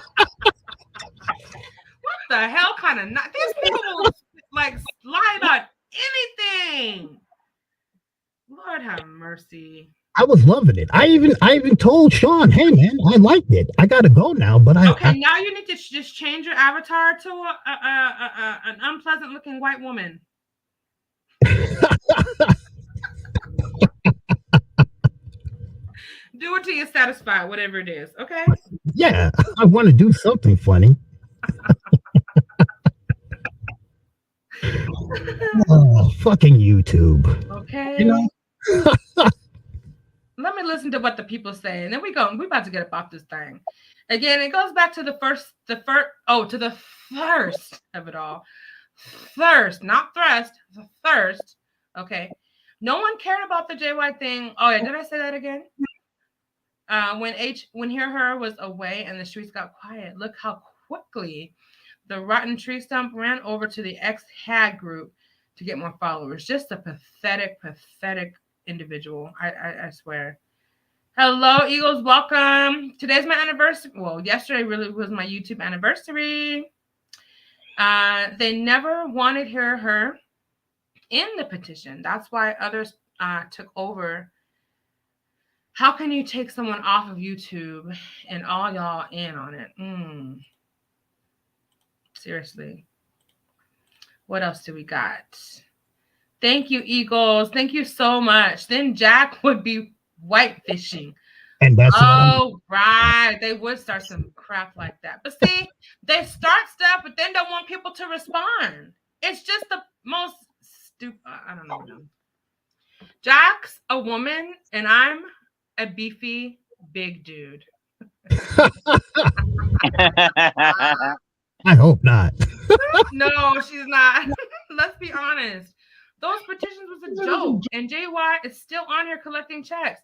the hell kind of not? These people will like lie about anything. Lord have mercy. I was loving it. I even told Sean, "Hey man, I liked it. I gotta go now." But now you need to just change your avatar to an unpleasant looking white woman. Do it till you're satisfied, whatever it is. Okay. Yeah, I want to do something funny. Oh, fucking YouTube. Okay. You know. Let me listen to what the people say, and then we about to get up off this thing. Again, it goes back to the first of it all. Thirst, not thrust, the thirst. Okay. No one cared about the JY thing. Oh yeah, did I say that again? When Hear Her was away and the streets got quiet, look how quickly the rotten tree stump ran over to the ex-hag group to get more followers. Just a pathetic individual. I swear. Hello, Eagles. Welcome. Today's my anniversary. Well, yesterday really was my YouTube anniversary. They never wanted Hear Her in the petition. That's why others took over. How can you take someone off of YouTube and all y'all in on it? Seriously. What else do we got? Thank you, Eagles. Thank you so much. Then Jack would be white fishing. And that's right. They would start some crap like that. But see, they start stuff, but then don't want people to respond. It's just the most stupid. I don't know. Jack's a woman, and I'm a beefy big dude. I hope not. No, she's not. Let's be honest. Those petitions was a joke, and JY is still on here collecting checks.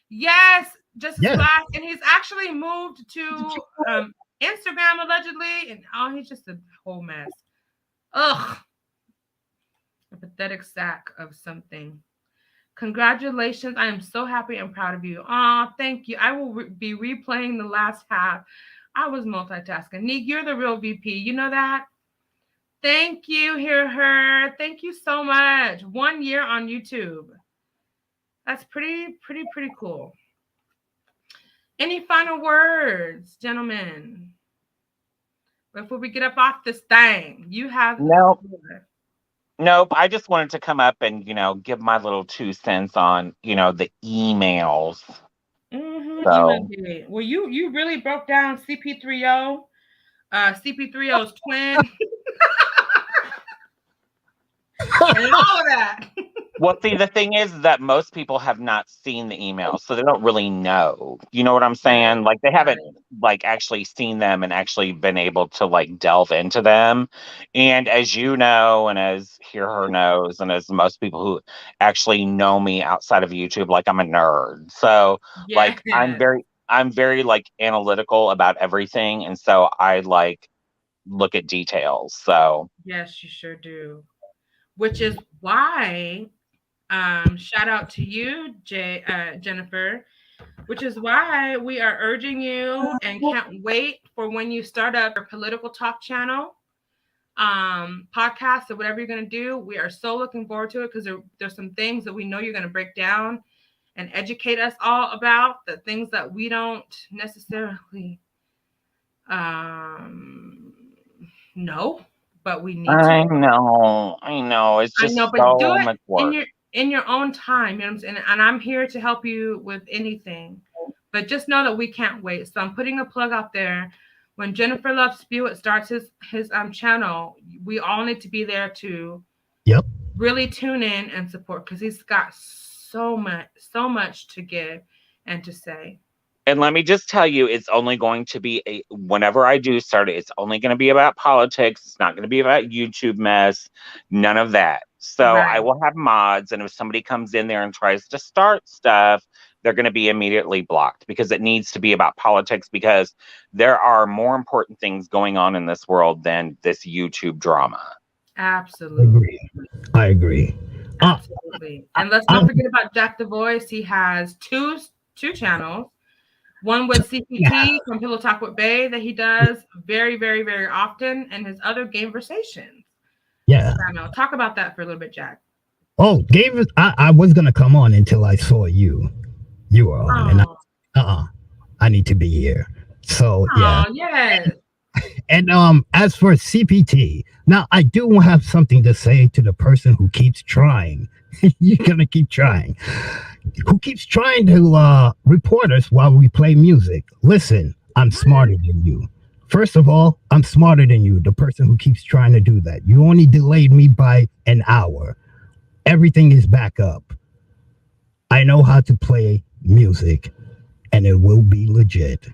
Yes, Justice Yes. Black, and he's actually moved to Instagram allegedly, and he's just a whole mess. Ugh, a pathetic sack of something. Congratulations. I am so happy and proud of you. Thank you. I will be replaying the last half. I was multitasking. Neek, you're the real VP. You know that? Thank you, Hear Her. Thank you so much. 1 year on YouTube. That's pretty cool. Any final words, gentlemen? Before we get up off this thing, you have Nope. I just wanted to come up and, give my little 2 cents on, the emails. So. Well, you really broke down CP3O, CP3O's twin, and all of that. Well, see, the thing is that most people have not seen the emails, so they don't really know. You know what I'm saying? Like, they haven't, actually seen them and actually been able to, delve into them. And as you know, and as Hear Her knows, and as most people who actually know me outside of YouTube, I'm a nerd. So, I'm very, analytical about everything. And so I, look at details. So. Yes, you sure do. Which is why... shout out to you, Jennifer, which is why we are urging you and can't wait for when you start up your political talk channel, podcast, or whatever you're going to do. We are so looking forward to it because there's some things that we know you're going to break down and educate us all about, the things that we don't necessarily know, but we need to. I know. It's just so much work. In your own time, you know what I'm saying? And I'm here to help you with anything. But just know that we can't wait. So I'm putting a plug out there. When Jennifer Love Spewitt starts his channel, we all need to be there to really tune in and support, because he's got so much to give and to say. And let me just tell you, it's only going to be whenever I do start it, it's only going to be about politics. It's not going to be about YouTube mess, none of that. So I will have mods, and if somebody comes in there and tries to start stuff, they're going to be immediately blocked, because it needs to be about politics, because there are more important things going on in this world than this YouTube drama. Absolutely. I agree. Absolutely. And let's not forget about Jack the Voice. He has two channels. One with CPT from Pillow Talk with Bay that he does very, very, very often, and his other Gameversations. Yeah. Talk about that for a little bit, Jack. Oh, I was gonna come on until I saw you. You were on, and I need to be here. So yes. And as for CPT, now I do have something to say to the person who keeps trying. You're gonna keep trying. Who keeps trying to report us while we play music. Listen, I'm smarter than you. First of all, I'm smarter than you, the person who keeps trying to do that. You only delayed me by an hour. Everything is back up. I know how to play music, and it will be legit.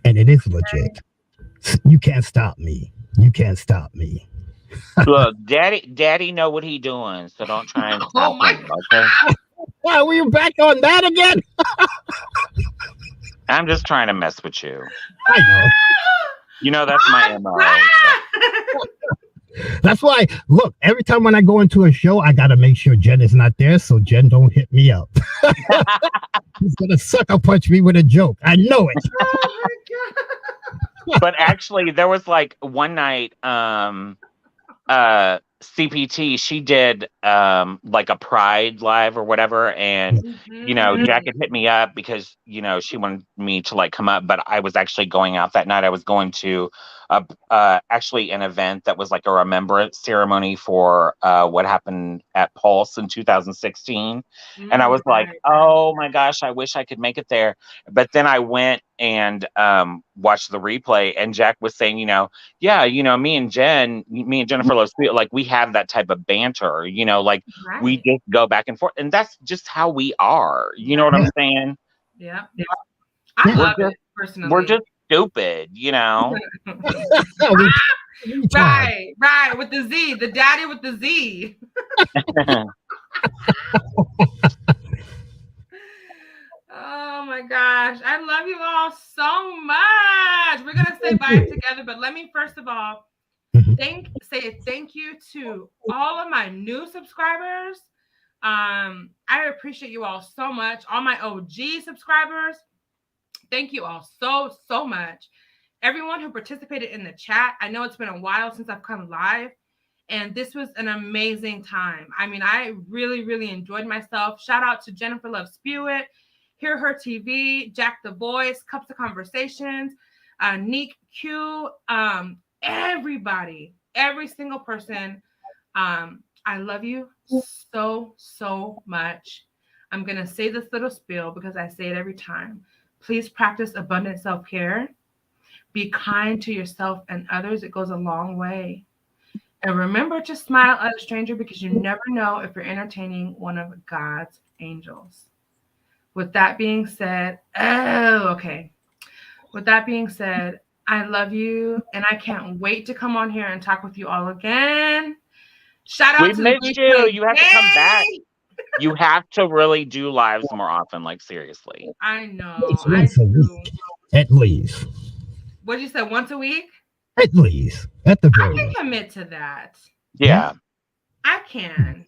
And it is legit. You can't stop me. You can't stop me. Look, Daddy know what he doing, so don't try and stop him, okay? Why were you back on that again? I'm just trying to mess with you. I know. You know that's my MO. That's why, look, every time when I go into a show, I got to make sure Jen is not there so Jen don't hit me up. He's going to sucker punch me with a joke. I know it. Oh my God. But actually, there was one night, CPT, she did a Pride live or whatever, and Jack had hit me up because she wanted me to come up, but I was actually going out that night. I was going to actually an event that was a remembrance ceremony for what happened at Pulse in 2016, and I was oh my gosh, I wish I could make it there. But then I went and watched the replay, and Jack was saying, me and Jennifer Love Spewitt, we have that type of banter, we just go back and forth, and that's just how we are. You know what I'm saying? Yeah. I love it personally. stupid, Right. With the Z, the daddy with the Z. Oh my gosh. I love you all so much. We're gonna say bye together, but let me first of all say thank you to all of my new subscribers. I appreciate you all so much. All my OG subscribers, thank you all so much. Everyone who participated in the chat. I know it's been a while since I've come live, and this was an amazing time. I mean, I really enjoyed myself. Shout out to Jennifer Love Spewitt, Hear Her TV, Jack the Voice, Cups of Conversations, Neek Q, everybody, every single person. I love you so much. I'm going to say this little spiel because I say it every time. Please practice abundant self-care. Be kind to yourself and others. It goes a long way. And remember to smile at a stranger because you never know if you're entertaining one of God's angels. With that being said, With that being said, I love you, and I can't wait to come on here and talk with you all again. Shout out to missed you. You have to come back. You have to really do lives more often, like seriously. I know. Once a week, at least. What did you say? Once a week? At least. At the very I can least. commit to that. Yeah. I can.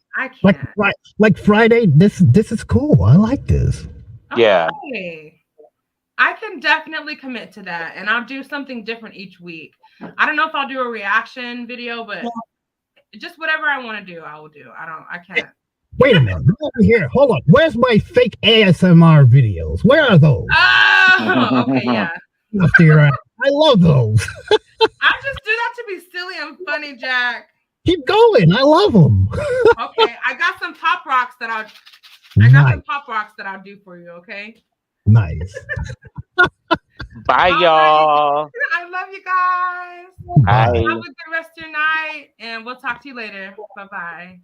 Like Friday, this is cool. I like this. Yeah. Okay. I can definitely commit to that, and I'll do something different each week. I don't know if I'll do a reaction video, but just whatever I want to do, I will do. I can't. Wait a minute. Over here. Hold on. Where's my fake ASMR videos? Where are those? Oh, okay, yeah. I love those. I just do that to be silly and funny, Jack. Keep going. I love them. Okay, I got some pop rocks that I'll do for you, okay? Nice. Bye, y'all. I love you guys. Bye. Have a good rest of your night, and we'll talk to you later. Bye-bye.